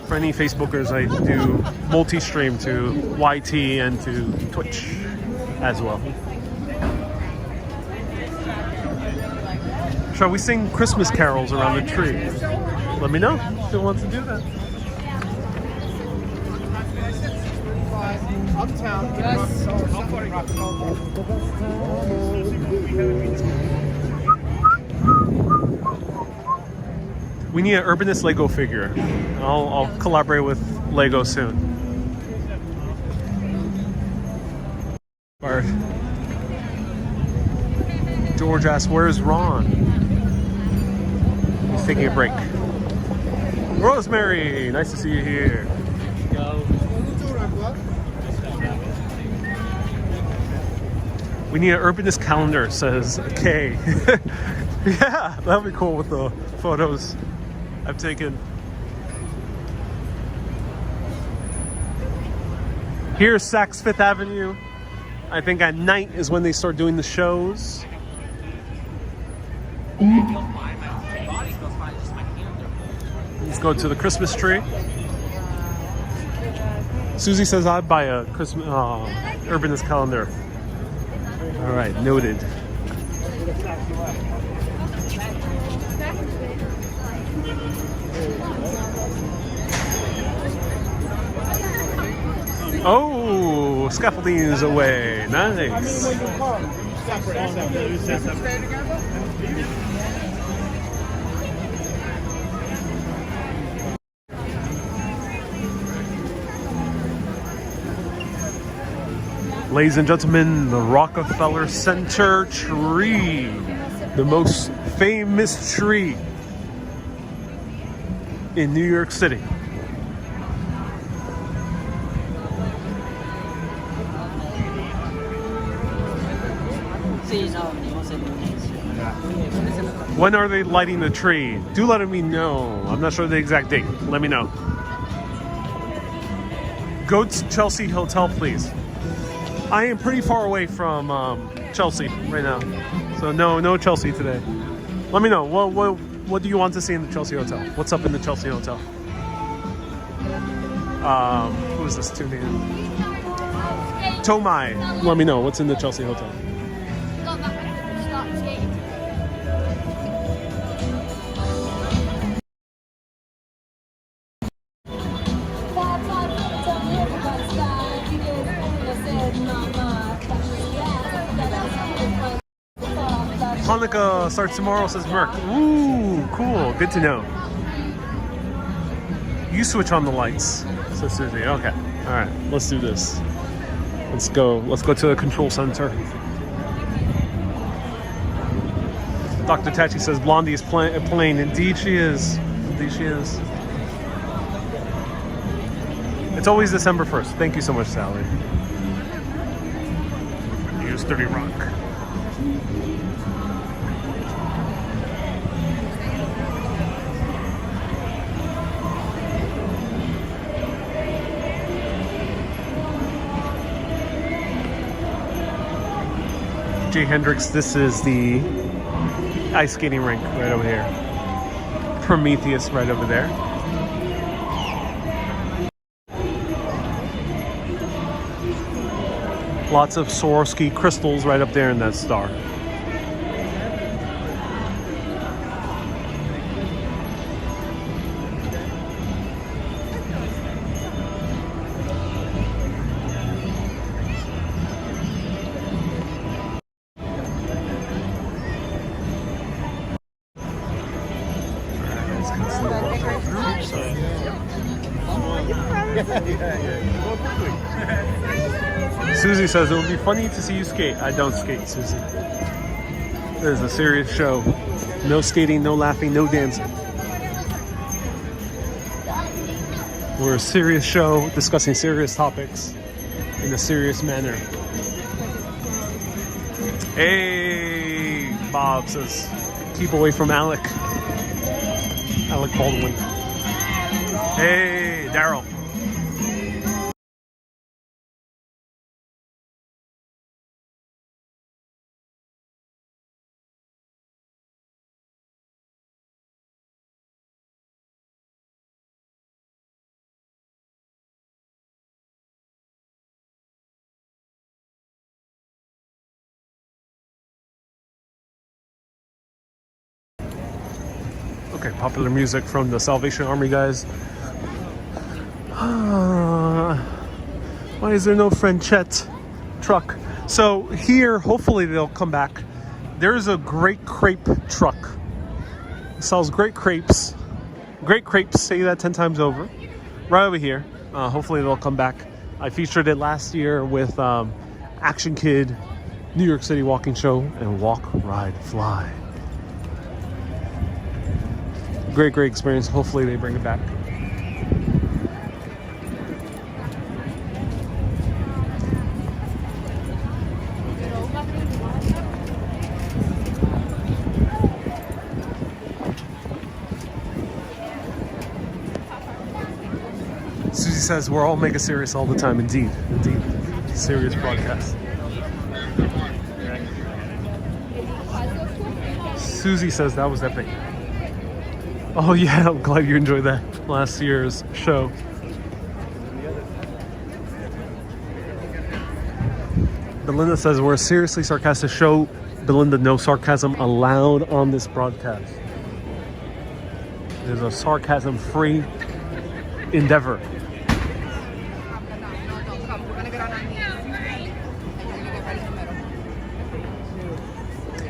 For any Facebookers, I do multi-stream to YT and to Twitch as well. Shall we sing Christmas carols around the tree? Let me know if you want to do that. We need an Urbanist Lego figure. I'll collaborate with Lego soon. Bart. George asks, where's Ron? He's taking a break. Rosemary, nice to see you here. We need an Urbanist calendar, says Kay. Yeah, that'd be cool with the photos I've taken. Here's Saks Fifth Avenue. I think at night is when they start doing the shows. Let's go to the Christmas tree. Susie says I'd buy a Christmas Urbanist calendar. All right, noted. Oh, scaffolding is away. Nice. Ladies and gentlemen, the Rockefeller Center tree, the most famous tree in New York City. When are they lighting the tree? Do let me know. I'm not sure the exact date. Let me know. Go to Chelsea Hotel, please. I am pretty far away from Chelsea right now, so no Chelsea today. Let me know. What do you want to see in the Chelsea Hotel? What's up in the Chelsea Hotel? Who is this tuning in? Tomai. Let me know what's in the Chelsea Hotel. Hanukkah starts tomorrow, says Merck. Ooh, cool. Good to know. You switch on the lights, says Susie. Okay. All right. Let's do this. Let's go. Let's go to the control center. Dr. Tachi says Blondie is playing. Indeed she is. Indeed she is. It's always December 1st. Thank you so much, Sally. Use 30 Rock. J. Hendricks, this is the ice skating rink right over here. Prometheus right over there. Lots of Swarovski crystals right up there in that star. Susie says it would be funny to see you skate. I don't skate, Susie. It is a serious show. No skating, no laughing, no dancing. We're a serious show discussing serious topics in a serious manner. Hey, Bob says, keep away from Alec Baldwin. Hey, Daryl. Okay, popular music from the Salvation Army guys. Why is there no Frenchette truck? So here, hopefully they'll come back. There's a great crepe truck. It sells great crepes. Great crepes, say that 10 times over. Right over here. Hopefully they'll come back. I featured it last year with Action Kid, New York City Walking Show, and Walk, Ride, Fly. Great experience. Hopefully they bring it back. Susie says we're all mega serious all the time. Indeed. Serious broadcast. Susie says that was epic. Oh yeah, I'm glad you enjoyed that last year's show. Belinda says we're a seriously sarcastic show. Belinda, no sarcasm allowed on this broadcast. It is a sarcasm-free endeavor.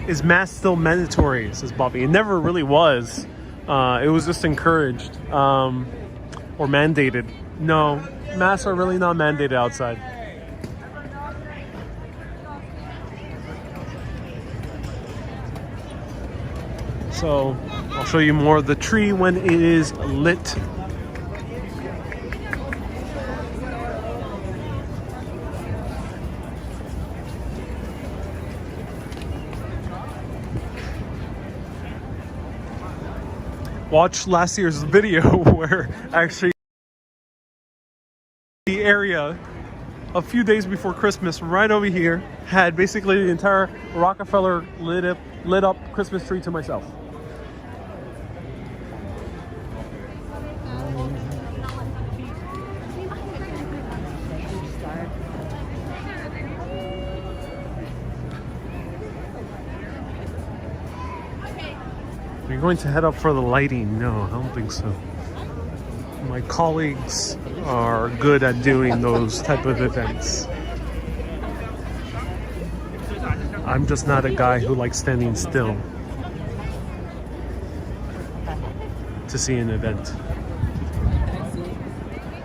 Is mask still mandatory, says Bobby? It never really was. It was just encouraged or mandated. No, masks are really not mandated outside. So I'll show you more of the tree when it is lit. Watch last year's video where actually the area a few days before Christmas right over here had basically the entire Rockefeller lit up Christmas tree to myself. Are you going to head up for the lighting? No, I don't think so. My colleagues are good at doing those type of events. I'm just not a guy who likes standing still to see an event.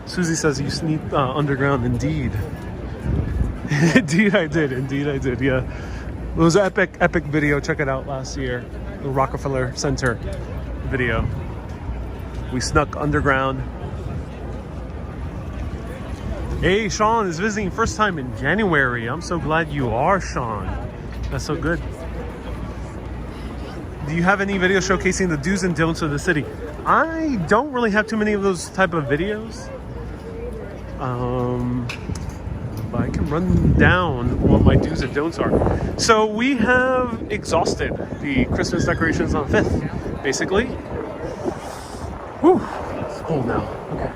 Susie says you sneaked underground. Indeed. Indeed I did, yeah. It was an epic video. Check it out last year. The Rockefeller Center video. We snuck underground. Hey, Sean is visiting first time in January. I'm so glad you are, Sean. That's so good. Do you have any videos showcasing the do's and don'ts of the city? I don't really have too many of those type of videos. But I can run down what my do's and don'ts are. So we have exhausted the Christmas decorations on 5th, basically. Whew, it's cold now. Okay.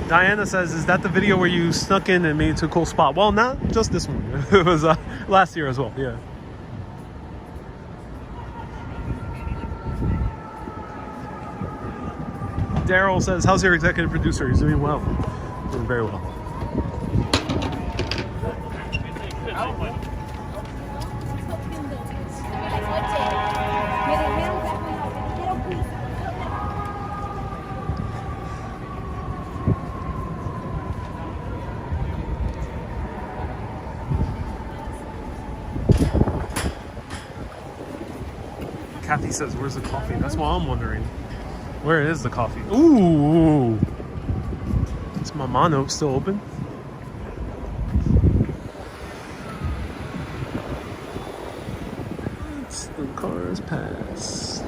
Diana says, is that the video where you snuck in and made it to a cool spot? Well, not just this one. It was last year as well, yeah. Daryl says, how's your executive producer? He's doing well. Doing very well. Kathy says, where's the coffee? That's what I'm wondering. Where is the coffee? Ooh! Is Maman still open? It's the cars pass.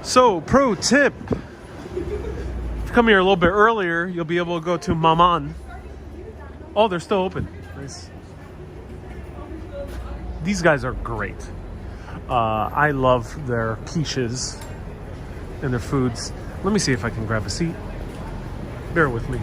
So, pro tip you come here a little bit earlier, you'll be able to go to Maman. Oh, they're still open. Nice. These guys are great. I love their quiches and their foods. Let me see if I can grab a seat. Bear with me.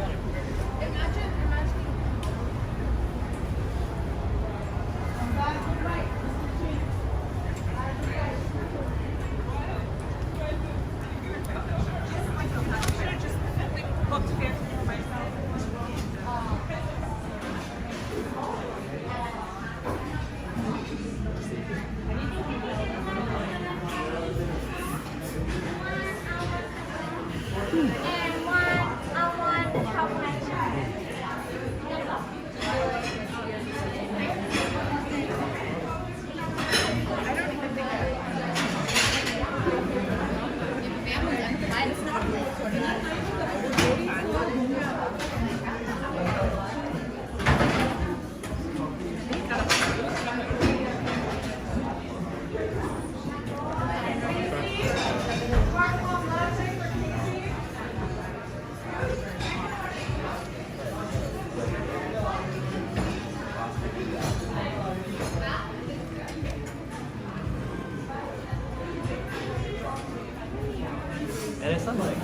And it's not like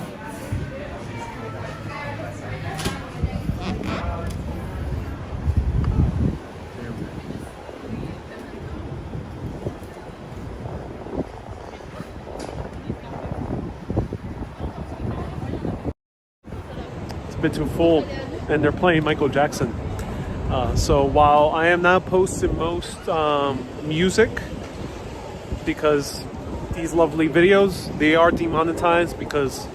it's a bit too full, and they're playing Michael Jackson. So while I am not posting most music, because these lovely videos, they are demonetized because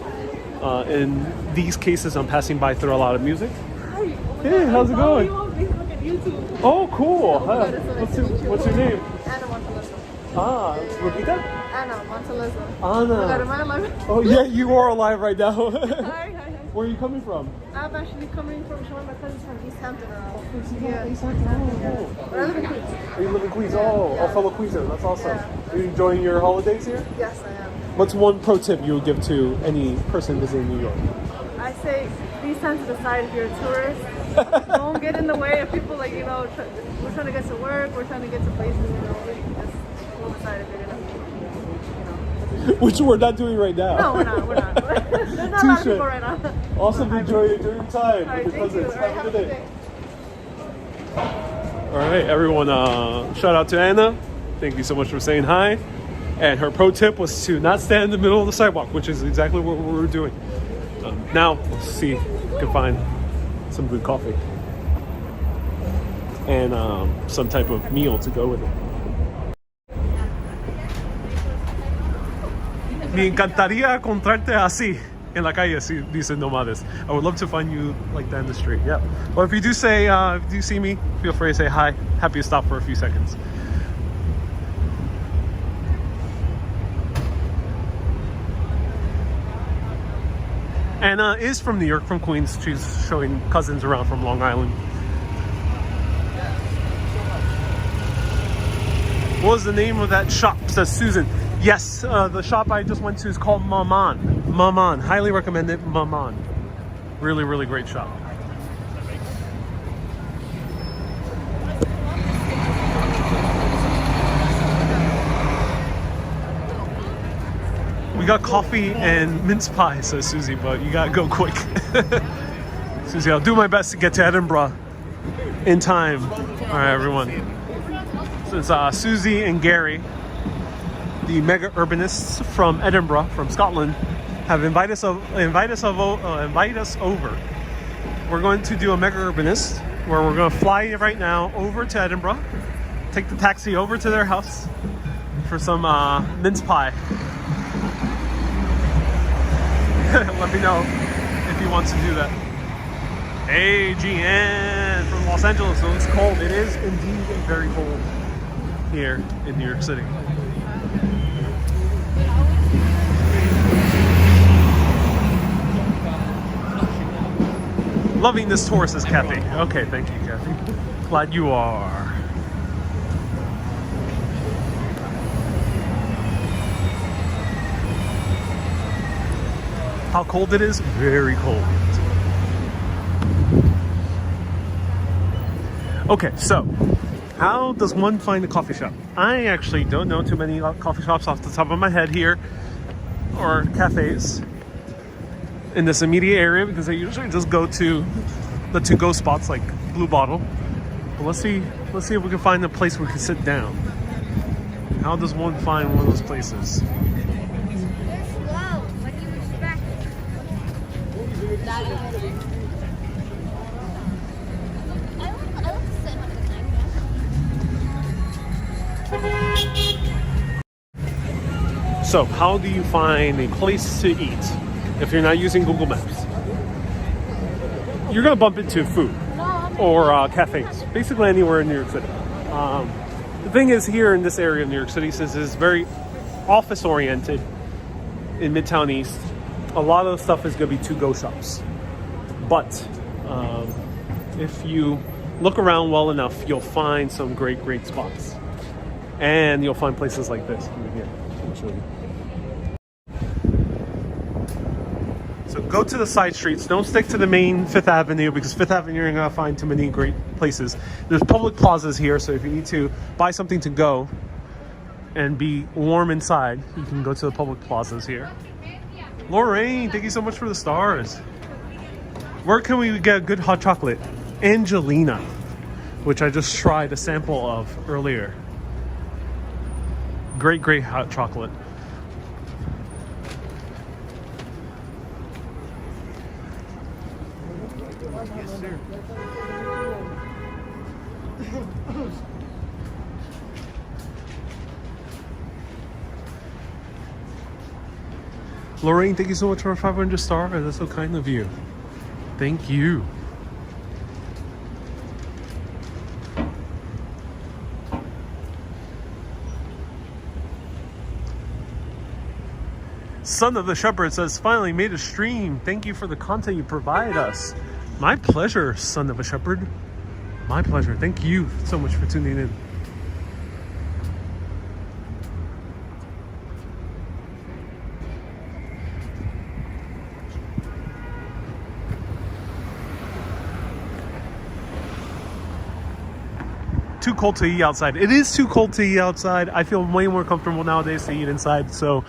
in these cases I'm passing by through a lot of music. Hi. Hey, how's it going? You on Facebook and YouTube. Oh, cool. Hi. Good. What's your name? Anna Montaleza. Ah, Repita? Anna Montaleza. Anna. Am I alive? Oh yeah, you are alive right now. Hi. Where are you coming from? I'm actually coming from showing my cousins from East Hampton. Yeah. But I live in Queens. Oh, you live in Queens? Oh, Yeah. fellow Queenser. That's awesome. Yeah. Are you enjoying your holidays here? Yes, I am. What's one pro tip you would give to any person visiting New York? I say be sensitive to the side if you're a tourist. Don't get in the way of people like, we're trying to get to work, we're trying to get to places, just pull aside if you're gonna, Which we're not doing right now. No, we're not. There's not a lot of people right now. Awesome, enjoy your time All right, with your thank you. cousins. All right, Have a good day. All right, everyone, shout out to Anna. Thank you so much for saying hi. And her pro tip was to not stand in the middle of the sidewalk, which is exactly what we were doing. Now, let's see if we can find some good coffee. And some type of meal to go with it. Me encantaría encontrarte así en la calle, si dicen nomades. I would love to find you like that in the street. Yeah. Or if you do say, if you see me, feel free to say hi. Happy to stop for a few seconds. Anna is from New York, from Queens. She's showing cousins around from Long Island. What was the name of that shop? Says Susan. Yes, the shop I just went to is called Maman. Maman. Highly recommend it. Maman. Really, really great shop. We got coffee and mince pie, says Susie, but you gotta go quick. Susie, I'll do my best to get to Edinburgh in time. All right, everyone. Since Susie and Gary, the mega urbanists from Edinburgh, from Scotland, have invited us over. We're going to do a mega urbanist where we're going to fly right now over to Edinburgh, take the taxi over to their house for some mince pie. Let me know if you want to do that. Hey, GN from Los Angeles. So it's cold. It is indeed very cold here in New York City. Loving this tour, says Kathy. Okay, thank you, Kathy. Glad you are. how cold it is. Very cold. Okay, so how does one find a coffee shop? I actually don't know too many coffee shops off the top of my head here, or cafes in this immediate area, because I usually just go to the to-go spots like Blue Bottle. But let's see if we can find a place where we can sit down. How does one find one of those places? So how do you find a place to eat if you're not using Google Maps? You're gonna bump into food or cafes, basically anywhere in New York City. The thing is, here in this area of New York City, since it's very office oriented in Midtown East, a lot of the stuff is gonna be to-go shops. But if you look around well enough, you'll find some great spots. And you'll find places like this. Here, I'll show you. So go to the side streets. Don't stick to the main Fifth Avenue, because Fifth Avenue you're gonna find too many great places. There's public plazas here, so if you need to buy something to go and be warm inside, you can go to the public plazas here. Lorraine, thank you so much for the stars. Where can we get good hot chocolate? Angelina, which I just tried a sample of earlier. Great hot chocolate. Yes, sir. Lorraine, thank you so much for 500 stars. That's so kind of you. Thank you. Son of the Shepherd says, finally made a stream. Thank you for the content you provide us. My pleasure, Son of a Shepherd. My pleasure. Thank you so much for tuning in. Too cold to eat outside. It is too cold to eat outside. I feel way more comfortable nowadays to eat inside, so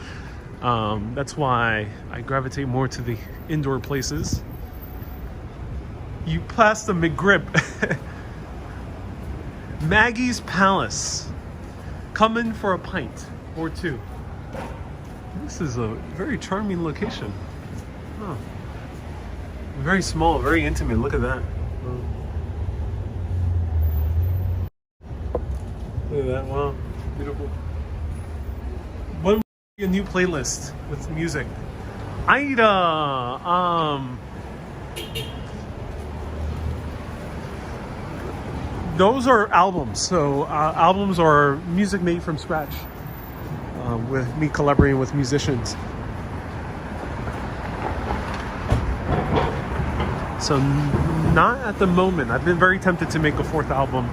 that's why I gravitate more to the indoor places. You passed the McGrip. Maggie's Palace. Come in for a pint or two. This is a very charming location. Huh. Very small, very intimate. Look at that. Look at that. Wow. Beautiful. When will be a new playlist with music? Those are albums. So albums are music made from scratch, with me collaborating with musicians. So not at the moment. I've been very tempted to make a fourth album,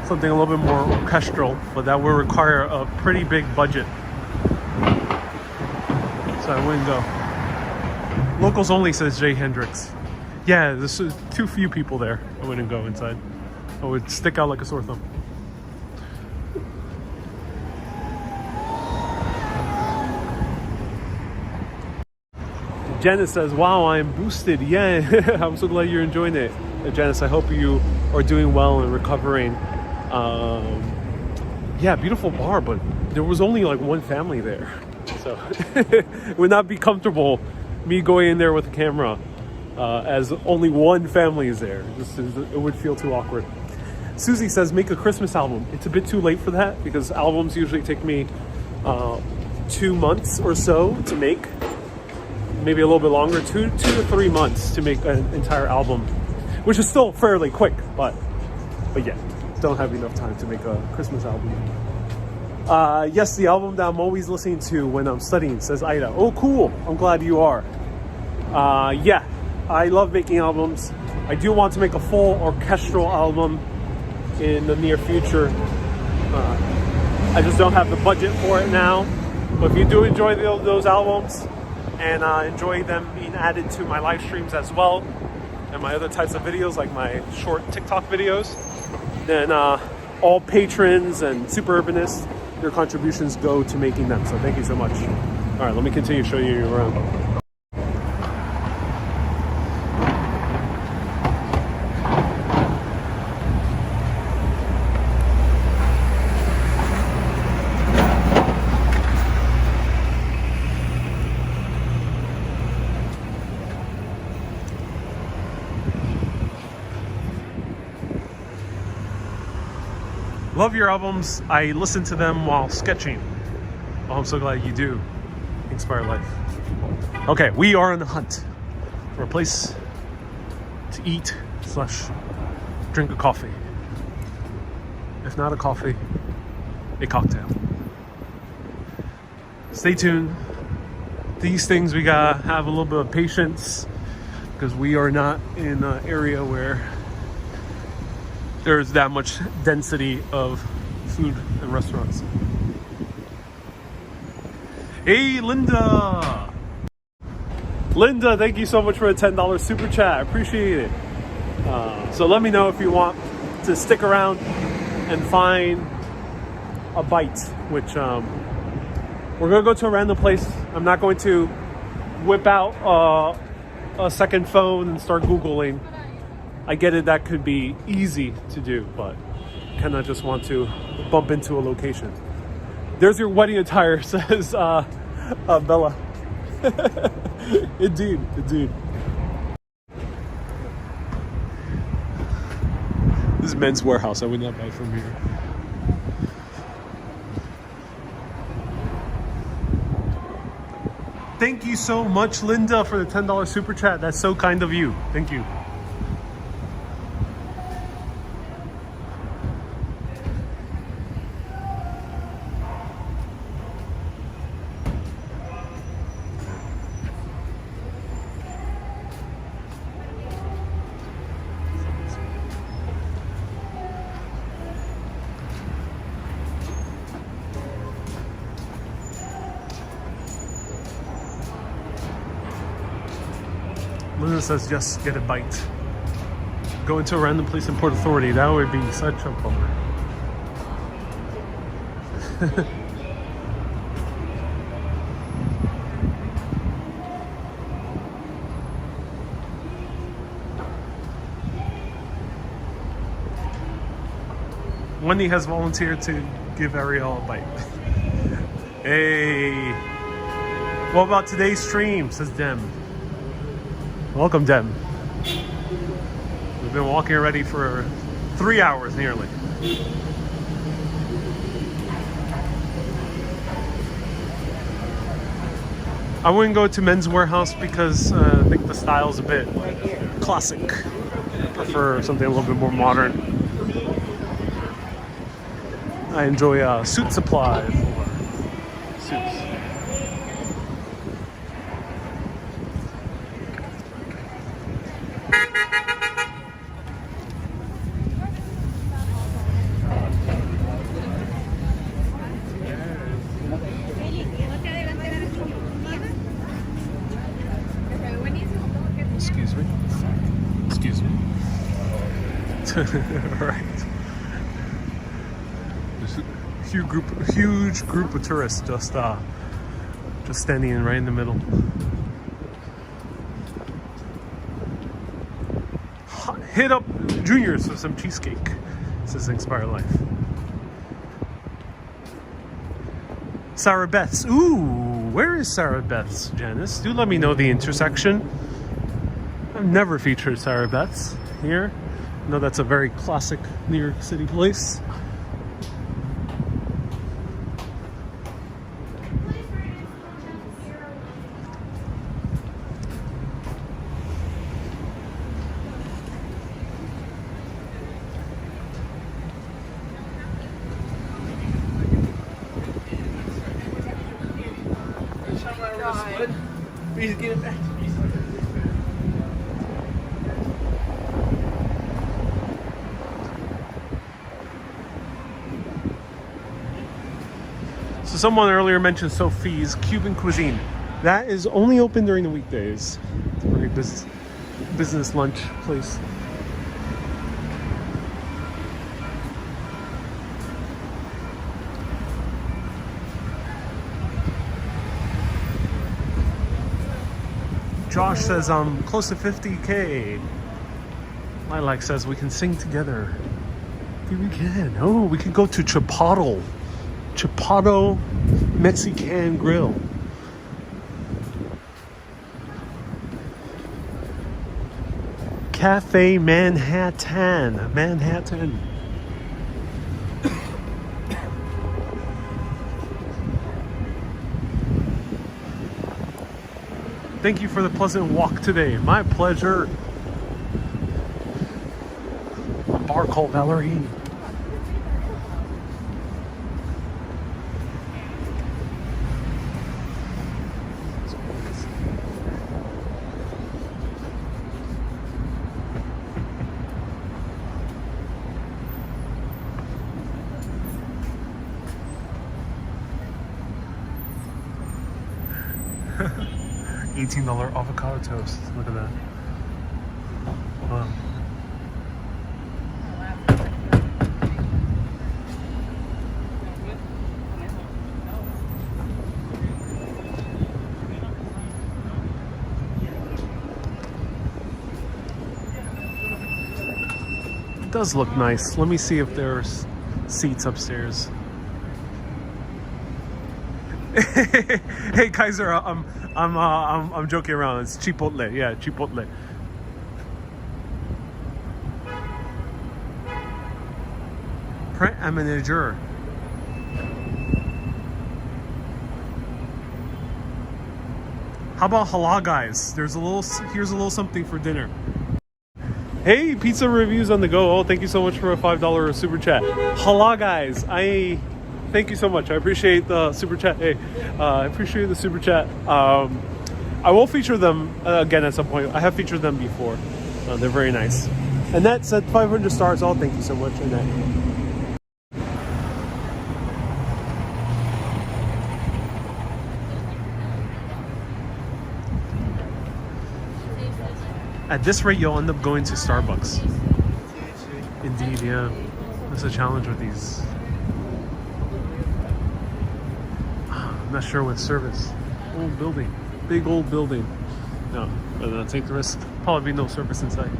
something a little bit more orchestral, but that will require a pretty big budget. So I wouldn't go. Locals only, says Jay Hendricks. Yeah, there's too few people there. I wouldn't go inside. I would stick out like a sore thumb. Janice says, wow, I'm boosted. Yeah, I'm so glad you're enjoying it. Janice, I hope you are doing well and recovering. Yeah, beautiful bar, but there was only like one family there. So it would not be comfortable me going in there with a camera as only one family is there. It would feel too awkward. Susie says, make a Christmas album. It's a bit too late for that because albums usually take me 2 months or so to make. Maybe a little bit longer, 2 to 3 months to make an entire album, which is still fairly quick, but yeah, don't have enough time to make a Christmas album. Yes, the album that I'm always listening to when I'm studying, says Ida. Oh, cool. I'm glad you are. Yeah, I love making albums. I do want to make a full orchestral album in the near future. I just don't have the budget for it now. But if you do enjoy those albums, and enjoy them being added to my live streams as well, and my other types of videos like my short TikTok videos, then all patrons and super urbanists, your contributions go to making them. So thank you so much. All right, let me continue showing you around. Love your albums. I listen to them while sketching. Oh, I'm so glad you do. Inspire life. Okay, we are on the hunt for a place to eat / drink a coffee. If not a coffee, a cocktail. Stay tuned. These things we gotta have a little bit of patience because we are not in an area where there's that much density of food and restaurants. Hey, Linda! Linda, thank you so much for a $10 super chat. I appreciate it. So let me know if you want to stick around and find a bite, which we're gonna go to a random place. I'm not going to whip out a second phone and start Googling. I get it, that could be easy to do, but kind of just want to bump into a location. There's your wedding attire, says Bella. Indeed, indeed. This is Men's Warehouse. I would not buy from here. Thank you so much, Linda, for the $10 super chat. That's so kind of you. Thank you. Linda says, just get a bite. Go into a random place in Port Authority. That would be such a bummer. Wendy has volunteered to give Ariel a bite. Hey, what about today's stream, says Dem. Welcome, Dem. We've been walking already for 3 hours nearly. I wouldn't go to Men's Warehouse because I think the style's a bit classic. I prefer something a little bit more modern. I enjoy Suit Supply for suits. Excuse me. Excuse me. All right. Huge group of tourists just standing right in the middle. Hit up Junior's for some cheesecake. Says Inspire Life. Sarah Beth's. Ooh, where is Sarah Beth's, Janice? Do let me know the intersection. I've never featured Sarah Beth's here. I know that's a very classic New York City place. Please get it back to me. So someone earlier mentioned Sophie's Cuban cuisine. That is only open during the weekdays. It's a very business lunch place. Josh says I'm close to 50K. Lilac says we can sing together. Maybe we can. Oh, we can go to Chipotle Mexican Grill. Cafe Manhattan. Thank you for the pleasant walk today. My pleasure. A bar called Valerie. $18 avocado toast. Look at that. Wow. It does look nice. Let me see if there's seats upstairs. Hey Kaiser, I'm joking around. It's Chipotle, yeah, Chipotle. Print a manager. How about halal, guys? Here's a little something for dinner. Hey, pizza reviews on the go. Oh, thank you so much for a $5 super chat. Halal, guys. Thank you so much. I appreciate the super chat. Hey, I appreciate the super chat. I will feature them again at some point. I have featured them before. They're very nice. Annette said 500 stars. Oh, thank you so much, Annette. At this rate, you'll end up going to Starbucks. Indeed, yeah. That's a challenge with these. I'm not sure what service. Old building. Big old building. No, I'll take the risk. Probably be no service inside.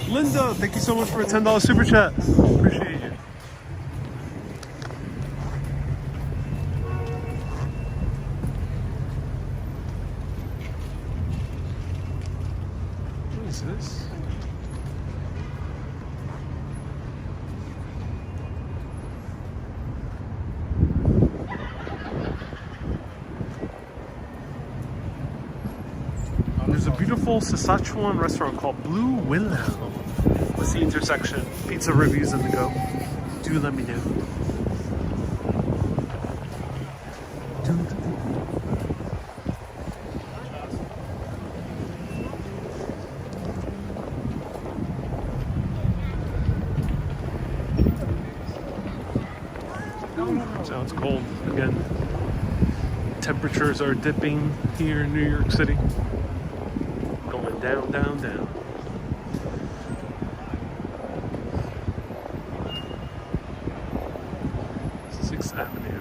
Linda, thank you so much for a $10 super chat. Appreciate you. What is this? There's a beautiful Saskatchewan restaurant called Blue Willow. What's the intersection? Pizza reviews on the go. Do let me know. Sounds cold again. Temperatures are dipping here in New York City. Going down, down, down. Avenue.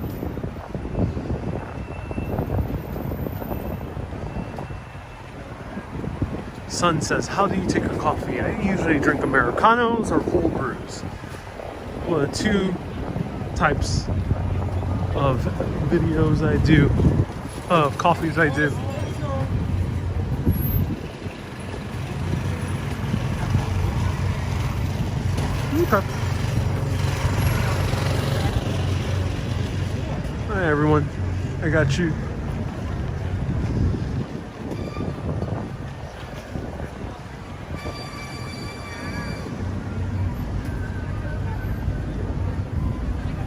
Sun says, how do you take a coffee? I usually drink Americanos or cold brews. Well, the two types of videos I do, of coffees I do. Okay. Hi everyone, I got you.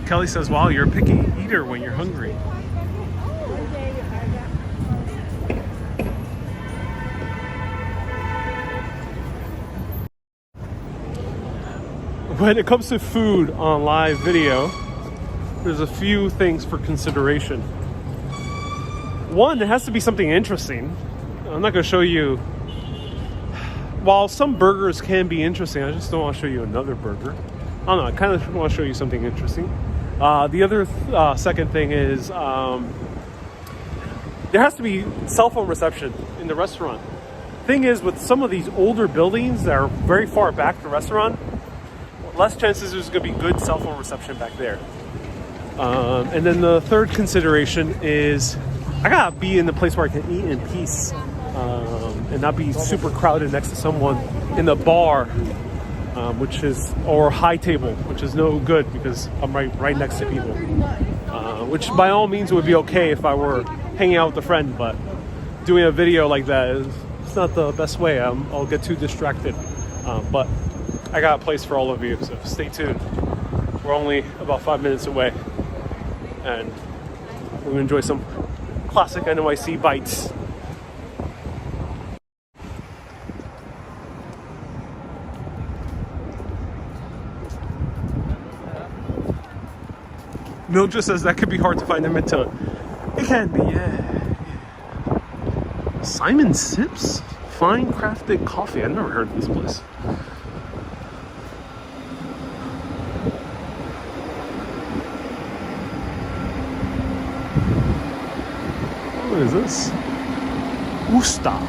Kelly says, wow, you're a picky eater when you're hungry. when it comes to food on live video, there's a few things for consideration. One, it has to be something interesting. I'm not going to show you. While some burgers can be interesting, I just don't want to show you another burger. I don't know. I kind of want to show you something interesting. The other second thing is there has to be cell phone reception in the restaurant. Thing is, with some of these older buildings that are very far back, the restaurant, less chances there's going to be good cell phone reception back there. And then the third consideration is I gotta be in the place where I can eat in peace and not be super crowded next to someone in the bar, or high table, which is no good because I'm right next to people. Which by all means would be okay if I were hanging out with a friend, but doing a video like that it's not the best way. I'll get too distracted. But I got a place for all of you, so stay tuned. We're only about 5 minutes away, and we're gonna enjoy some classic NYC bites. Mildred says that could be hard to find in Midtown. It can be, yeah. Simon Sips? Fine crafted coffee. I've never heard of this place. What is this? Gustav.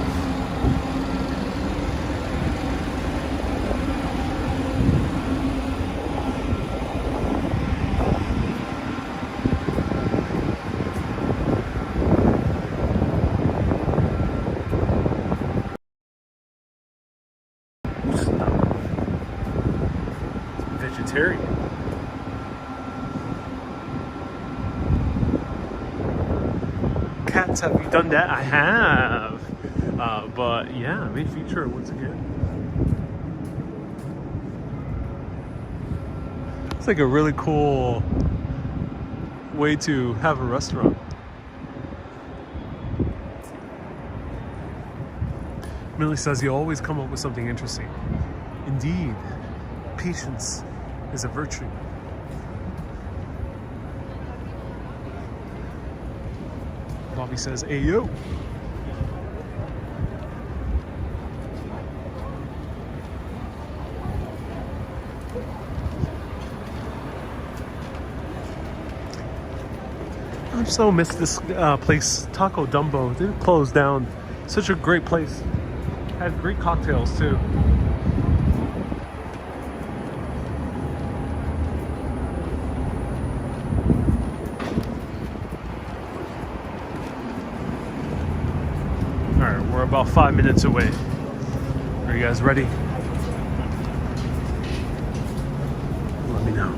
Vegetarian. Cats, have you done that? I have. But yeah, I may feature it once again. It's like a really cool way to have a restaurant. Millie says you always come up with something interesting. Indeed, patience is a virtue. Bobby says, "Ayo." I so miss this place, Taco Dumbo. They closed down. Such a great place. Had great cocktails too. Alright, we're about 5 minutes away. Are you guys ready? Let me know.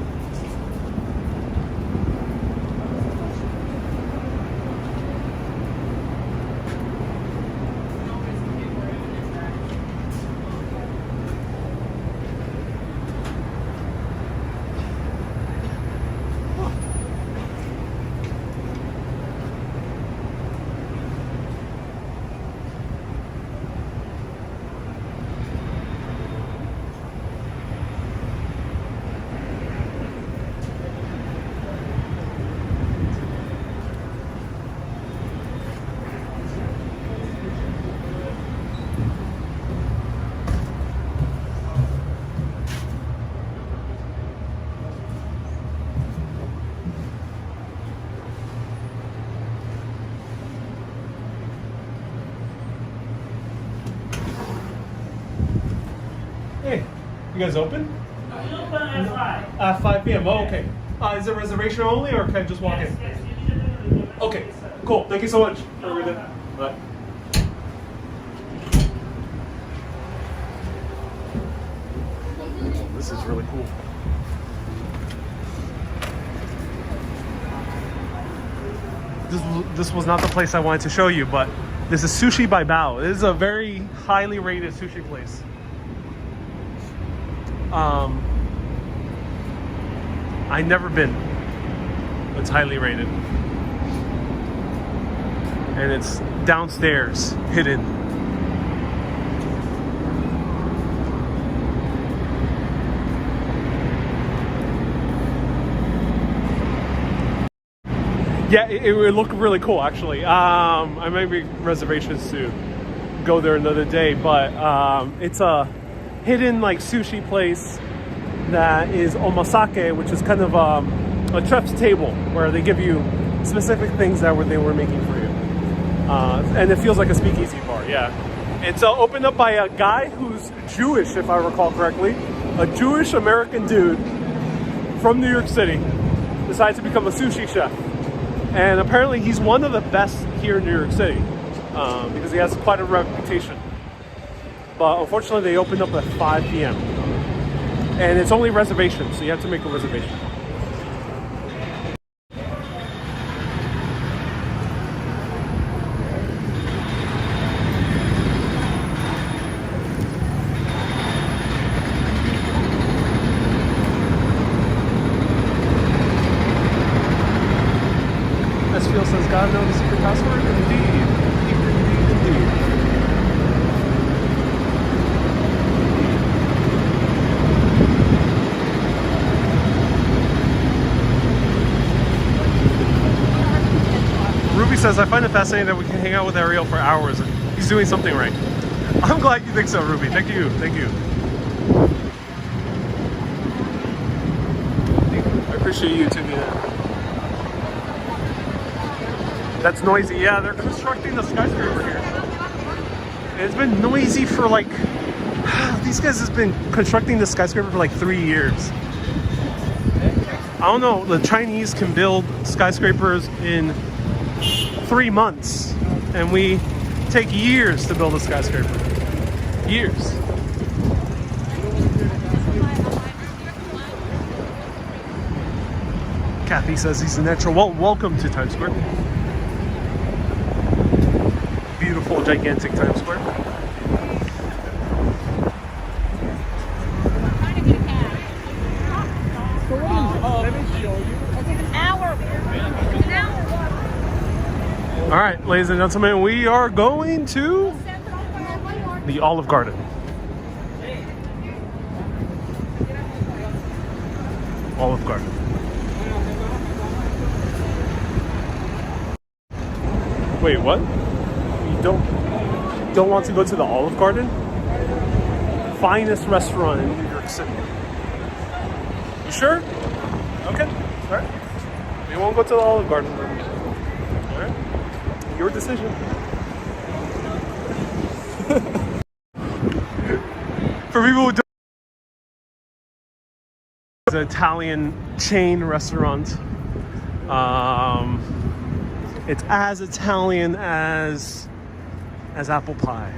Hey, you guys open? Open at 5. 5 p.m. Oh, okay. Is it reservation only, or can I just walk in? Yes, you need to do it. Okay, cool. Thank you so much. Have a good day. Bye. This is really cool. This was not the place I wanted to show you, but this is Sushi by Bao. This is a very highly rated sushi place. I've never been. It's highly rated. And it's downstairs, hidden. Yeah, it would look really cool actually. I might make reservations to go there another day, but it's a hidden like sushi place that is omasake, which is kind of a chef's table where they give you specific things that they were making for you. And it feels like a speakeasy bar, yeah. It's opened up by a guy who's Jewish, if I recall correctly. A Jewish American dude from New York City decided to become a sushi chef. And apparently he's one of the best here in New York City because he has quite a reputation. But unfortunately they opened up at 5 p.m. And it's only reservations, so you have to make a reservation. Says, God knows the secret password? Indeed. Indeed. Ruby says, I find it fascinating that we can hang out with Ariel for hours and he's doing something right. I'm glad you think so, Ruby. Thank you. Thank you. I appreciate you tuning in. That's noisy. Yeah, they're constructing the skyscraper here. It's been noisy for like, these guys have been constructing the skyscraper for like 3 years. I don't know, the Chinese can build skyscrapers in 3 months, and we take years to build a skyscraper. Years. Kathy says he's a natural. Well, welcome to Times Square. Beautiful, gigantic Times Square. I'm trying to get a cab. Let me show you. It'll take an hour. An hour. All right, ladies and gentlemen, we are going to the Olive Garden. Olive Garden. Wait, what? Don't want to go to the Olive Garden? Finest restaurant in New York City. You sure? Okay. All right. We won't go to the Olive Garden. All right. Your decision. For people who don't, it's an Italian chain restaurant. It's as Italian as apple pie.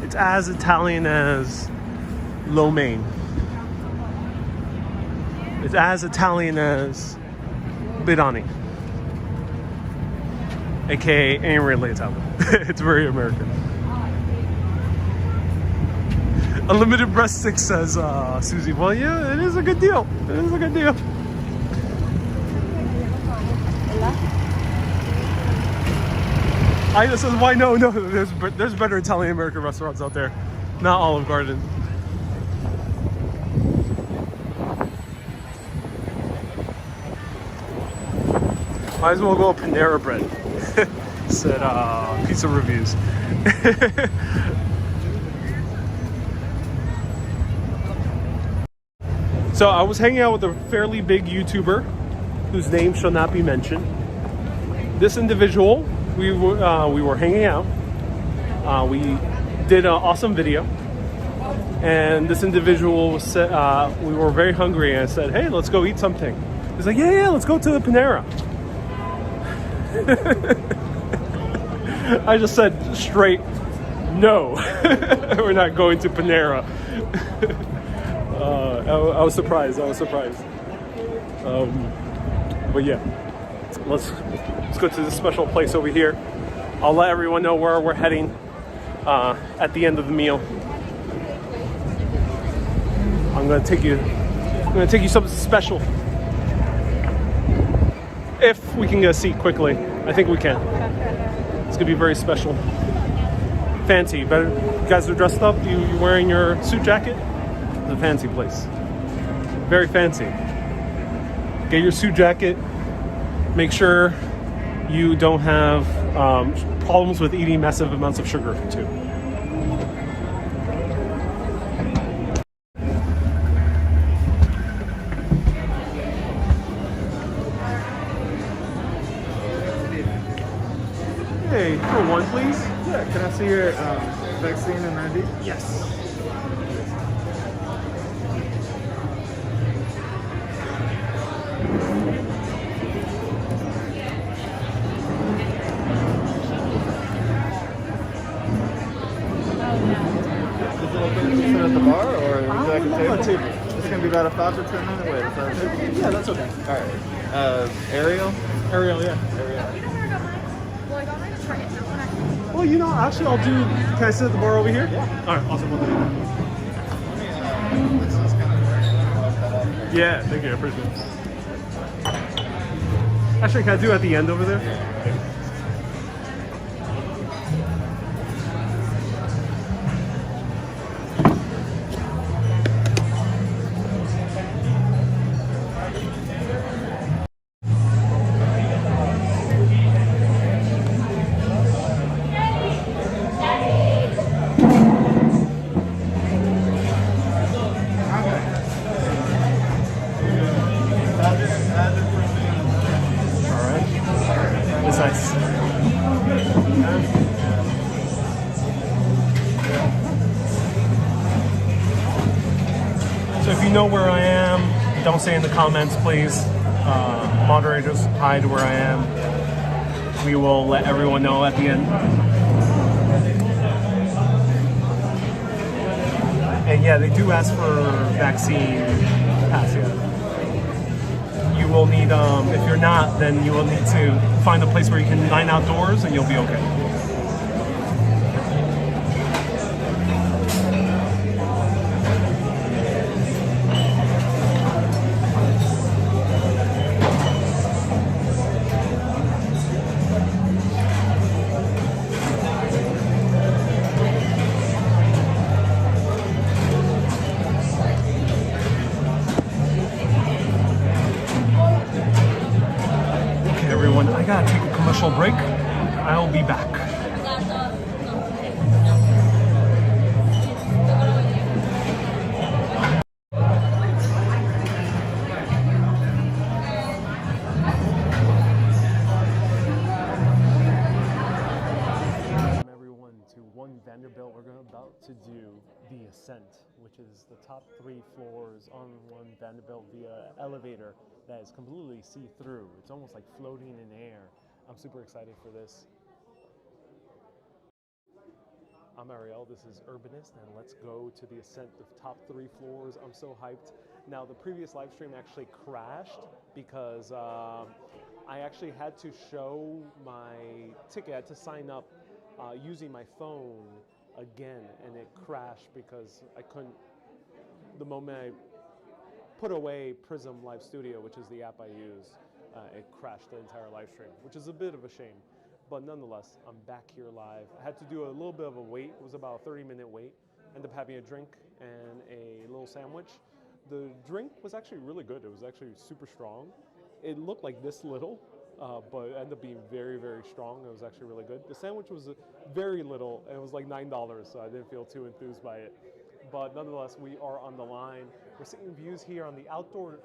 It's as Italian as lo mein. It's as Italian as birani. AKA ain't really Italian. It's very American. Unlimited breast stick, says Susie. Well, yeah, it is a good deal. It is a good deal. Ida says, why no, there's better Italian American restaurants out there, not Olive Garden. Might as well go Panera Bread, said Pizza Reviews. So I was hanging out with a fairly big YouTuber whose name shall not be mentioned. This individual, we were hanging out. We did an awesome video, and this individual said we were very hungry, and I said, "Hey, let's go eat something." He's like, "Yeah, let's go to the Panera." I just said straight, "No, we're not going to Panera." I was surprised. But yeah, let's go to this special place over here. I'll let everyone know where we're heading at the end of the meal. I'm gonna take you something special. If we can get a seat quickly, I think we can. It's gonna be very special, fancy. Better, you guys are dressed up. You wearing your suit jacket? It's a fancy place, very fancy. Get your suit jacket. Make sure you don't have problems with eating massive amounts of sugar too. Hey, for one, please. Yeah, can I see your vaccine and ID? Yes. Is it okay to sit at the bar or would you like a table? It's gonna be about a 5 to 10 minute wait. Is that okay? Yeah, that's okay. All right. Ariel? Ariel, yeah. Well, you know, actually, I'll do. Can I sit at the bar over here? Yeah. All right, awesome. We'll do that. Yeah, thank you. I appreciate it. Actually, can I do it at the end over there? So if you know where I am, don't say in the comments, please. Moderators, hide where I am. We will let everyone know at the end. And yeah, they do ask for vaccine pass. Yeah. You will need, if you're not, then you will need to find a place where you can dine outdoors and you'll be okay. I gotta take a commercial break. I'll be back. Everyone to One Vanderbilt. We're about to do the ascent, which is the top 3 floors on One Vanderbilt via elevator that is completely see-through. It's almost like floating in air. I'm super excited for this. I'm Ariel, this is Urbanist, and let's go to the ascent of top 3 floors. I'm so hyped. Now, the previous live stream actually crashed because I actually had to show my ticket. I had to sign up using my phone again, and it crashed because I couldn't, the moment I put away Prism Live Studio, which is the app I use, it crashed the entire live stream, which is a bit of a shame. But nonetheless, I'm back here live. I had to do a little bit of a wait. It was about a 30-minute wait. Ended up having a drink and a little sandwich. The drink was actually really good. It was actually super strong. It looked like this little, but it ended up being very, very strong. It was actually really good. The sandwich was very little, and it was like $9, so I didn't feel too enthused by it. But nonetheless, we are on the line. We're seeing views here on the outdoor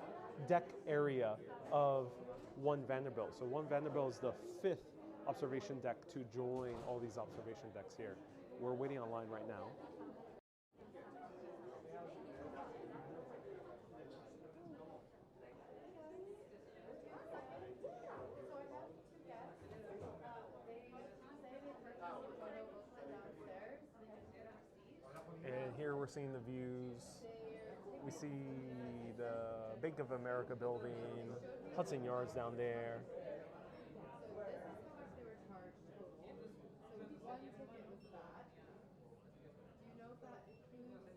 deck area of One Vanderbilt. So One Vanderbilt is the 5th observation deck to join all these observation decks here. We're waiting online right now. And here we're seeing the views. We see the Bank of America building, Hudson Yards down there.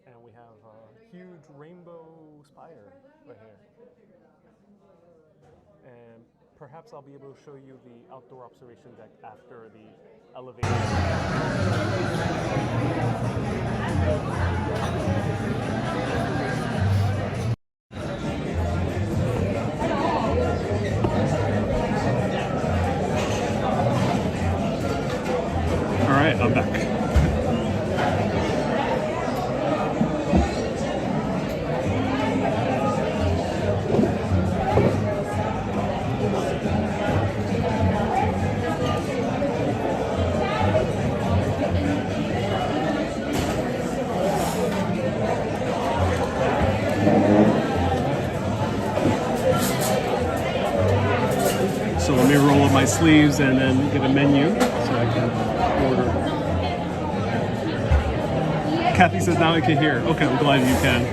And we have a huge rainbow spire right here. And perhaps I'll be able to show you the outdoor observation deck after the elevator. my sleeves and then get a menu so I can order. Kathy says now I can hear. Okay, I'm glad you can.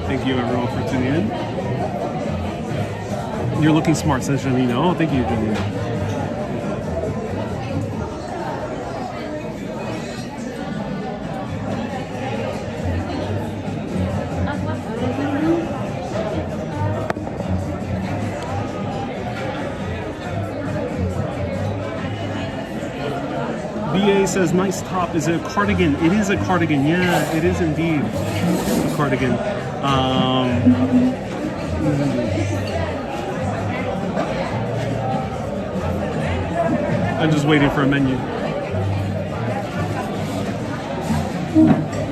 Thank you everyone for tuning in. You're looking smart, says Janina. Oh, thank you, Janina. BA says, nice top. Is it a cardigan? It is a cardigan. Yeah, it is indeed a cardigan. I'm just waiting for a menu.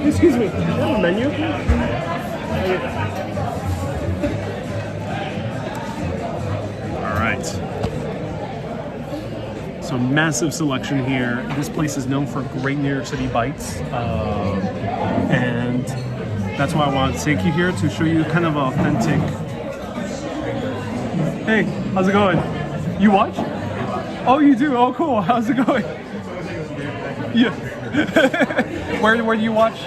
Excuse me, do you have a menu? All right. So massive selection here. This place is known for great New York City bites. And that's why I wanted to take you here to show you kind of authentic. Hey, how's it going? You watch? Oh, you do? Oh, cool. How's it going? Yeah. Where do you watch?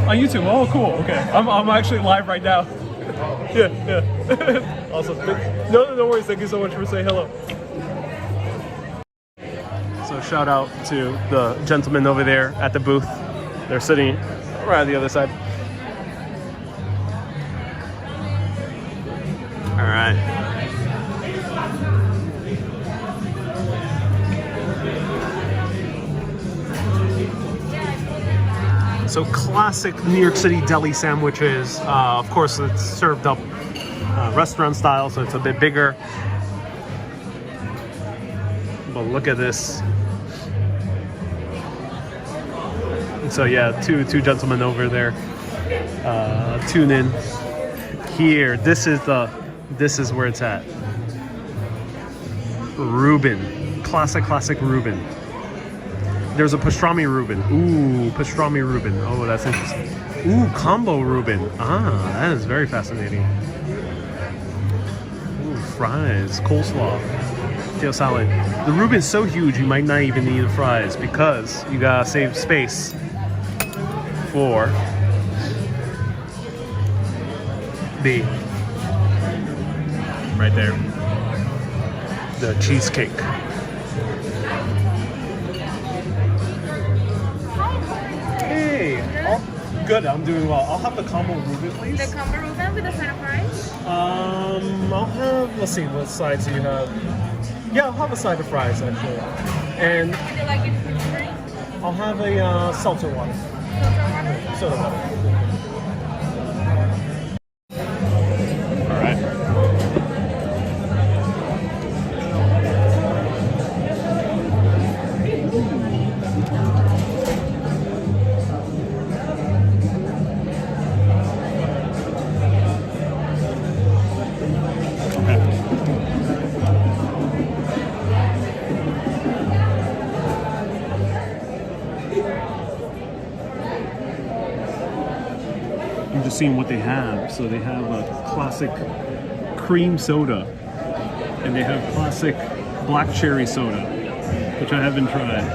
On YouTube. Oh, cool. Okay. I'm actually live right now. Yeah. Awesome. No worries. Thank you so much for saying hello. So shout out to the gentleman over there at the booth. They're sitting right on the other side. All right. So classic New York City deli sandwiches. Of course, it's served up restaurant style, so it's a bit bigger. But look at this. So yeah, two gentlemen over there. Tune in here. This is where it's at. Reuben, classic Reuben. There's a pastrami Reuben. Ooh, pastrami Reuben. Oh, that's interesting. Ooh, combo Reuben. Ah, that is very fascinating. Ooh, fries, coleslaw, potato salad. The Reuben's so huge you might not even need the fries because you gotta save space for the right there, the cheesecake. Good, I'm doing well. I'll have the combo Reuben, please. The combo Reuben with a side of fries? I'll have, let's see, what sides do you have? Yeah, I'll have a side of fries, actually. And Would you like it to be free? I'll have a seltzer water. Soda water. All right. I'm just seeing what they have. So they have a classic cream soda, and they have classic black cherry soda, which I haven't tried.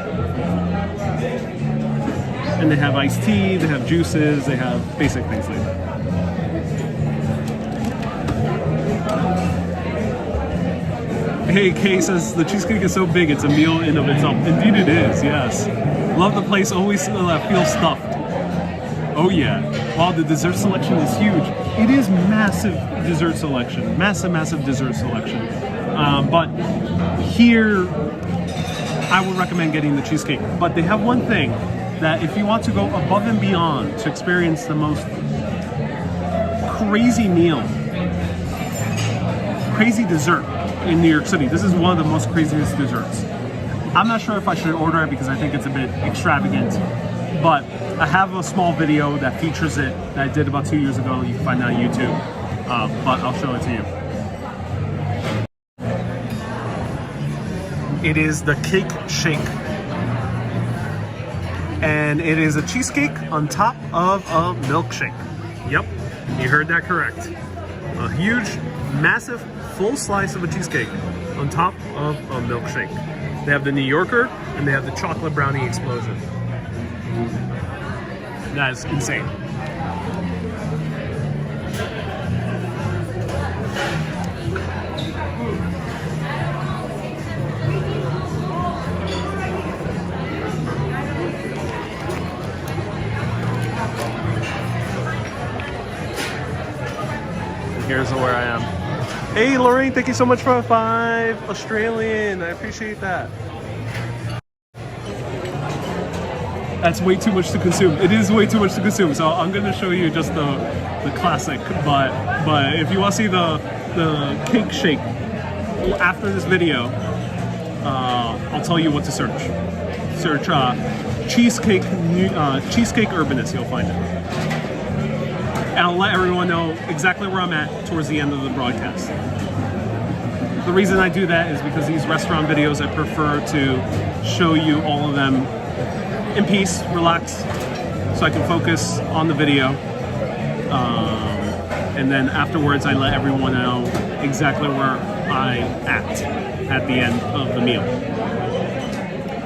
And they have iced tea, they have juices, they have basic things like that. Hey, Kay says the cheesecake is so big, it's a meal in of itself. Indeed it is, yes. Love the place, always feels stuffed. Oh yeah. Wow, the dessert selection is huge. It is massive dessert selection. Massive dessert selection. But here, I would recommend getting the cheesecake. But they have one thing, that if you want to go above and beyond to experience the most crazy meal, crazy dessert in New York City, this is one of the most craziest desserts. I'm not sure if I should order it because I think it's a bit extravagant, but I have a small video that features it that I did about 2 years ago. You can find it on YouTube, but I'll show it to you. It is the cake shake. And it is a cheesecake on top of a milkshake. Yep, you heard that correct. A huge, massive, full slice of a cheesecake on top of a milkshake. They have the New Yorker and they have the chocolate brownie explosion. That is insane. Here's where I am. Hey Lorraine, thank you so much for a 5 Australian. I appreciate that. That's way too much to consume. It is way too much to consume. So I'm gonna show you just the classic. But if you want to see the cake shake after this video, I'll tell you what to search. Search cheesecake urbanist. You'll find it. And I'll let everyone know exactly where I'm at towards the end of the broadcast. The reason I do that is because these restaurant videos, I prefer to show you all of them in peace, relaxed, so I can focus on the video. And then afterwards, I let everyone know exactly where I'm at the end of the meal.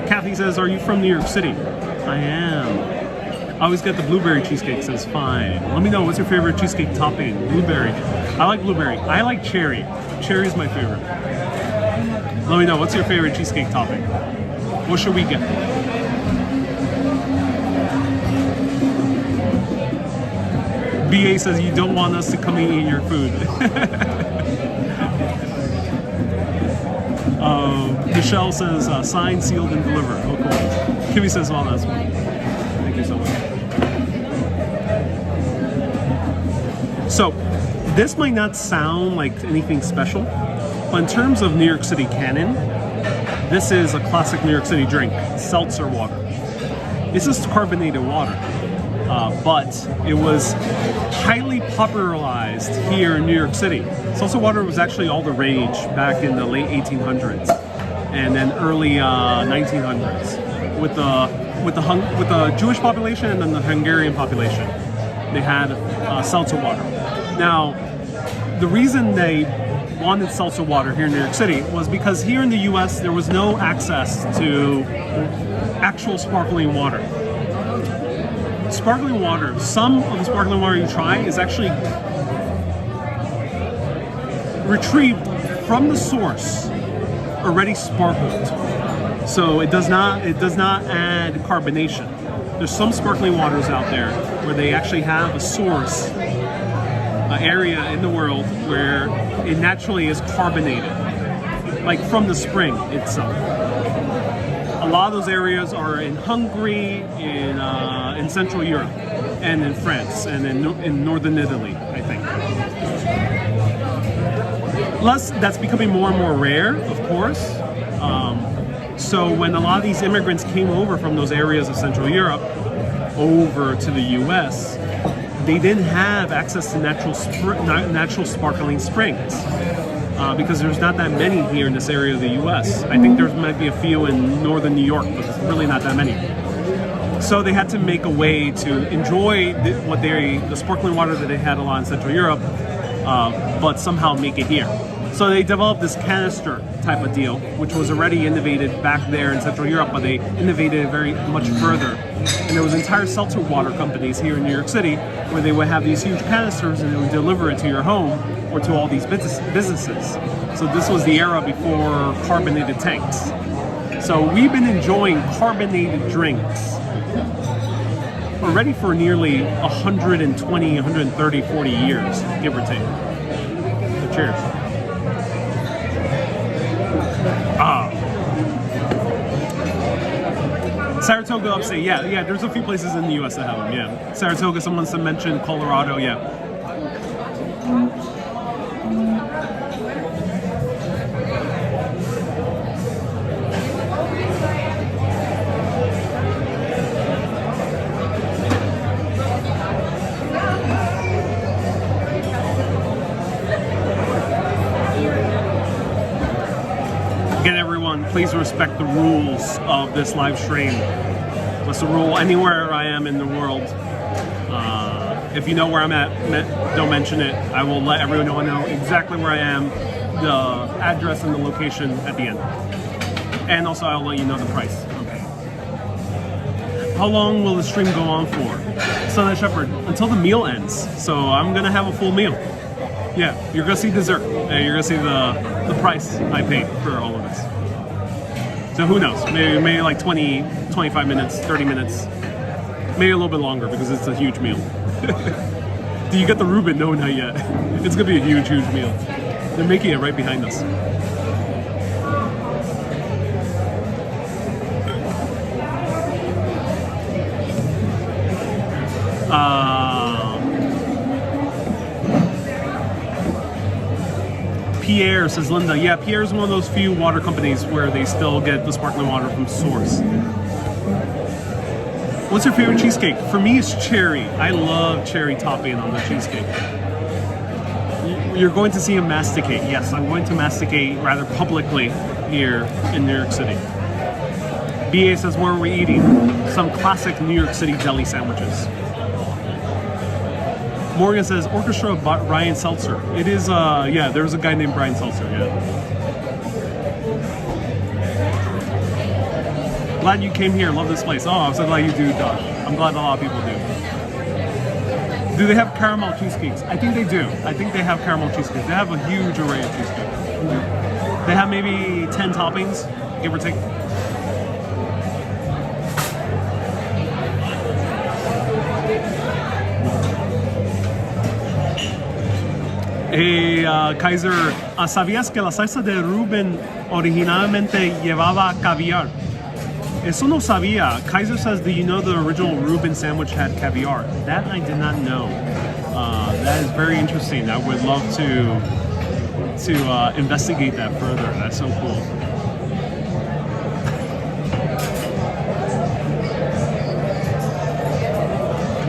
Kathy says, are you from New York City? I am. I always get the blueberry cheesecake, says fine. Let me know, what's your favorite cheesecake topping? Blueberry. I like blueberry. I like cherry. Cherry's my favorite. Let me know, what's your favorite cheesecake topping? What should we get? BA says you don't want us to come and eat your food. Michelle says signed, sealed, and delivered. Oh, cool. Kimmy says, well, that's one. Thank you so much. So, this might not sound like anything special, but in terms of New York City canon, this is a classic New York City drink, seltzer water. This is carbonated water, but it was highly popularized here in New York City. Seltzer water was actually all the rage back in the late 1800s and then early 1900s with the Jewish population and then the Hungarian population. They had seltzer water. Now, the reason they wanted seltzer water here in New York City was because here in the US there was no access to actual sparkling water. Sparkling water, some of the sparkling water you try is actually retrieved from the source already sparkled. So it does not add carbonation. There's some sparkling waters out there where they actually have a source, an area in the world where it naturally is carbonated, like from the spring itself. A lot of those areas are in Hungary, in Central Europe, and in France, and in Northern Italy, I think. Plus, that's becoming more and more rare, of course. So when a lot of these immigrants came over from those areas of Central Europe over to the US, they didn't have access to natural sparkling springs because there's not that many here in this area of the US. I think there might be a few in northern New York, but there's really not that many. So they had to make a way to enjoy the sparkling water that they had a lot in Central Europe, but somehow make it here. So they developed this canister type of deal, which was already innovated back there in Central Europe, but they innovated it very much further. And there was entire seltzer water companies here in New York City where they would have these huge canisters and they would deliver it to your home or to all these businesses. So this was the era before carbonated tanks. So we've been enjoying carbonated drinks already for nearly 120, 130, 40 years, give or take. So cheers. Saratoga upstate, yeah, there's a few places in the US that have them, yeah. Saratoga, someone mentioned Colorado, yeah. Again, everyone, please respect the rules of this live stream. What's the rule anywhere I am in the world? If you know where I'm at, don't mention it. I will let everyone know exactly where I am. the address and the location at the end. And also I'll let you know the price. Okay. How long will the stream go on for? Son and Shepherd, until the meal ends. So I'm gonna have a full meal. Yeah, you're gonna see dessert. And you're gonna see the price I paid for all of this. So who knows? Maybe like 20, 25 minutes, 30 minutes. Maybe a little bit longer because it's a huge meal. Do you get the Reuben? No, not yet. It's gonna be a huge, huge meal. They're making it right behind us. Pierre, says Linda. Yeah, Pierre is one of those few water companies where they still get the sparkling water from source. What's your favorite cheesecake? For me, it's cherry. I love cherry topping on the cheesecake. You're going to see him masticate. Yes, I'm going to masticate rather publicly here in New York City. BA says, where are we eating? Some classic New York City deli sandwiches. Morgan says, Orchestra of Brian Seltzer. It is, yeah, there's a guy named Brian Seltzer, yeah. Glad you came here, love this place. Oh, I'm so glad you do, Josh. I'm glad a lot of people do. Do they have caramel cheesecakes? I think they do. I think they have caramel cheesecakes. They have a huge array of cheesecakes. They have maybe 10 toppings, give or take. Kaiser, ¿sabías que la salsa de Reuben originalmente llevaba caviar? Eso no sabía. Kaiser says, do you know the original Reuben sandwich had caviar? That I did not know. That is very interesting. I would love to investigate that further. That's so cool.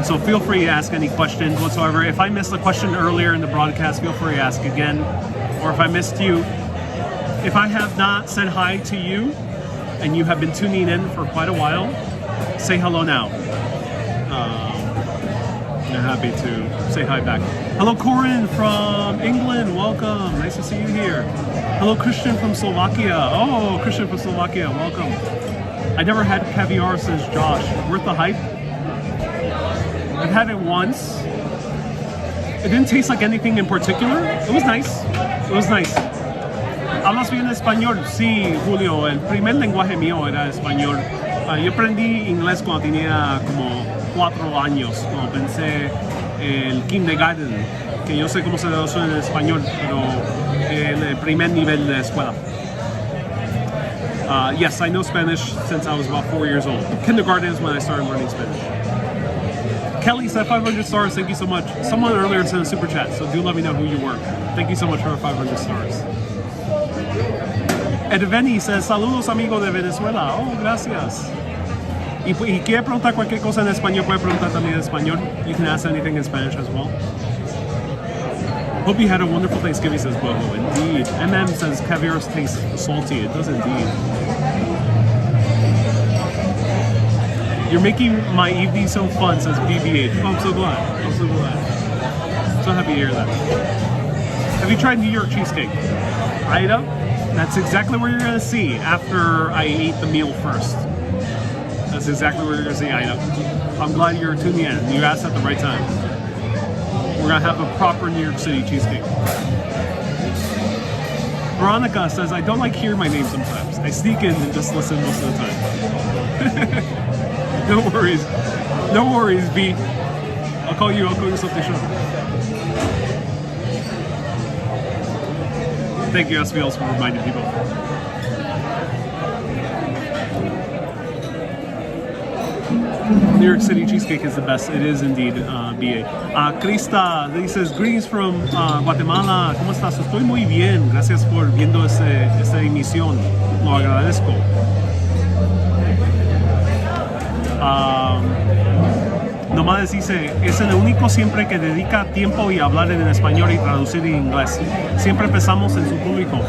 So feel free to ask any questions whatsoever. If I missed a question earlier in the broadcast, feel free to ask again. Or if I missed you, if I have not said hi to you and you have been tuning in for quite a while, say hello now. I'm happy to say hi back. Hello Corin from England, welcome. Nice to see you here. Hello Christian from Slovakia. Oh, Christian from Slovakia, welcome. I never had caviar, says Josh. Worth the hype? I've had it once. It didn't taste like anything in particular. It was nice. It was nice. ¿Hablas bien español? Sí, Julio. El primer lenguaje mío era español. Yo aprendí inglés cuando tenía como 4 años. Cuando pensé el kindergarten, que yo sé cómo se traduce en español, pero el primer nivel de escuela. Yes, I know Spanish since I was about 4 years old. Kindergarten is when I started learning Spanish. Kelly said 500 stars, thank you so much. Someone earlier sent a super chat, so do let me know who you were. Thank you so much for 500 stars. Edveni says, saludos amigo de Venezuela. Oh, gracias. Y quiere preguntar cualquier cosa en español, puede preguntar también en español. You can ask anything in Spanish as well. Hope you had a wonderful Thanksgiving, says Boho. Indeed. MM says, caviar tastes salty. It does indeed. You're making my evening so fun, says BBH. Oh, I'm so glad. I'm so glad. So happy to hear that. Have you tried New York cheesecake? Ida? That's exactly what you're gonna see after I eat the meal first. That's exactly what you're gonna see, Ida. I'm glad you're tuning in. You asked at the right time. We're gonna have a proper New York City cheesecake. Veronica says, I don't like hearing my name sometimes. I sneak in and just listen most of the time. No worries. No worries, B. I'll call you something short. Thank you, SVLs, for reminding people. New York City cheesecake is the best. It is indeed, BA. Krista, he says, greetings from Guatemala. ¿Cómo estás? Estoy muy bien. Gracias por viendo esta emisión. Lo agradezco. Nomás dice, es el único siempre que dedica tiempo y hablar en español y traducir en inglés. Siempre pensamos en su público.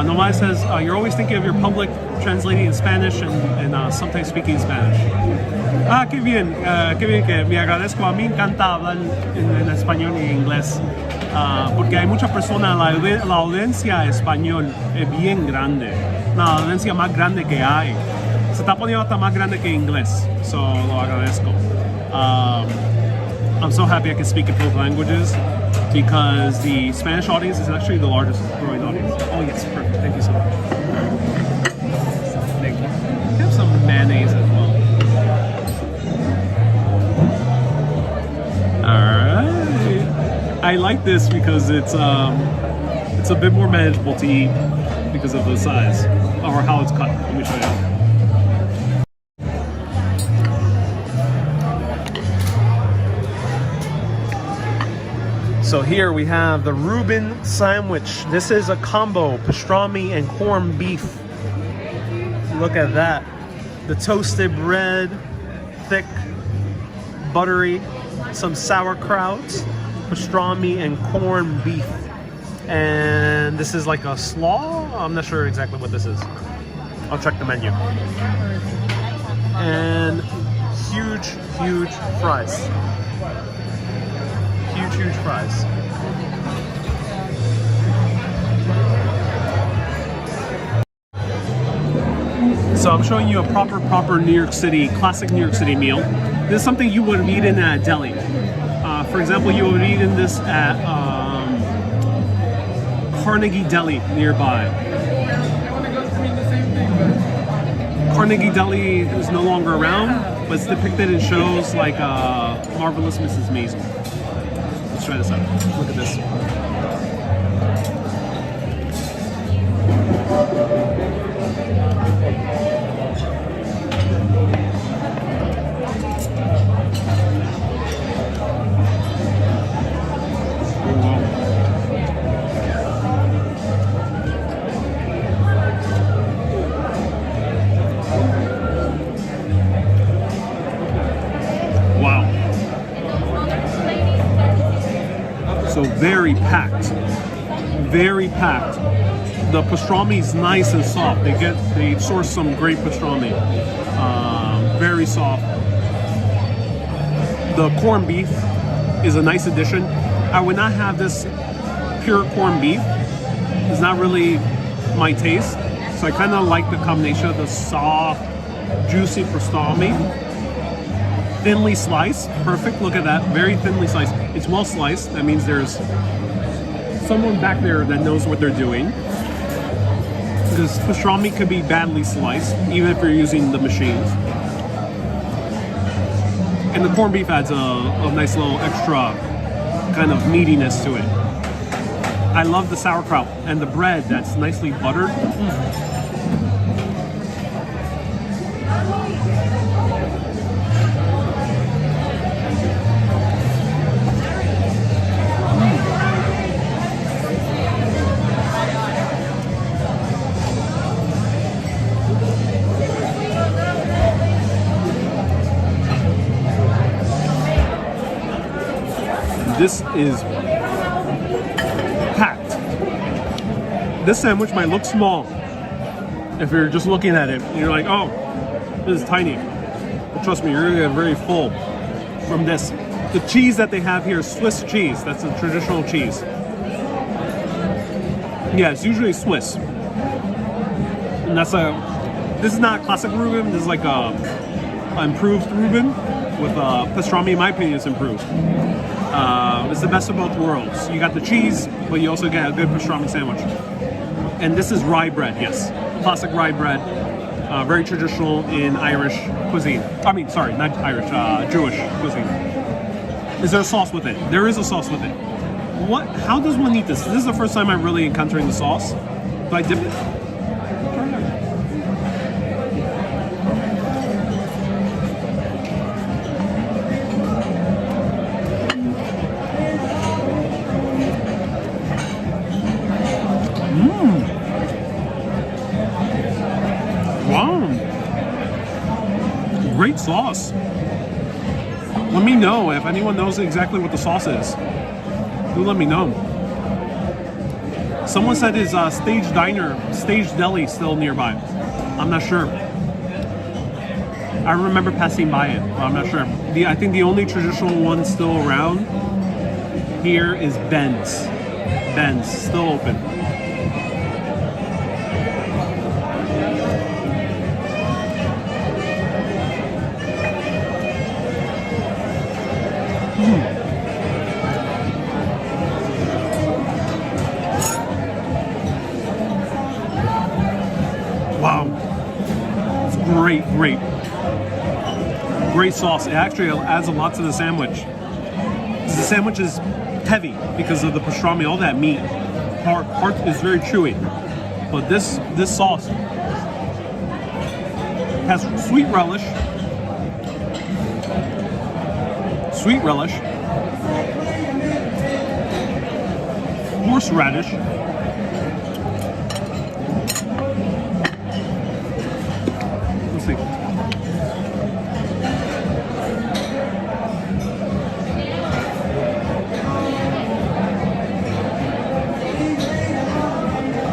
Nomás says, you're always thinking of your public, translating in Spanish and sometimes speaking Spanish. Ah, qué bien que me agradezco. A mí me encanta hablar en español y en inglés, porque hay muchas personas, la audiencia español es bien grande, la audiencia más grande que hay. Se está poniendo hasta más grande que inglés, so lo agradezco. I'm so happy I can speak in both languages because the Spanish audience is actually the largest growing audience. Oh yes, perfect. Thank you so much. Thank you. We have some mayonnaise as well. Alright. I like this because it's a bit more manageable to eat because of the size or how it's cut. Let me show you. So here we have the Reuben sandwich. This is a combo, pastrami and corned beef. Look at that. The toasted bread, thick, buttery, some sauerkraut, pastrami and corned beef. And this is like a slaw? I'm not sure exactly what this is. I'll check the menu. And huge, huge fries. Huge fries. So I'm showing you a proper New York City, classic New York City meal. This is something you would eat in a deli. For example, you would eat in this at Carnegie Deli nearby. Carnegie Deli is no longer around, but it's depicted in shows like Marvelous Mrs. Maisel. Let's try this out. Look at this. So very packed. The pastrami is nice and soft. They source some great pastrami. Very soft. The corned beef is a nice addition. I would not have this pure corned beef. It's not really my taste. So I kind of like the combination of the soft, juicy pastrami. Thinly sliced, perfect. Look at that, very thinly sliced. It's well sliced. That means there's someone back there that knows what they're doing. Because pastrami could be badly sliced, even if you're using the machines. And the corned beef adds a nice little extra kind of meatiness to it. I love the sauerkraut and the bread that's nicely buttered. This is packed. This sandwich might look small if you're just looking at it. You're like, oh, this is tiny. But trust me, you're gonna get very full from this. The cheese that they have here is Swiss cheese. That's a traditional cheese. Yeah, it's usually Swiss. And this is not classic Reuben. This is like a improved Reuben with pastrami. In my opinion, it's improved. It's the best of both worlds. You got the cheese, but you also get a good pastrami sandwich. And this is rye bread, yes. Classic rye bread. Very traditional in Irish cuisine. I mean, sorry, not Irish, Jewish cuisine. Is there a sauce with it? There is a sauce with it. How does one eat this? This is the first time I'm really encountering the sauce. Do I dip it? Great sauce. Let me know if anyone knows exactly what the sauce is. Do let me know. Someone said is Stage Deli still nearby. I'm not sure. I remember passing by it, but I'm not sure. I think the only traditional one still around here is Ben's. Ben's, still open. Wow. It's great sauce. It actually adds a lot to the sandwich. The sandwich is heavy because of the pastrami, all that meat. Part is very chewy. But this sauce has sweet relish, horseradish, let's see.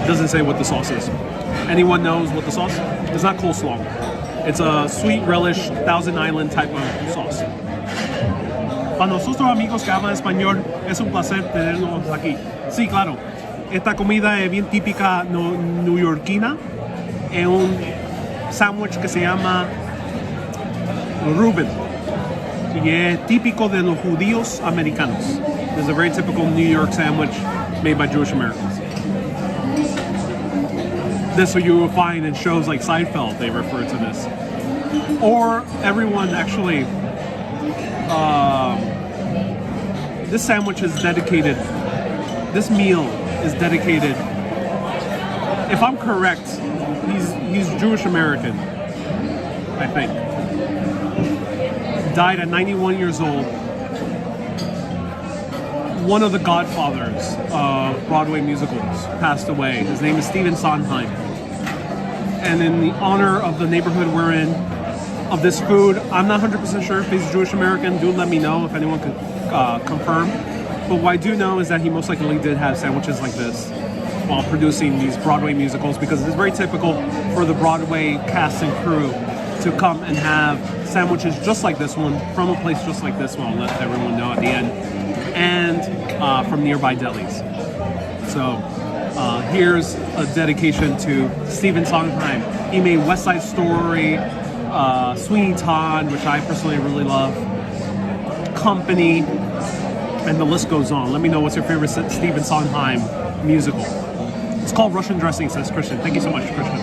Doesn't say what the sauce is. Anyone knows what the sauce? It's not coleslaw. It's a sweet relish, Thousand Island type of sauce. Para nosotros amigos que hablan español, es un placer tenerlos aquí. Sí, claro. Esta comida es bien típica neoyorquina. Es un sándwich que se llama Reuben. Y es típico de los judíos americanos. It's a very typical New York sandwich made by Jewish Americans. This what you will find in shows like Seinfeld, they refer to this. Or everyone actually, this sandwich is dedicated, this meal is dedicated, if I'm correct, he's Jewish American, I think. Died at 91 years old. One of the godfathers of Broadway musicals passed away. His name is Stephen Sondheim. And in the honor of the neighborhood we're in, of this food, I'm not 100% sure if he's Jewish American. Do let me know if anyone could confirm. But what I do know is that he most likely did have sandwiches like this while producing these Broadway musicals, because it's very typical for the Broadway cast and crew to come and have sandwiches just like this one from a place just like this one. I'll let everyone know at the end. And from nearby delis. So here's a dedication to Stephen Sondheim. He made West Side Story, Sweeney Todd, which I personally really love, Company, and the list goes on. Let me know what's your favorite Stephen Sondheim musical. It's called Russian Dressing, says Christian. Thank you so much, Christian.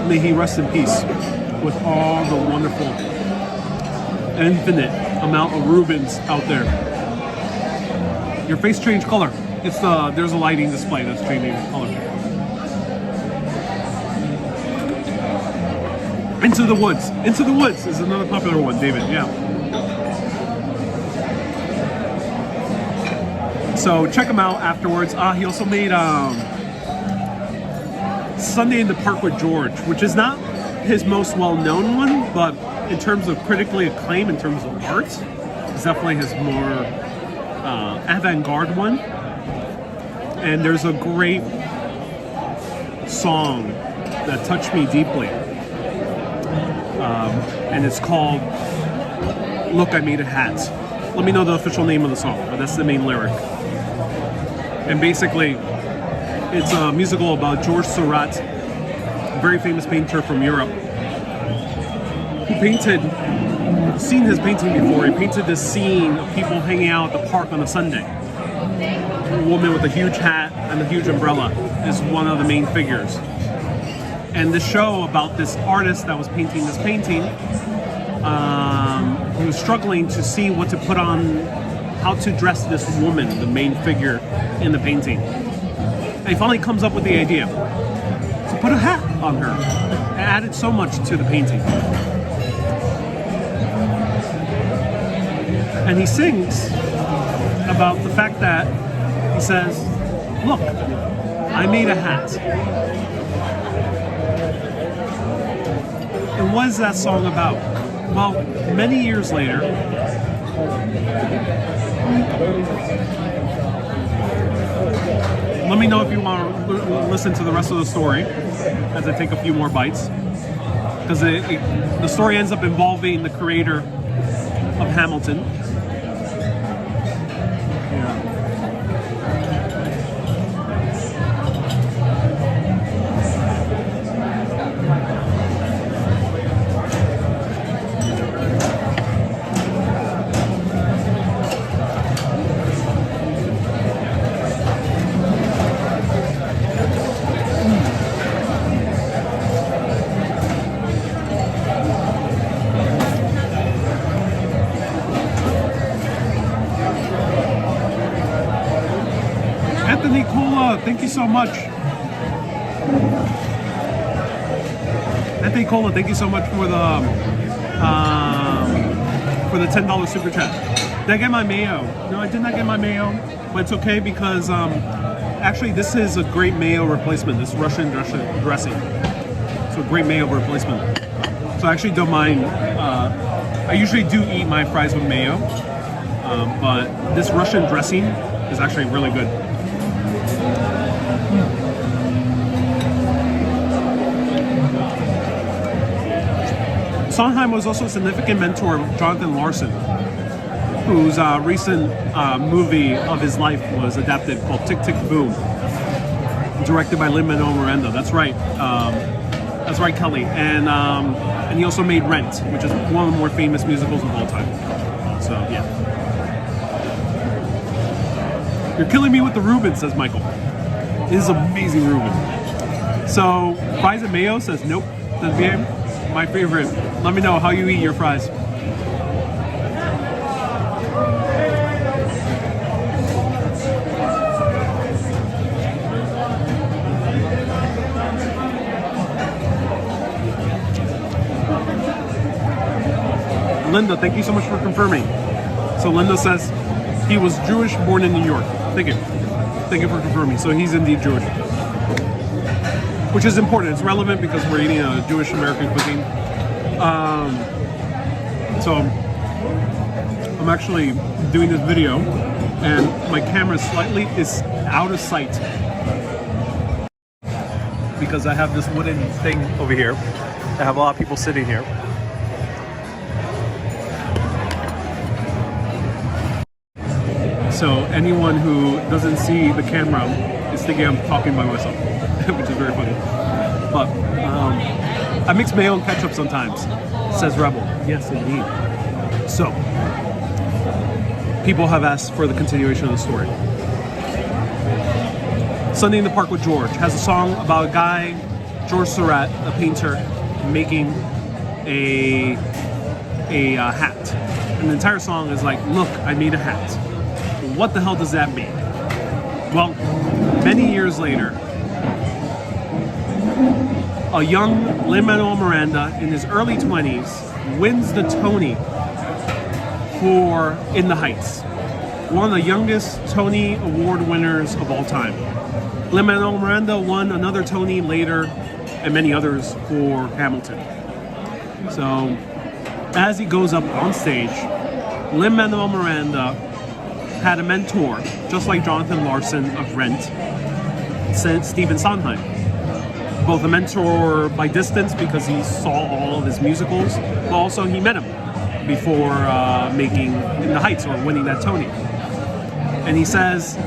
May he rest in peace with all the wonderful, infinite amount of Reubens out there. Your face changed color. It's there's a lighting display that's changing color. Into the Woods. Into the Woods is another popular one, David. Yeah. So check him out afterwards. He also made Sunday in the Park with George, which is not his most well-known one, but in terms of critically acclaim, in terms of art, it's definitely his more avant-garde one. And there's a great song that touched me deeply, and it's called Look, I Made a Hat. Let me know the official name of the song, but that's the main lyric. And basically, it's a musical about George Seurat, a very famous painter from Europe, who painted, seen his painting before, he painted this scene of people hanging out at the park on a Sunday. A woman with a huge hat and a huge umbrella is one of the main figures. And the show about this artist that was painting this painting, he was struggling to see what to put on, how to dress this woman, the main figure in the painting. And he finally comes up with the idea to put a hat on her. It added so much to the painting. And he sings about the fact that, he says, look, I made a hat. And what is that song about? Well, many years later, let me know if you want to listen to the rest of the story as I take a few more bites. Because the story ends up involving the creator of Hamilton. Tiffany Co, thank you so much. Anthony Cola, thank you so much for the $10 super chat. Did I get my mayo? No, I did not get my mayo, but it's okay because actually this is a great mayo replacement. This Russian dressing. It's a great mayo replacement. So I actually don't mind. I usually do eat my fries with mayo, but this Russian dressing is actually really good. Sondheim was also a significant mentor of Jonathan Larson, whose recent movie of his life was adapted called Tick, Tick, Boom, directed by Lin-Manuel Miranda. That's right, Kelly. And he also made Rent, which is one of the more famous musicals of all time. So, yeah. You're killing me with the Reuben, says Michael. This is amazing Reuben. So, fries and mayo says nope. Says BM. My favorite. Let me know how you eat your fries. Linda, thank you so much for confirming. So Linda says he was Jewish, born in New York. Thank you. Thank you for confirming. So he's indeed Jewish. Which is important. It's relevant because we're eating a Jewish American cuisine. So I'm actually doing this video, and my camera slightly is out of sight because I have this wooden thing over here. I have a lot of people sitting here. So anyone who doesn't see the camera is thinking I'm talking by myself, which is very funny. But I mix mayo and ketchup sometimes, says Rebel. Yes, indeed. So, people have asked for the continuation of the story. Sunday in the Park with George has a song about a guy, George Surratt, a painter, making a hat. And the entire song is like, look, I made a hat. What the hell does that mean? Well, many years later, a young Lin-Manuel Miranda in his early 20s wins the Tony for In the Heights, one of the youngest Tony Award winners of all time. Lin-Manuel Miranda won another Tony later and many others for Hamilton. So as he goes up on stage, Lin-Manuel Miranda had a mentor, just like Jonathan Larson of Rent, Stephen Sondheim. Both a mentor by distance because he saw all of his musicals, but also he met him before making In the Heights or winning that Tony. And he says,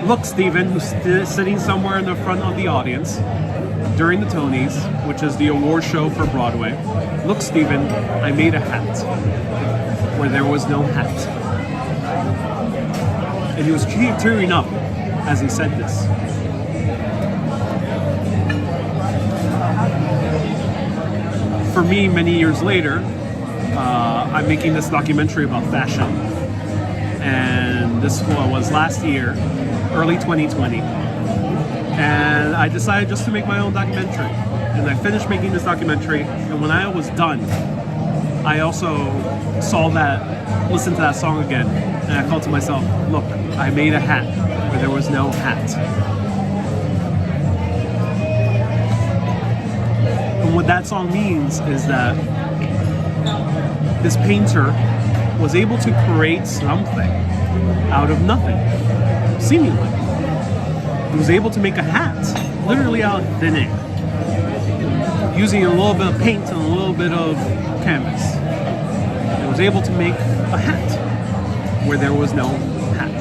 look, Stephen, who's sitting somewhere in the front of the audience during the Tonys, which is the award show for Broadway. Look, Stephen, I made a hat where there was no hat. And he was tearing up as he said this. For me, many years later, I'm making this documentary about fashion. And this was last year, early 2020. And I decided just to make my own documentary. And I finished making this documentary, and when I was done, I also listened to that song again, and I thought to myself, look, I made a hat where there was no hat. And what that song means is that this painter was able to create something out of nothing, seemingly. He was able to make a hat, literally out of thin air, using a little bit of paint and a little bit of canvas. He was able to make a hat where there was no hat.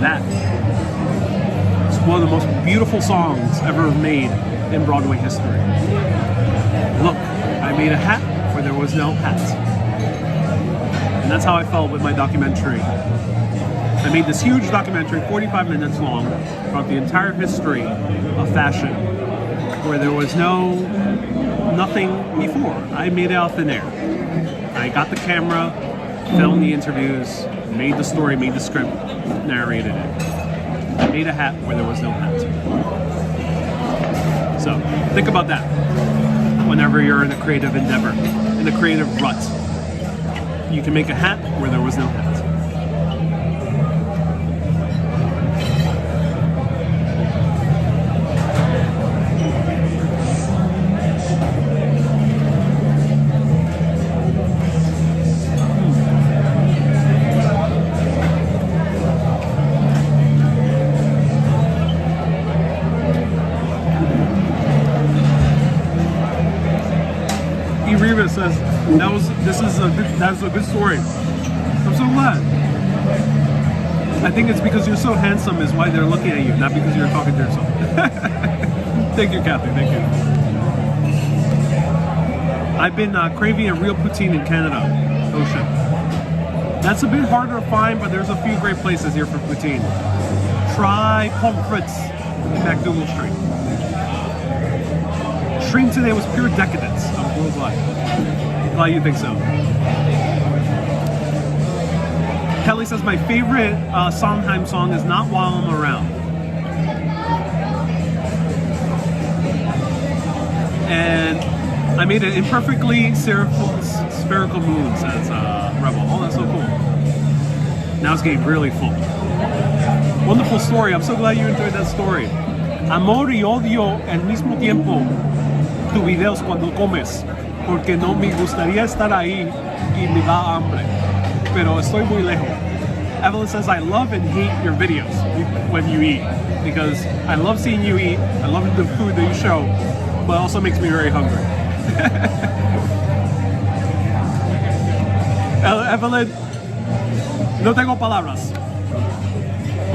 That is one of the most beautiful songs ever made in Broadway history. Look, I made a hat where there was no hat. And that's how I felt with my documentary. I made this huge documentary, 45 minutes long, about the entire history of fashion, where there was nothing before. I made it out of thin air. I got the camera, filmed the interviews, made the story, made the script, narrated it. I made a hat where there was no hat. So think about that whenever you're in a creative endeavor, in a creative rut. You can make a hat where there was no hat. Says that was a good story. I'm so glad. I think it's because you're so handsome is why they're looking at you, not because you're talking to yourself. Thank you, Kathy. Thank you. I've been craving a real poutine in Canada, Ocean. That's a bit harder to find, but there's a few great places here for poutine. Try Pommes Frites in MacDougal Street. Stream today was pure decadence. I'm so glad. Glad you think so. Kelly says my favorite Sondheim song is Not While I'm Around. And I made an imperfectly spherical moon, says Rebel. Oh, that's so cool. Now it's getting really full. Wonderful story. I'm so glad you enjoyed that story. Amor y odio al mismo tiempo tus videos cuando comes, porque no me gustaría estar ahí y me da hambre, pero estoy muy lejos. Evelyn says, I love and hate your videos when you eat, because I love seeing you eat, I love the food that you show, but it also makes me very hungry. Evelyn, no tengo palabras.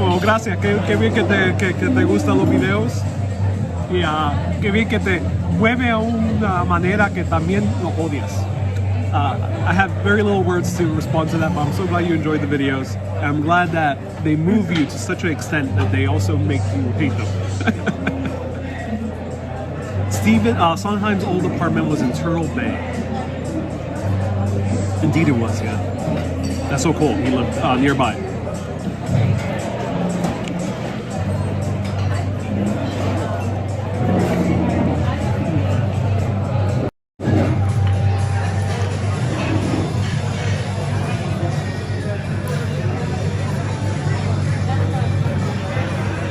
Oh, gracias, qué bien que te gustan los videos y qué bien que te mueve a una manera que también lo odias. I have very little words to respond to that, but I'm so glad you enjoyed the videos. And I'm glad that they move you to such an extent that they also make you hate them. Stephen, Sondheim's old apartment was in Turtle Bay. Indeed it was, yeah. That's so cool. He lived nearby.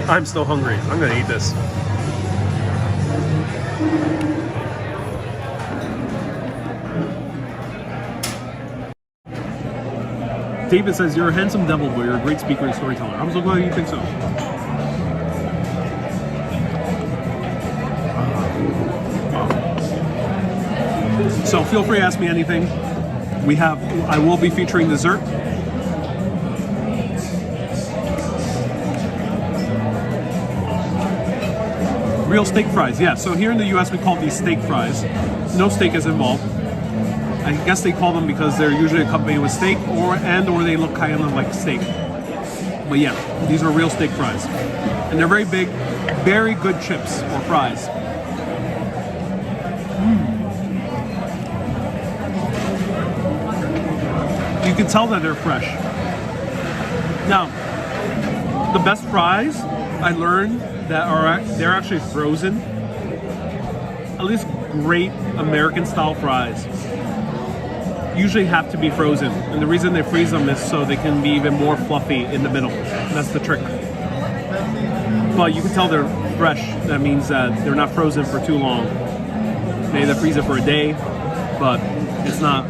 I'm still hungry. I'm gonna eat this. David says, you're a handsome devil, but you're a great speaker and storyteller. I'm so glad you think so. So feel free to ask me anything. I will be featuring dessert. Real steak fries, yeah. So here in the US we call these steak fries. No steak is involved. I guess they call them because they're usually accompanied with steak or they look kind of like steak. But yeah, these are real steak fries. And they're very big, very good chips or fries. You can tell that they're fresh. Now, the best fries I learned they're actually frozen. At least great American style fries usually have to be frozen, and the reason they freeze them is so they can be even more fluffy in the middle. That's the trick. But you can tell they're fresh. That means that they're not frozen for too long. Maybe they freeze it for a day, but it's not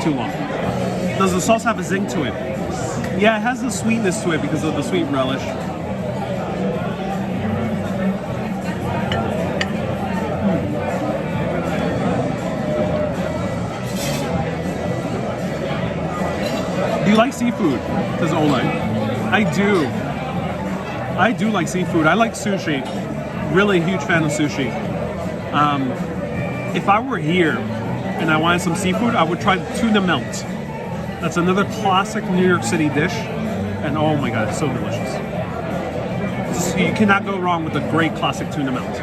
too long. Does the sauce have a zing to it? Yeah, it has a sweetness to it because of the sweet relish. Do you like seafood? Says Oleg. I do. I do like seafood. I like sushi. Really huge fan of sushi. If I were here and I wanted some seafood, I would try the tuna melt. That's another classic New York City dish. And oh my God, it's so delicious. You cannot go wrong with a great classic tuna melt.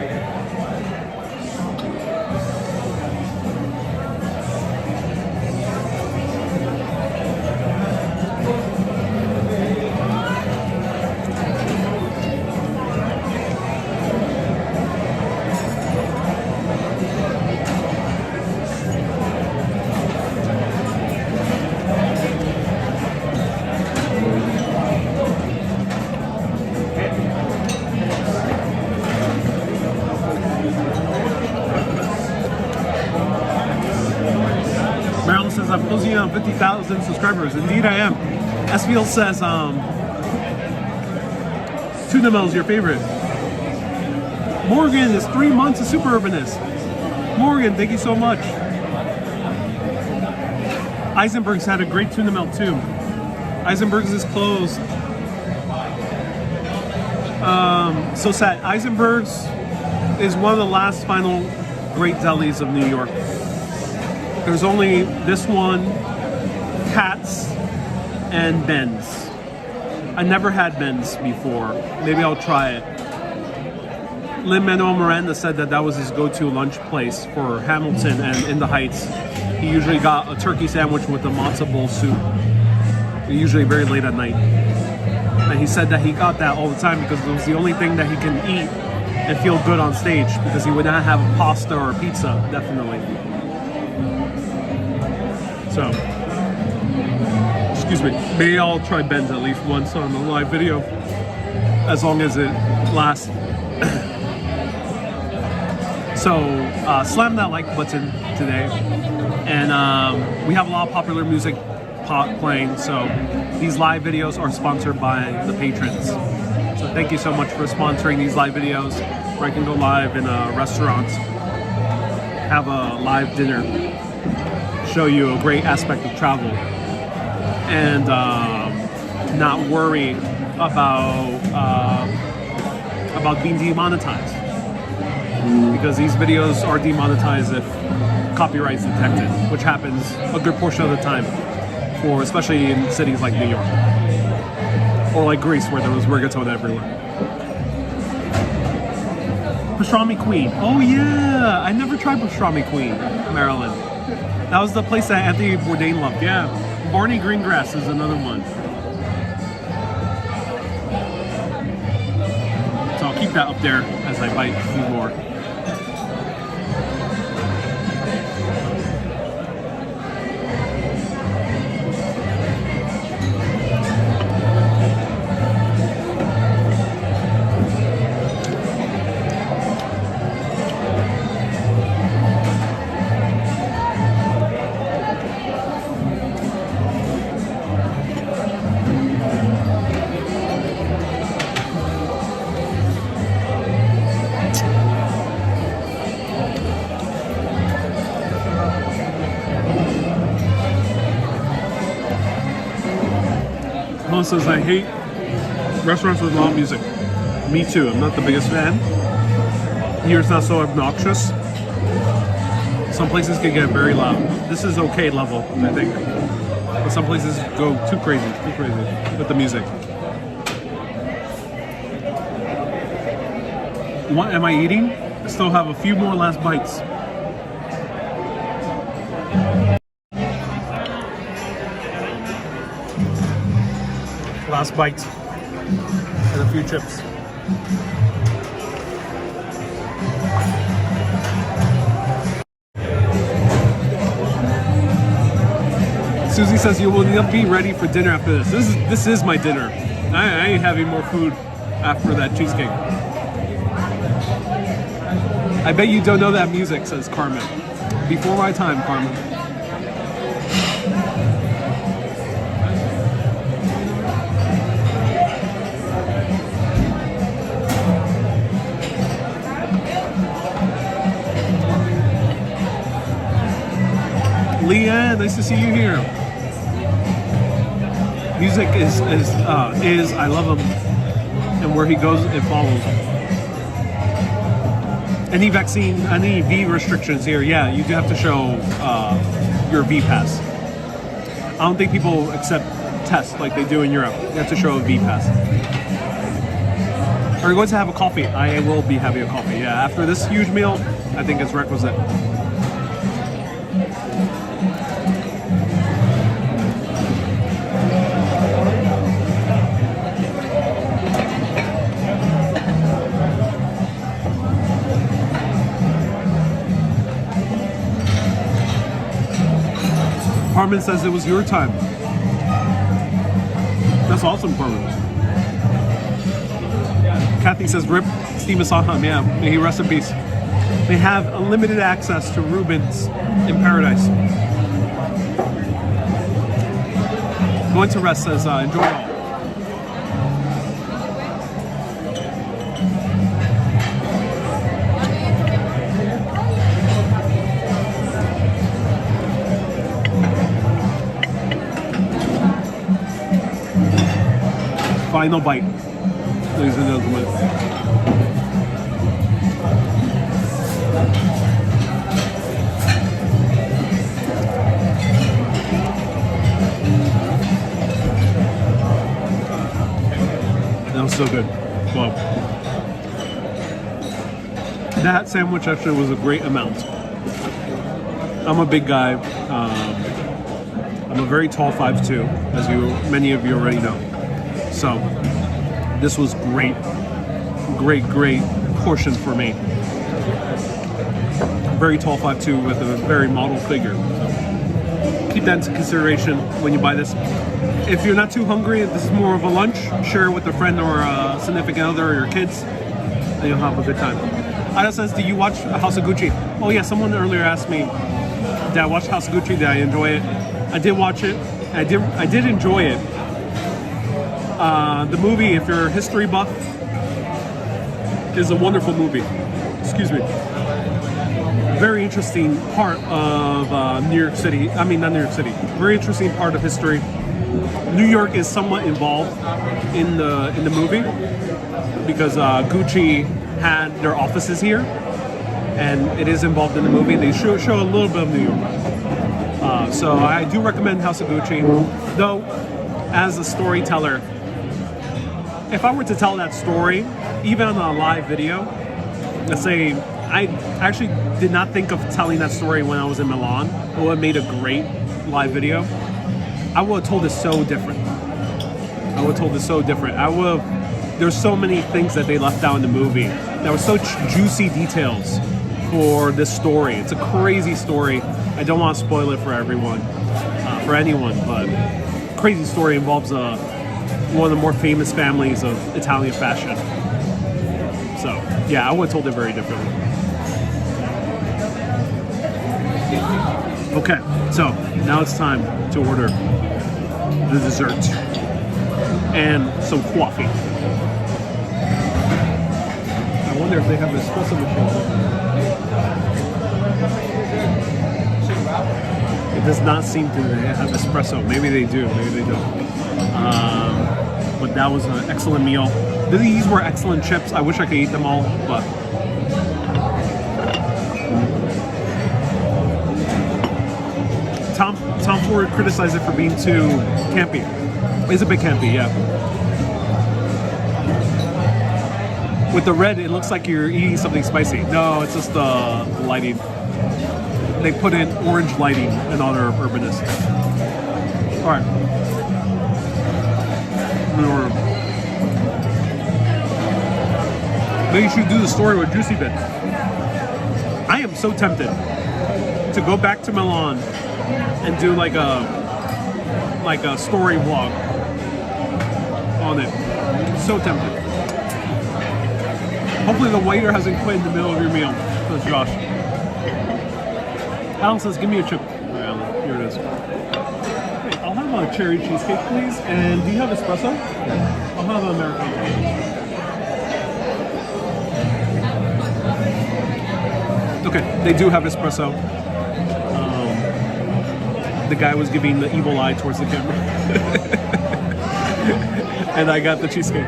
I'm closing in on 50,000 subscribers. Indeed I am. SVL says, tuna melt is your favorite. Morgan is 3 months of super urbanist. Morgan, thank you so much. Eisenberg's had a great tuna melt too. Eisenberg's is closed. So sad. Eisenberg's is one of the last final great delis of New York. There's only this one, Katz, and Ben's. I never had Ben's before. Maybe I'll try it. Lin-Manuel Miranda said that that was his go-to lunch place for Hamilton and in the Heights. He usually got a turkey sandwich with a matzo bowl soup. Usually very late at night. And he said that he got that all the time because it was the only thing that he can eat and feel good on stage, because he would not have a pasta or a pizza, definitely. So, excuse me, maybe I'll try Ben's at least once on a live video, as long as it lasts. So, slam that like button today, and we have a lot of popular music playing, so these live videos are sponsored by the patrons. So thank you so much for sponsoring these live videos, where I can go live in a restaurant, have a live dinner, show you a great aspect of travel, and not worry about being demonetized, because these videos are demonetized if copyright is detected, which happens a good portion of the time, for especially in cities like New York or like Greece, where there was reggaeton everywhere. Pastrami Queen. Oh yeah, I never tried Pastrami Queen, Maryland. That was the place that Anthony Bourdain loved. Yeah, Barney Greengrass is another one. So I'll keep that up there as I bite a few more. Says I hate restaurants with loud music. Me too. I'm not the biggest fan. Here it's not so obnoxious. Some places can get very loud. This is okay level, I think. But some places go too crazy with the music. What am I eating? I still have a few more last bites. Last bite and a few chips. Susie says you will not be ready for dinner after this. This is my dinner. I ain't having more food after that cheesecake. I bet you don't know that music, says Carmen. Before my time, Carmen. Leanne, nice to see you here. Music is I love him, and where he goes, it follows. Any vaccine, any V restrictions here? Yeah, you do have to show your V pass. I don't think people accept tests like they do in Europe. You have to show a V pass. Are you going to have a coffee? I will be having a coffee. Yeah, after this huge meal, I think it's requisite. Carmen says it was your time. That's awesome, Carmen. Kathy says, rip Steve Masaham. Yeah, may he rest in peace. They have unlimited access to Rubens in paradise. Going to rest says, enjoy all. Final bite, ladies and gentlemen. That was so good. Wow. That sandwich actually was a great amount. I'm a big guy. I'm a very tall 5'2", as many of you already know. So this was great portion for me. Very tall 5'2" with a very model figure. Keep that into consideration when you buy this. If you're not too hungry, this is more of a lunch, share it with a friend or a significant other or your kids, and you'll have a good time. Ida says, do you watch House of Gucci? Oh yeah, someone earlier asked me, did I watch House of Gucci? Did I enjoy it? I did watch it. I did enjoy it. The movie, if you're a history buff, is a wonderful movie. Excuse me. Very interesting part of New York City. I mean, not New York City. Very interesting part of history. New York is somewhat involved in the movie because Gucci had their offices here, and it is involved in the movie. They show a little bit of New York. So I do recommend House of Gucci, though, as a storyteller. If I were to tell that story, even on a live video, let's say I actually did not think of telling that story when I was in Milan. It would have made a great live video. I would have told it so different. There's so many things that they left out in the movie that were such juicy details for this story. It's a crazy story. I don't want to spoil it for everyone, for anyone, but crazy story involves one of the more famous families of Italian fashion. So, yeah, I would have told it very differently. Okay, so now it's time to order the dessert and some coffee. I wonder if they have an espresso machine. It does not seem to have espresso. Maybe they do, maybe they don't. But that was an excellent meal. These were excellent chips. I wish I could eat them all, but Tom Ford criticized it for being too campy. It's a bit campy, yeah. With the red, it looks like you're eating something spicy. No, it's just the lighting. They put in orange lighting in honor of urbanists. All right. Maybe you should do the story with Juicy Bit. I am so tempted to go back to Milan and do like a story vlog on it. So tempted. Hopefully the waiter hasn't quit in the middle of your meal. That's Josh. Alan says, give me a chip. All right, Alan, here it is. Hey, I'll have a cherry cheesecake, please. And do you have espresso? I'll have an Americano. Okay, they do have espresso. The guy was giving the evil eye towards the camera. And I got the cheesecake.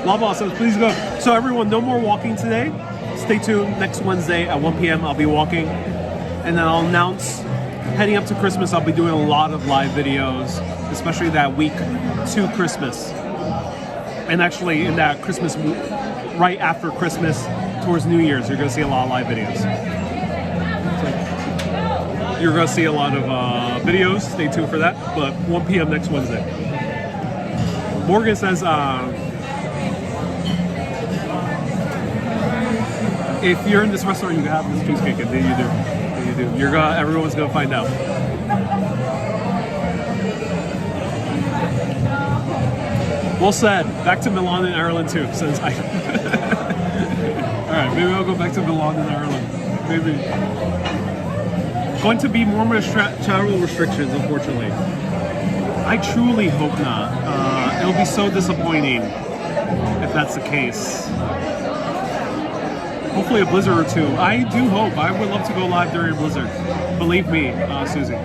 Lava says, please go. So everyone, no more walking today. Stay tuned. Next Wednesday at 1 p.m. I'll be walking. And then I'll announce, heading up to Christmas, I'll be doing a lot of live videos, especially that week to Christmas. And actually in that Christmas, right after Christmas, towards New Year's, you're going to see a lot of live videos. So you're going to see a lot of videos. Stay tuned for that. But 1 p.m. next Wednesday. Morgan says, if you're in this restaurant, you have this cheesecake, and then you do. Then you do. Everyone's gonna find out. Well said. Back to Milan and Ireland too. Says I. All right, maybe I'll go back to Milan and Ireland. Maybe. Going to be more travel restrictions, unfortunately. I truly hope not. It'll be so disappointing if that's the case. Hopefully a blizzard or two. I do hope. I would love to go live during a blizzard. Believe me, Susie.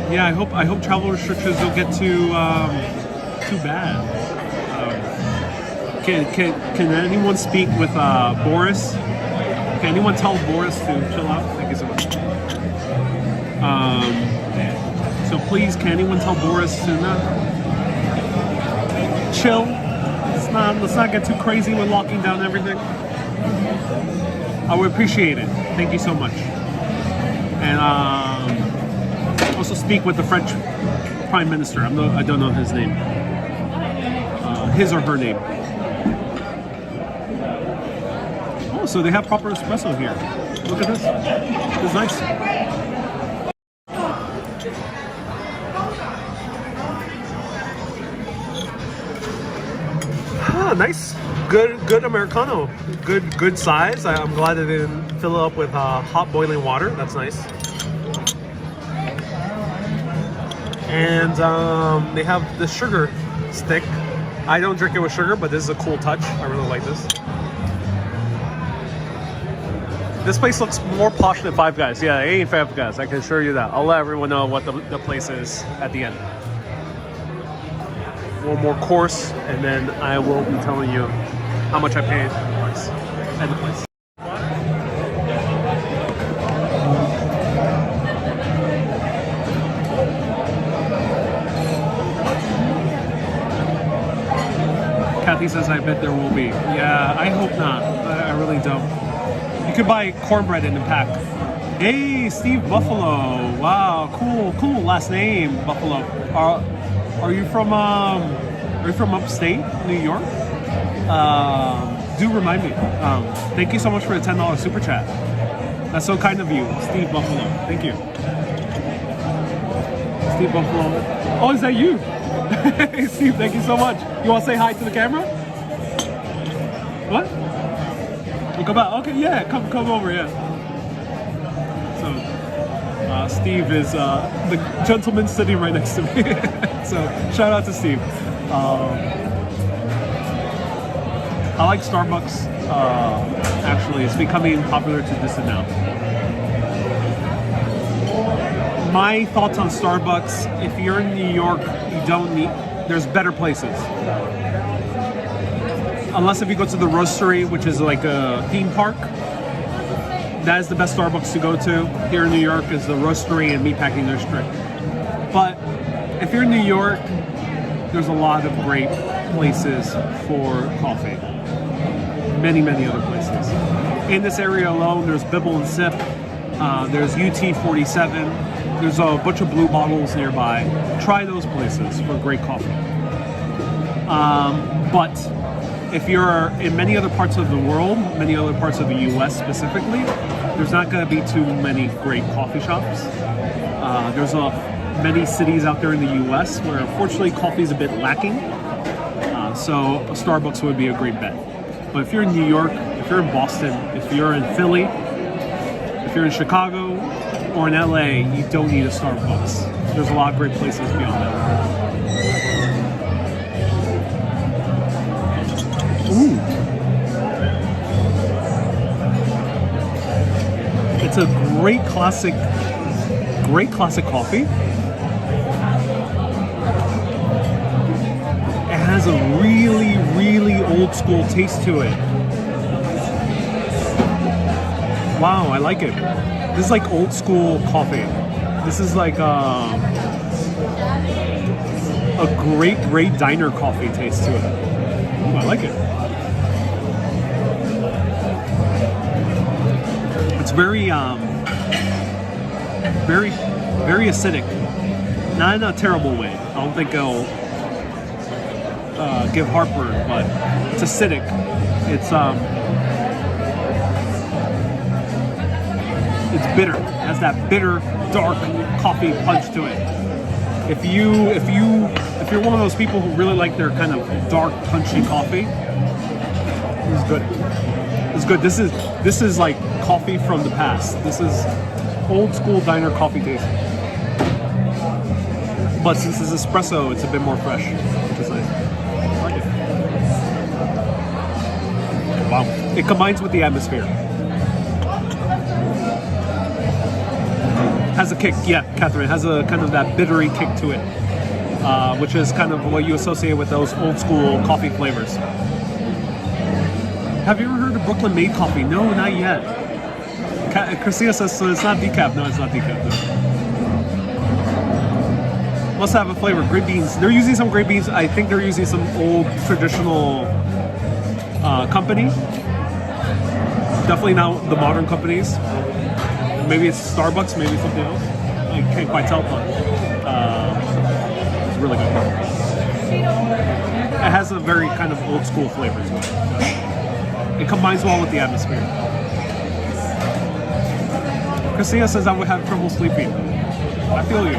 Yeah, I hope travel restrictions don't get too bad. Can anyone speak with Boris? Can anyone tell Boris to chill out? Thank you so much. So please, can anyone tell Boris to not chill? Let's not get too crazy with locking down everything. I would appreciate it. Thank you so much. And also speak with the French Prime Minister. I don't know his name. His or her name. Oh, so they have proper espresso here. Look at this. It's nice. Nice, good Americano, good size. I'm glad they didn't fill it up with hot boiling water. That's nice. And they have the sugar stick. I don't drink it with sugar, but this is a cool touch. I really like this. This place looks more posh than Five Guys. Yeah, it ain't Five Guys. I can assure you that. I'll let everyone know what the place is at the end. One more course, and then I will be telling you how much I paid at the place. Kathy says, I bet there will be. Yeah, I hope not. I really don't. You could buy cornbread in the pack. Hey, Steve Buffalo. Wow, cool last name, Buffalo. Are you from upstate New York? Do remind me. Thank you so much for the $10 super chat. That's so kind of you, Steve Buffalo. Thank you. Steve Buffalo. Oh, is that you? Hey, Steve, thank you so much. You want to say hi to the camera? What? You come out? Okay, yeah, come over, yeah. So, Steve is the gentleman sitting right next to me. So, shout out to Steve. I like Starbucks. Actually, it's becoming popular to this now. My thoughts on Starbucks: if you're in New York, you don't need. There's better places. Unless if you go to the Roastery, which is like a theme park. That is the best Starbucks to go to here in New York. Is the Roastery and Meatpacking District. But if you're in New York, there's a lot of great places for coffee. Many other places. In this area alone, there's Bibble and Sip. There's UT 47. There's a bunch of Blue Bottles nearby. Try those places for great coffee. But if you're in many other parts of the world, many other parts of the US specifically, there's not going to be too many great coffee shops. There's many cities out there in the US where unfortunately coffee is a bit lacking. so a Starbucks would be a great bet. But if you're in New York, if you're in Boston, if you're in Philly, if you're in Chicago or in LA, you don't need a Starbucks. There's a lot of great places beyond that. Ooh. It's a great classic coffee. It has a really, really old school taste to it. Wow, I like it. This is like old school coffee. This is like a great diner coffee taste to it. Ooh, I like it. It's very acidic. Not in a terrible way. I don't think it'll give heartburn, but it's acidic. It's bitter. It has that bitter, dark coffee punch to it. If you're one of those people who really like their kind of dark, punchy coffee, this is good. It's good. This is like coffee from the past. This is old school diner coffee taste. But since it's espresso, it's a bit more fresh, which is nice. I like it. Wow. It combines with the atmosphere. Has a kick, yeah, Catherine. It has a kind of that bittery kick to it, which is kind of what you associate with those old school coffee flavors. Have you ever heard of Brooklyn Made coffee? No, not yet. Christina says so it's not decaf. No, it's not decaf. No. Must have a flavor. Great beans. They're using some great beans. I think they're using some old traditional company. Definitely not the modern companies. Maybe it's Starbucks, maybe it's something else. I can't quite tell, but it's really good. It has a very kind of old school flavor to it. It combines well with the atmosphere. Christina says I would have trouble sleeping. I feel you.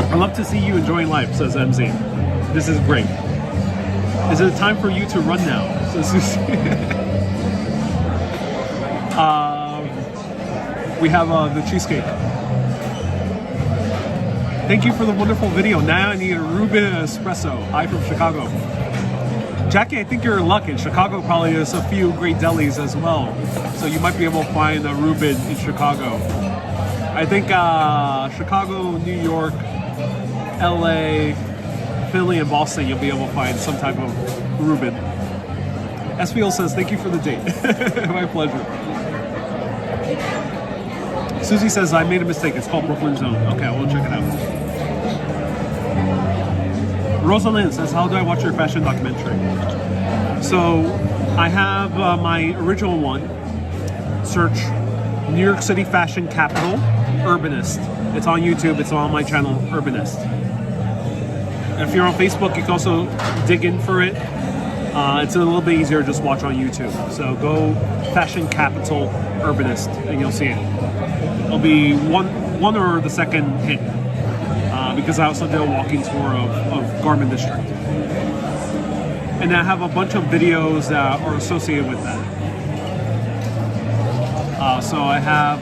I love to see you enjoying life, says MZ. This is great. Is it time for you to run now? We have the cheesecake. Thank you for the wonderful video. Now I need a Reuben espresso. Hi from Chicago. Jackie, I think you're in luck. In Chicago probably there's a few great delis as well. So you might be able to find a Reuben in Chicago. I think Chicago, New York, LA, Philly, and Boston, you'll be able to find some type of Reuben. SPL says, thank you for the date. My pleasure. Susie says, I made a mistake. It's called Brooklyn Zone. Okay, we'll check it out. Rosalind says, how do I watch your fashion documentary? So, I have my original one. Search New York City Fashion Capital, Urbanist. It's on YouTube. It's on my channel, Urbanist. If you're on Facebook, you can also dig in for it. It's a little bit easier to just watch on YouTube. So go Fashion Capital Urbanist and you'll see it. It'll be one or the second hit because I also did a walking tour of Garment District. And I have a bunch of videos that are associated with that. So I have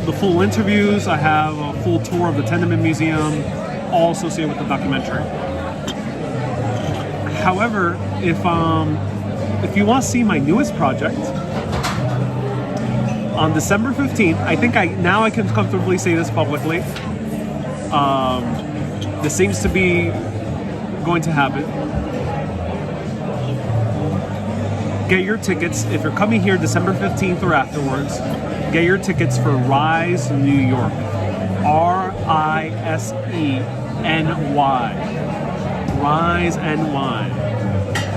the full interviews, I have a full tour of the Tenement Museum, all associated with the documentary. However, if you want to see my newest project, on December 15th, I think now I can comfortably say this publicly. This seems to be going to happen. Get your tickets if you're coming here December 15th or afterwards. Get your tickets for Rise New York. RISENY. Rise NY.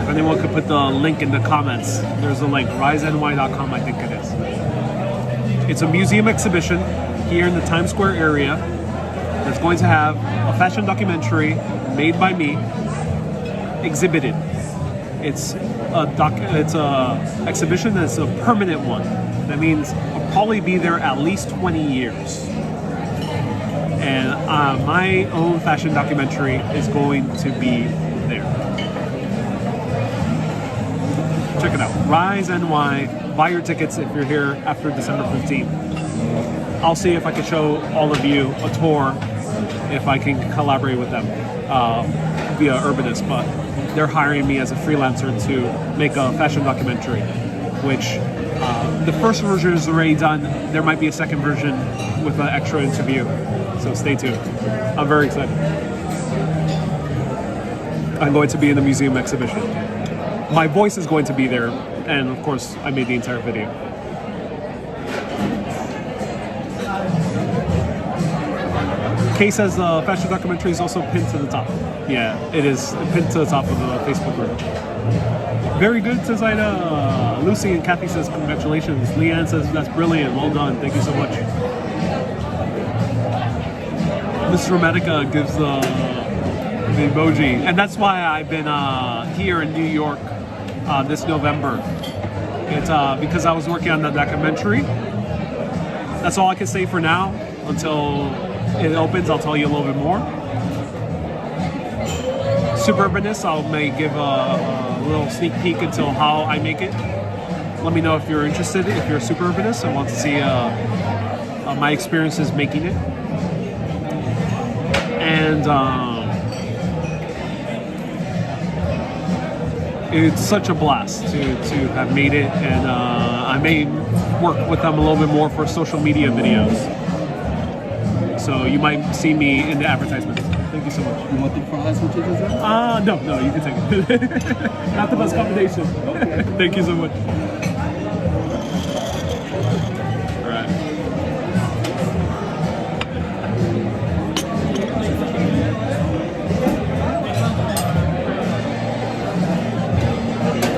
If anyone could put the link in the comments, there's a link, riseny.com, I think it is. It's a museum exhibition here in the Times Square area that's going to have a fashion documentary made by me, exhibited. It's a exhibition that's a permanent one. That means a probably be there at least 20 years. And my own fashion documentary is going to be there. Check it out. Rise NY. Buy your tickets if you're here after December 15th. I'll see if I can show all of you a tour, if I can collaborate with them via Urbanist, but they're hiring me as a freelancer to make a fashion documentary, which the first version is already done. There might be a second version with an extra interview, so stay tuned. I'm very excited. I'm going to be in the museum exhibition. My voice is going to be there, and of course, I made the entire video. Kay says the fashion documentary is also pinned to the top. Yeah, it is pinned to the top of the Facebook group. Very good, says Ida. Lucy and Kathy says congratulations. Leanne says that's brilliant. Well done. Thank you so much. Miss Romantica gives the emoji, and that's why I've been here in New York this November. It's because I was working on the documentary. That's all I can say for now until it opens. I'll tell you a little bit more. Suburbanist, I may give a little sneak peek into how I make it. Let me know if you're interested, if you're a suburbanist and want to see my experiences making it. And it's such a blast to have made it, and I may work with them a little bit more for social media videos. So you might see me in the advertisements. Thank you so much. You want the fries with your dessert? No, you can take it. Not the best combination. Okay. Thank you so much. All right.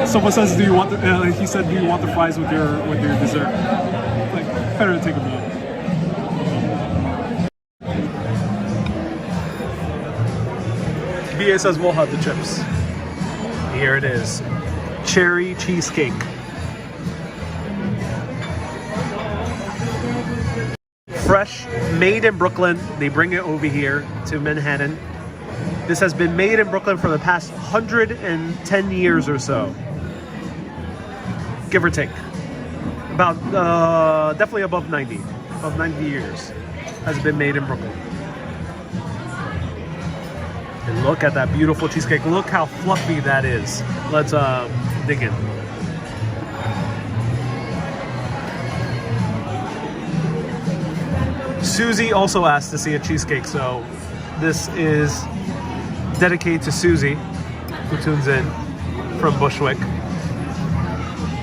Someone says, "Do you want the?" He said, "Do you want the fries with your dessert?" Like, better to take them out. BA says we'll have the chips. Here it is. Cherry cheesecake. Fresh, made in Brooklyn. They bring it over here to Manhattan. This has been made in Brooklyn for the past 110 years or so. Give or take. About, definitely above 90. Above 90 years has been made in Brooklyn. And look at that beautiful cheesecake. Look how fluffy that is. Let's dig in. Susie also asked to see a cheesecake, so this is dedicated to Susie, who tunes in from Bushwick.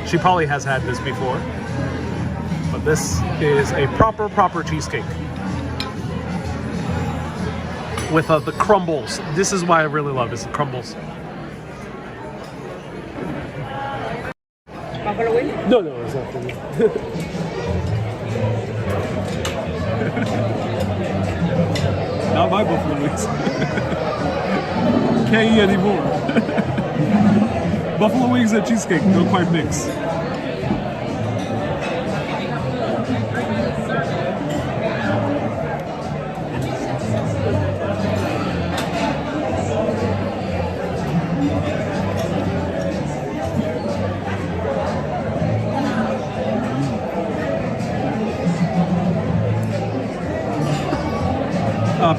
She probably has had this before, but this is a proper cheesecake. With the crumbles. This is why I really love is the crumbles. Buffalo wings? No, it's not for me. Not my buffalo wings. Can't eat anymore. Buffalo wings and cheesecake don't quite mix.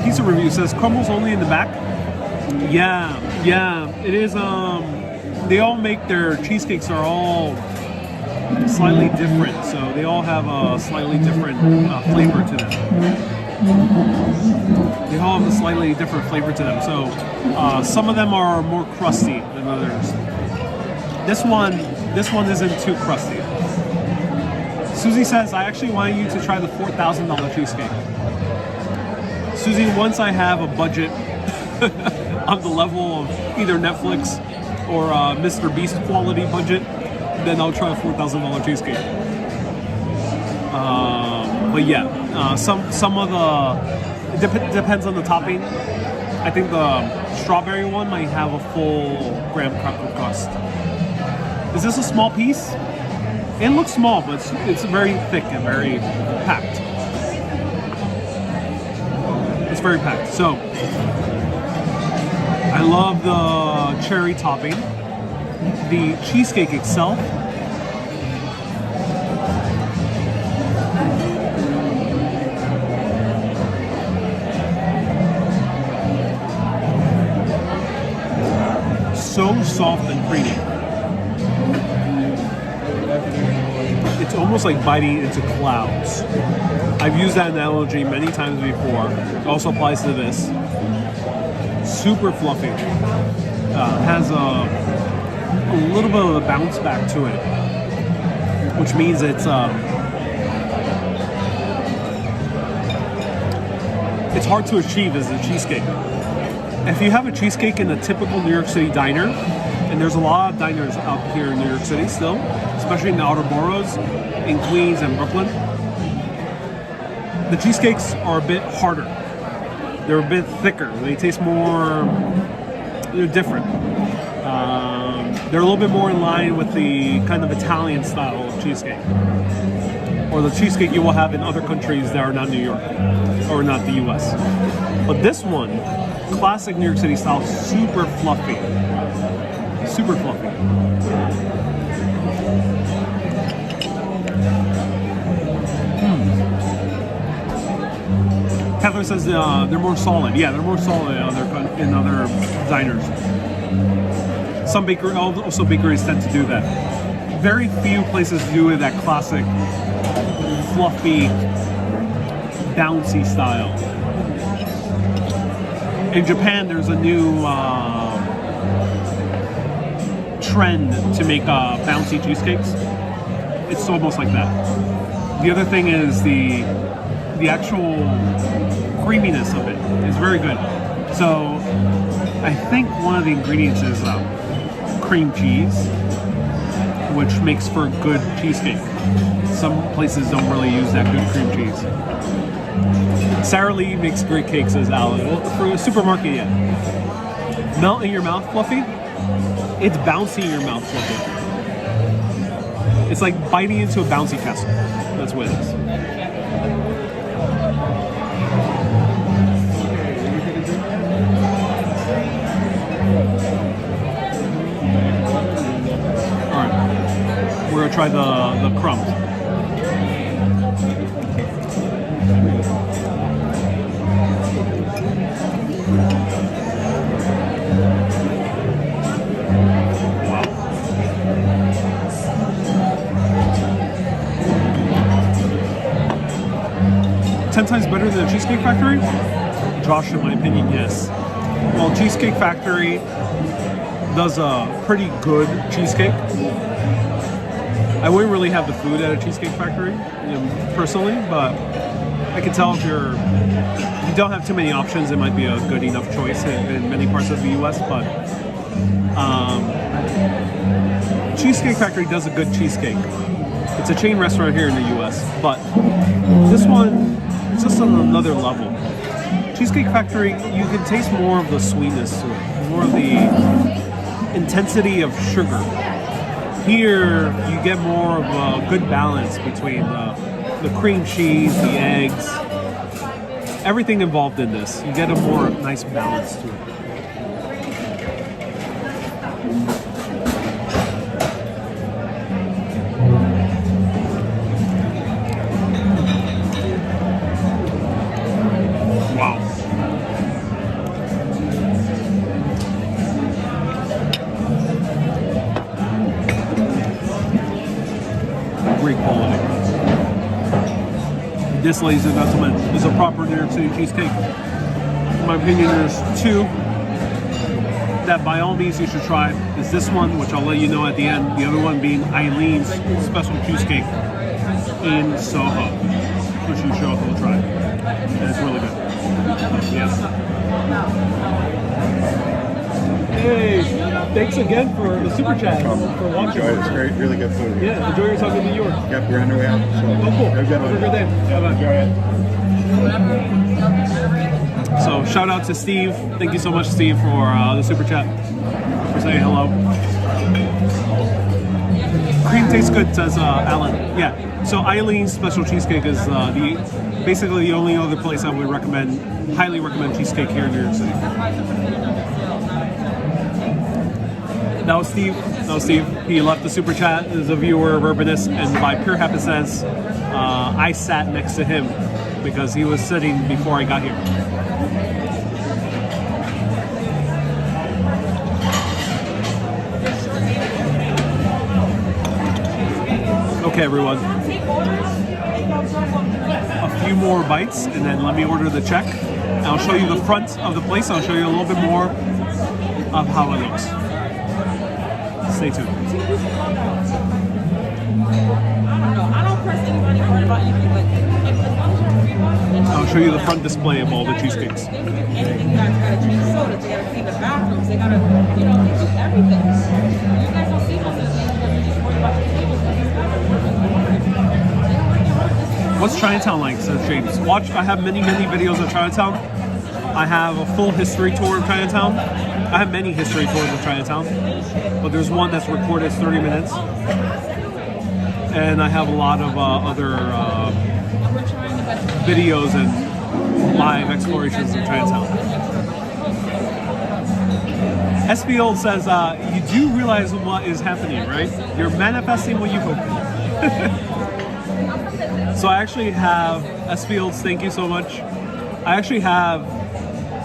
Pizza review says crumbles only in the back. Yeah, it is. They all make their cheesecakes are all slightly different, so they all have a slightly different flavor to them. They all have a slightly different flavor to them. So some of them are more crusty than others. This one isn't too crusty. Susie says, I actually want you to try the $4,000 cheesecake. Susie, once I have a budget on the level of either Netflix or Mr. Beast quality budget, then I'll try a $4,000 cheesecake. But yeah, some of the depends on the topping. I think the strawberry one might have a full graham cracker crust. Is this a small piece? It looks small, but it's very thick and very packed. It's very packed. So, I love the cherry topping. The cheesecake itself. So soft and creamy. It's almost like biting into clouds. I've used that analogy many times before. It also applies to this. Super fluffy. Has a little bit of a bounce back to it, which means it's hard to achieve as a cheesecake. If you have a cheesecake in a typical New York City diner, and there's a lot of diners out here in New York City still, especially in the outer boroughs, in Queens and Brooklyn, the cheesecakes are a bit harder. They're a bit thicker. They taste more, they're different. They're a little bit more in line with the kind of Italian style of cheesecake, or the cheesecake you will have in other countries that are not New York, or not the US. But this one, classic New York City style, super fluffy. Super fluffy. Heather says they're more solid. Yeah, they're more solid in other diners. Some bakeries tend to do that. Very few places do that classic, fluffy, bouncy style. In Japan, there's a new trend to make bouncy cheesecakes. It's almost like that. The other thing is the actual creaminess of it is very good. So I think one of the ingredients is cream cheese, which makes for a good cheesecake. Some places don't really use that good cream cheese. Sara Lee makes great cakes, as Alan. Well, for a supermarket, yeah. Melt in your mouth fluffy. It's bouncy in your mouth fluffy. It's like biting into a bouncy castle. That's what it is. Alright. We're gonna try the crumbs. Ten times better than the Cheesecake Factory? Josh, in my opinion, yes. Well, Cheesecake Factory does a pretty good cheesecake. I wouldn't really have the food at a Cheesecake Factory, personally, but I can tell if you don't have too many options, it might be a good enough choice in many parts of the US, but Cheesecake Factory does a good cheesecake. It's a chain restaurant here in the US, but this one, it's just on another level. Cheesecake Factory, you can taste more of the sweetness to it, more of the intensity of sugar. Here, you get more of a good balance between the cream cheese, the eggs, everything involved in this. You get a more nice balance to it. This, ladies and gentlemen, is a proper New York City cheesecake. In my opinion, there's two that by all means you should try. Is this one, which I'll let you know at the end. The other one being Eileen's special cheesecake in Soho, which you should also try. And it's really good. Yes. Hey, thanks again for the super chat, for watching. Enjoy it. It's great, really good food. Yeah, enjoy your time in New York. Yep, we're on our way out. So Oh, cool. Have a good day. Bye-bye. So, shout out to Steve. Thank you so much, Steve, for the super chat, for saying hello. cream tastes good, says Alan. Yeah. So Eileen's special cheesecake is basically the only other place I would highly recommend cheesecake here in New York City. That was Steve. He left the super chat as a viewer of Urbanist, and by pure happenstance, I sat next to him because he was sitting before I got here. Okay, everyone. A few more bites, and then let me order the check. And I'll show you the front of the place. I'll show you a little bit more of how it looks. Stay tuned. I don't press anybody hard about anything, but I'll show you the front display of all the cheesecakes. anything guys gotta change sodas, they gotta clean the bathrooms, they gotta, they do everything. You guys don't see most of the things because you're just worried about your tables. What's Chinatown like, says James? I have many videos of Chinatown. I have a full history tour of Chinatown. I have many history tours of Chinatown, but there's one that's recorded as 30 minutes. And I have a lot of other videos and live explorations of Chinatown. SBO says, you do realize what is happening, right? You're manifesting what you hope. So I actually have, S-Fields, thank you so much. I actually have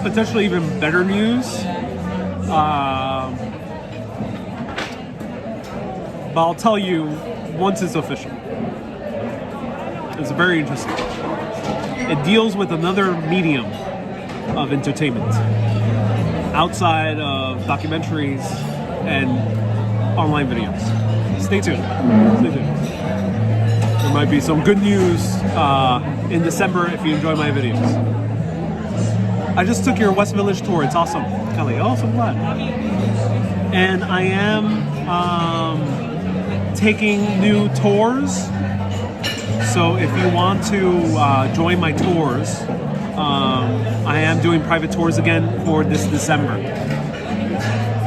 potentially even better news. But I'll tell you once it's official. It's very interesting. It deals with another medium of entertainment outside of documentaries and online videos. Stay tuned. Stay tuned. There might be some good news in December if you enjoy my videos. I just took your West Village tour. It's awesome, Kelly. Oh, so glad. And I am taking new tours. So if you want to join my tours, I am doing private tours again for this December.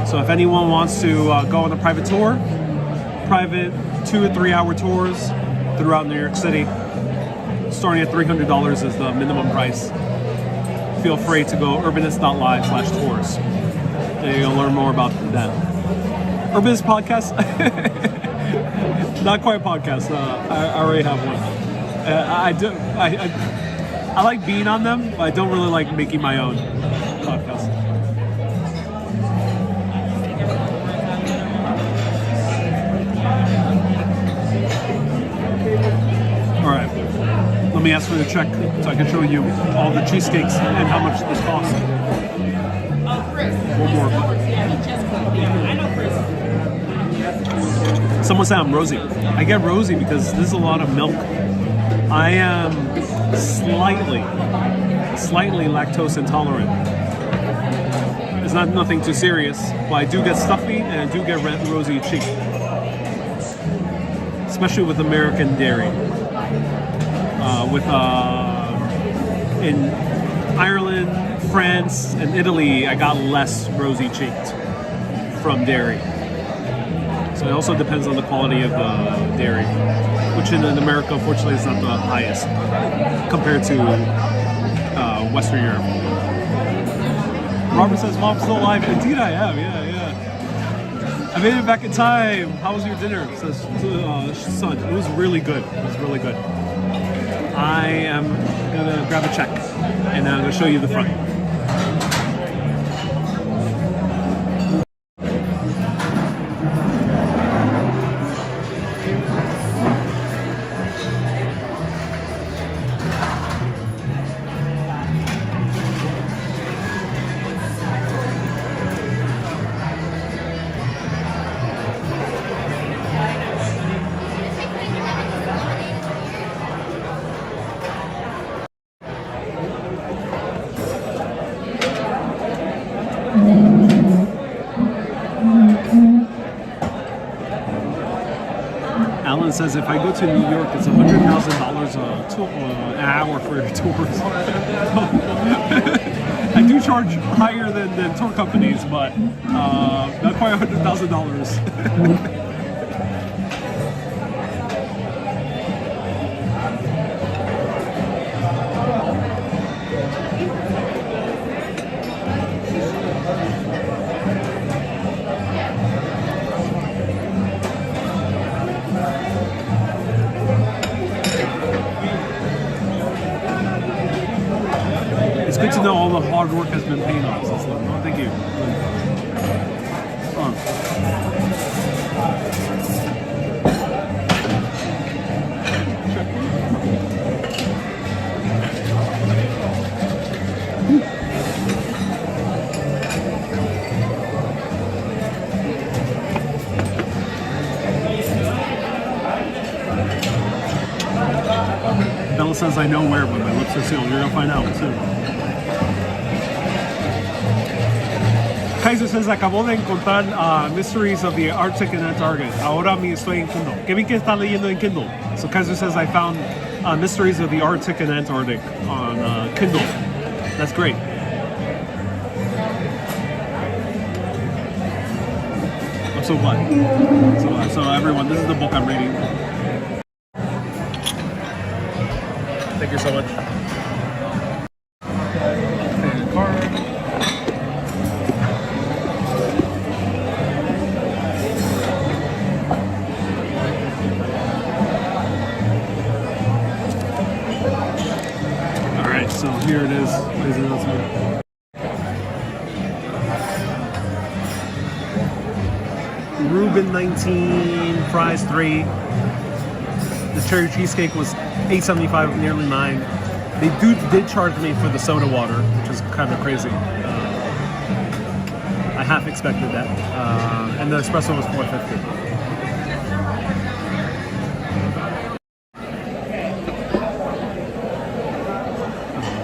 So if anyone wants to go on a private tour, private 2 or 3 hour tours throughout New York City, starting at $300 is the minimum price. Feel free to go urbanist.live/tours. And you'll learn more about that. Urbanist podcast? Not quite a podcast. I already have one. I like being on them, but I don't really like making my own podcast. All right. Let me ask for the check so I can show you all the cheesecakes and how much this costs. One more. Someone said I'm rosy. I get rosy because there's a lot of milk. I am slightly lactose intolerant. It's not nothing too serious, but I do get stuffy and I do get rosy cheek. Especially with American dairy. In Ireland, France, and Italy, I got less rosy cheeked from dairy. So it also depends on the quality of the dairy, which in America, unfortunately, is not the highest compared to Western Europe. Robert says, "Mom's still alive." Indeed, I am. Yeah. I made it back in time. How was your dinner? Says son. It was really good. I am gonna grab a check and I'm gonna show you the front. Alan says if I go to New York, it's $100,000 an hour for your tours. I do charge higher than tour companies, but not quite $100,000. good to know all the hard work has been paying off. So, no, thank you. Bella says I know where, but my lips are sealed. You're gonna find out soon. Kaiser says acabo de encontrar Mysteries of the Arctic and Antarctic. Ahora me estoy en Kindle. Que bien que está leyendo en Kindle. So Kaiser says I found Mysteries of the Arctic and Antarctic on Kindle. That's great. I'm so glad. So everyone, this is the book I'm reading. Thank you so much. And card. All right, so here it is. Here's the announcement. Reuben 19, fries 3. The cherry cheesecake was $8.75, nearly $9. They did charge me for the soda water, which is kind of crazy. I half expected that. And the espresso was $4.50.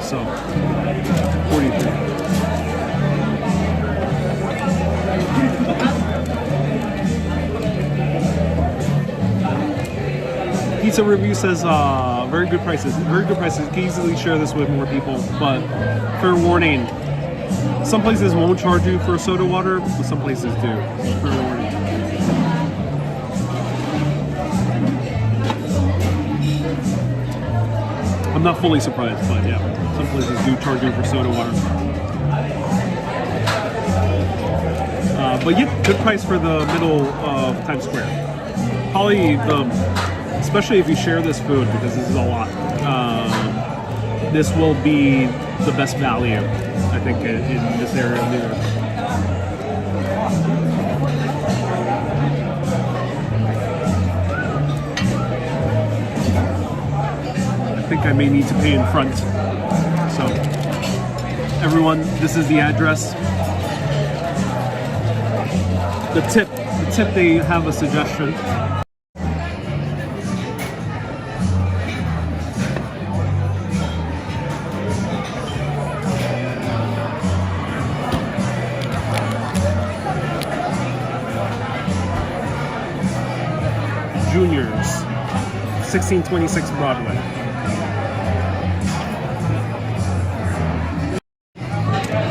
So, 43. Pizza review says very good prices. Very good prices. You can easily share this with more people, but fair warning, some places won't charge you for soda water, but some places do. Fair warning. I'm not fully surprised, but yeah, some places do charge you for soda water. But yeah, good price for the middle of Times Square. Probably especially if you share this food, because this is a lot, this will be the best value, I think, in this area of New York. I think I may need to pay in front. So, everyone, this is the address. The tip, they have a suggestion. Juniors, 1626 Broadway.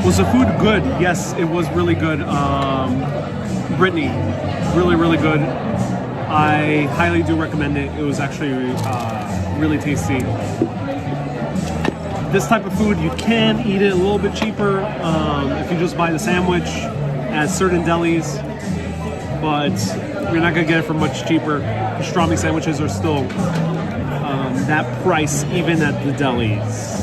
Was the food good? Yes, it was really good. Brittany, really, really good. I highly do recommend it. It was actually really tasty. This type of food, you can eat it a little bit cheaper if you just buy the sandwich at certain delis, but you're not gonna get it for much cheaper. Pastrami sandwiches are still that price even at the delis.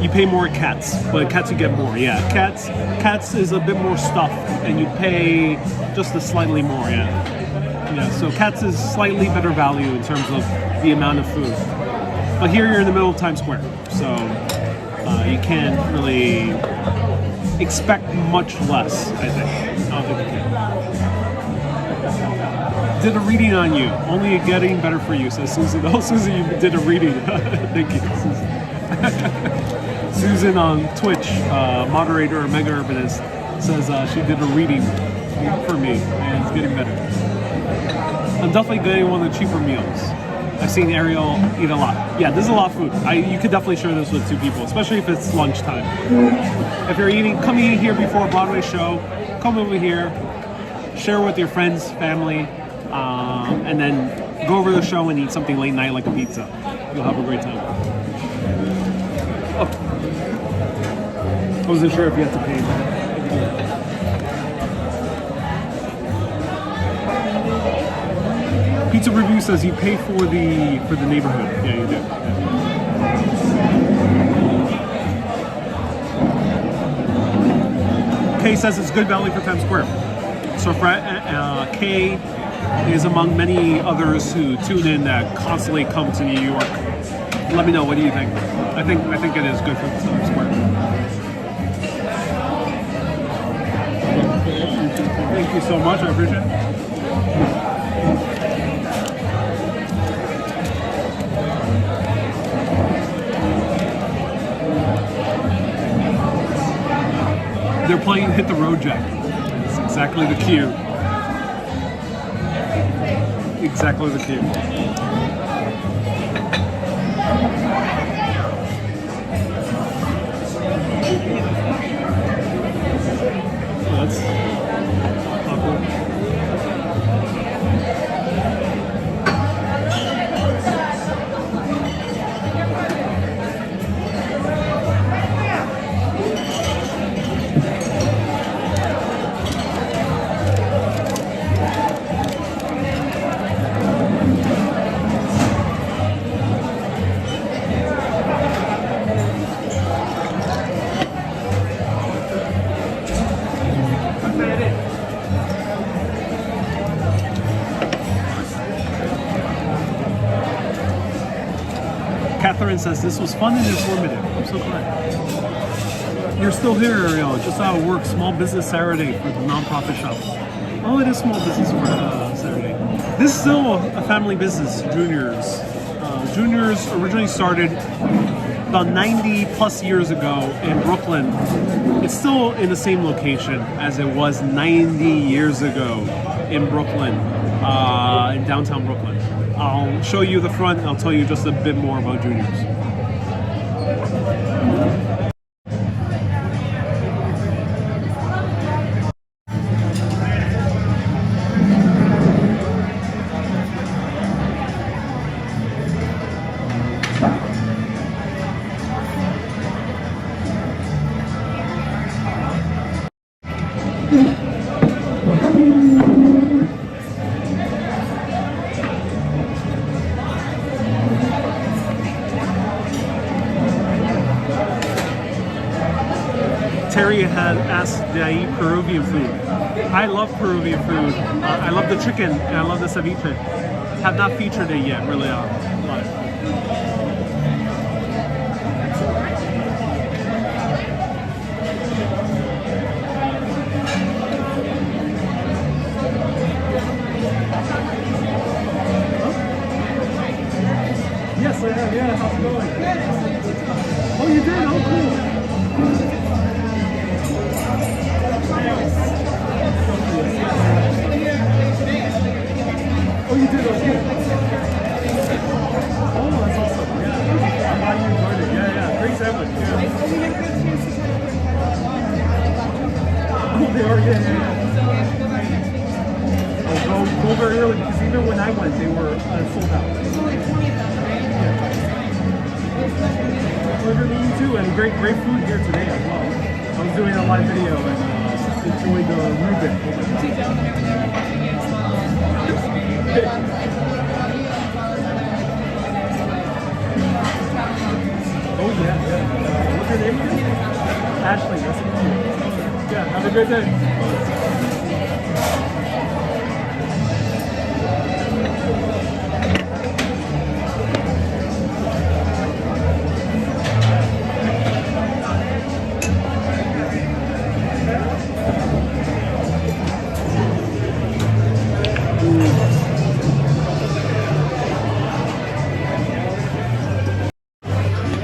You pay more at Cats, but Cats you get more. Yeah, Cats is a bit more stuffed, and you pay just a slightly more. Yeah. So Cats is slightly better value in terms of the amount of food. But here you're in the middle of Times Square, so you can't really expect much less, I think. I don't think you can. Did a reading on you. Only getting better for you, says Susan. Oh, Susan, you did a reading. Thank you, Susan. Susan on Twitch, moderator or mega urbanist, says she did a reading for me, and it's getting better. I'm definitely getting one of the cheaper meals. I've seen Ariel eat a lot. Yeah, this is a lot of food. You could definitely share this with 2 people, especially if it's lunchtime. If you're come eat here before a Broadway show, come over here, share with your friends, family, and then go over the show and eat something late night like a pizza. You'll have a great time. Oh. I wasn't sure if you had to pay. Pizza review says you pay for the neighborhood. Yeah, you do. Yeah. says it's good value for Times Square. So Kay is among many others who tune in that constantly come to New York. Let me know, what do you think? I think it is good for Times Square. Thank you so much, I appreciate it. They're playing Hit the Road Jack. It's exactly the cue. Exactly the cue. That's awkward. Catherine says this was fun and informative. I'm so glad. You're still here, Ariel. Just out of work. Small business Saturday for the nonprofit shop. Oh, it is small business for Saturday. This is still a family business. Juniors. Juniors originally started about 90 plus years ago in Brooklyn. It's still in the same location as it was 90 years ago in Brooklyn, in downtown Brooklyn. I'll show you the front and I'll tell you just a bit more about Juniors. Terry had asked, did I eat Peruvian food? I love Peruvian food. I love the chicken and I love the ceviche. Have not featured it yet, really. Live. Yes, I have. Yeah, how's it going? Oh, you did? Oh, cool. Oh, you did? Okay. Oh, that's awesome. Yeah. I'm glad you enjoyed it. Yeah, yeah. Great sandwich. Yeah. Oh, they are? Yeah, yeah, yeah. Oh, go very early because even when I went, they were sold out. Pleasure meeting you too, and great food here today as well. I was doing a live video and enjoyed the Reuben. Oh yeah. What's your name again? Ashley. That's cool. Yeah. Have a great day.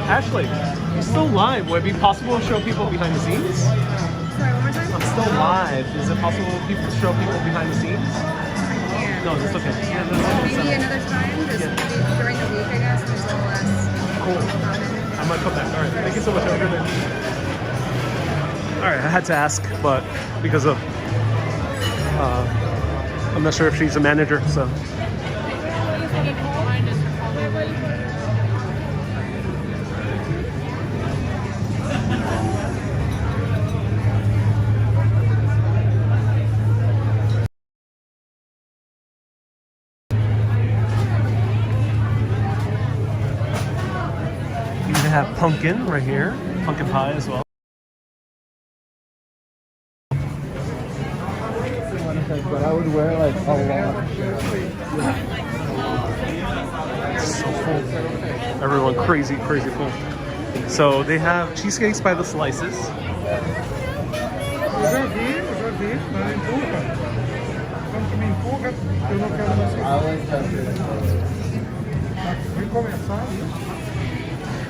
Ashley, you're still live. Would it be possible to show people behind the scenes? Sorry, one more time? I'm still live. Is it possible to show people behind the scenes? No, that's okay. Yeah, Maybe another time, just maybe during the week, I guess, there's a little less. Cool. I might come back. All right. Thank you so much. Have a good day. All right. I had to ask, but because of I'm not sure if she's a manager, so. Have pumpkin right here, pumpkin pie as well. So full. Everyone crazy full. So they have cheesecakes by the slices.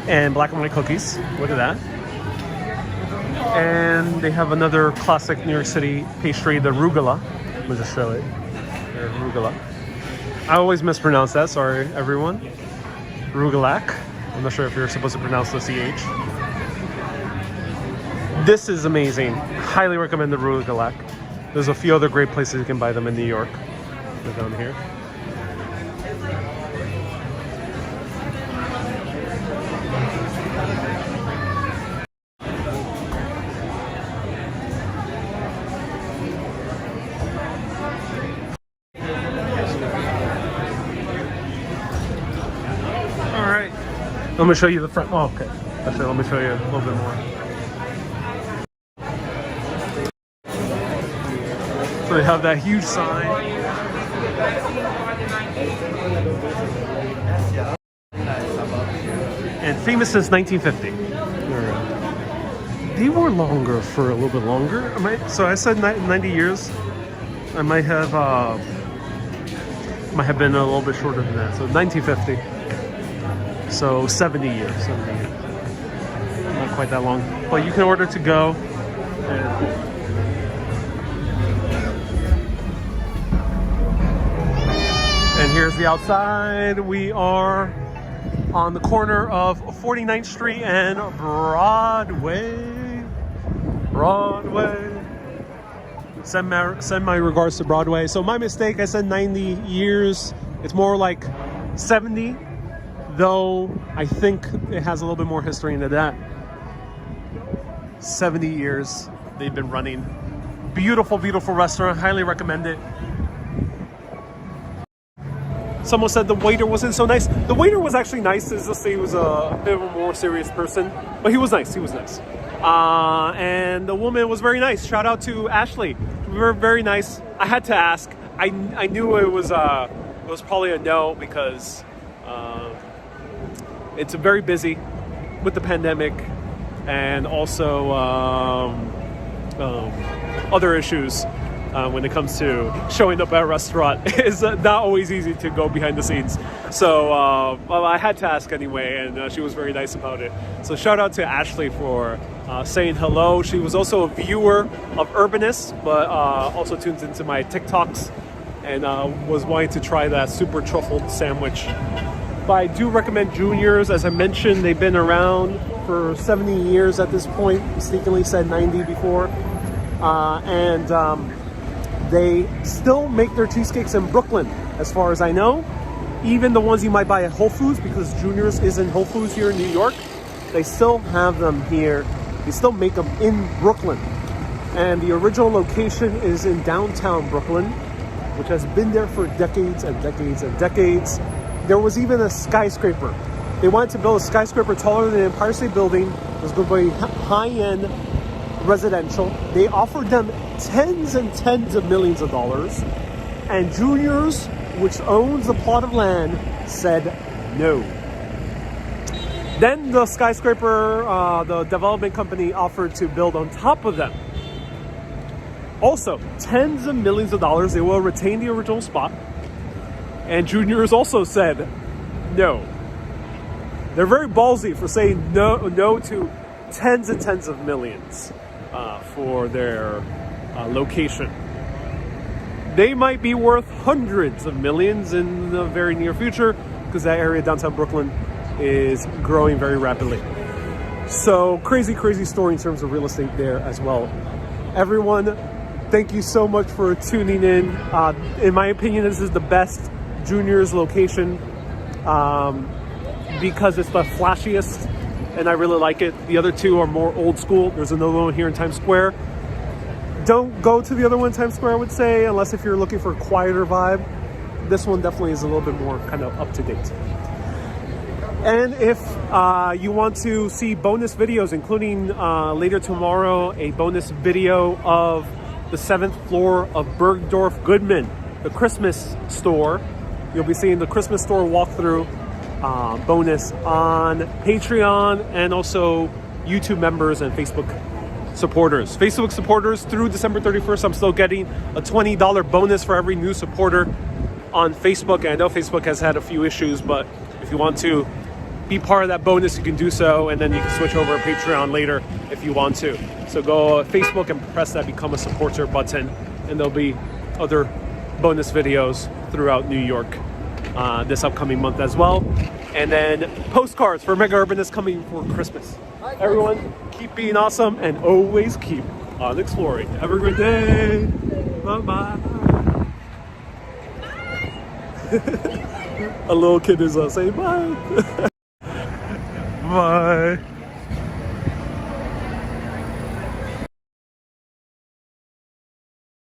And black and white cookies. Look at that. And they have another classic New York City pastry, the arugula. Let me just show it. There, arugula. I always mispronounce that. Sorry, everyone. Arugulac. I'm not sure if you're supposed to pronounce the CH. This is amazing. Highly recommend the arugulac. There's a few other great places you can buy them in New York. They're down here. Let me show you the front. Oh, okay. Actually, let me show you a little bit more. So they have that huge sign. And famous since 1950. They were longer for a little bit longer. So I said 90 years. I might have been a little bit shorter than that. So 1950. So 70 years. Not quite that long. But you can order to go. And here's the outside. We are on the corner of 49th Street and Broadway. Send my regards to Broadway. So my mistake, I said 90 years. It's more like 70. Though I think it has a little bit more history into that. 70 years they've been running. Beautiful restaurant. Highly recommend it. Someone said the waiter wasn't so nice. The waiter was actually nice. It's just he was a bit of a more serious person. But he was nice. And the woman was very nice. Shout out to Ashley. We were very nice. I had to ask. I knew it was probably a no because it's very busy with the pandemic and also other issues when it comes to showing up at a restaurant. It's not always easy to go behind the scenes. So well, I had to ask anyway, and she was very nice about it. So shout out to Ashley for saying hello. She was also a viewer of Urbanist, but also tunes into my TikToks and was wanting to try that super truffled sandwich. But I do recommend Juniors. As I mentioned, they've been around for 70 years at this point. Sneakily said 90 before. And they still make their cheesecakes in Brooklyn, as far as I know. Even the ones you might buy at Whole Foods, because Juniors is in Whole Foods here in New York. They still have them here. They still make them in Brooklyn. And the original location is in downtown Brooklyn, which has been there for decades and decades and decades. There was even a skyscraper. They wanted to build a skyscraper taller than the Empire State Building. It was going to be high-end residential. They offered them tens and tens of millions of dollars. And Juniors, which owns the plot of land, said no. Then the skyscraper, the development company offered to build on top of them. Also, tens of millions of dollars. They will retain the original spot. And Juniors also said no. They're very ballsy for saying no to tens and tens of millions for their location. They might be worth hundreds of millions in the very near future because that area downtown Brooklyn is growing very rapidly. So crazy story in terms of real estate there as well. Everyone, thank you so much for tuning in. In my opinion, this is the best Juniors location because it's the flashiest and I really like it. The other two are more old school. There's another one here in Times Square. Don't go to the other one in Times Square, I would say, unless if you're looking for a quieter vibe. This one definitely is a little bit more kind of up to date. And if you want to see bonus videos, including later tomorrow, a bonus video of the 7th floor of Bergdorf Goodman. the Christmas store. You'll be seeing the Christmas store walkthrough bonus on Patreon and also YouTube members and Facebook supporters. Facebook supporters through December 31st, I'm still getting a $20 bonus for every new supporter on Facebook. And I know Facebook has had a few issues, but if you want to be part of that bonus, you can do so, and then you can switch over to Patreon later if you want to. So go Facebook and press that Become a Supporter button, and there'll be other bonus videos throughout New York this upcoming month as well. And then postcards for Mega Urban is coming for Christmas. Everyone, keep being awesome and always keep on exploring. Have a great day. Bye-bye. A little kid is saying bye. Bye.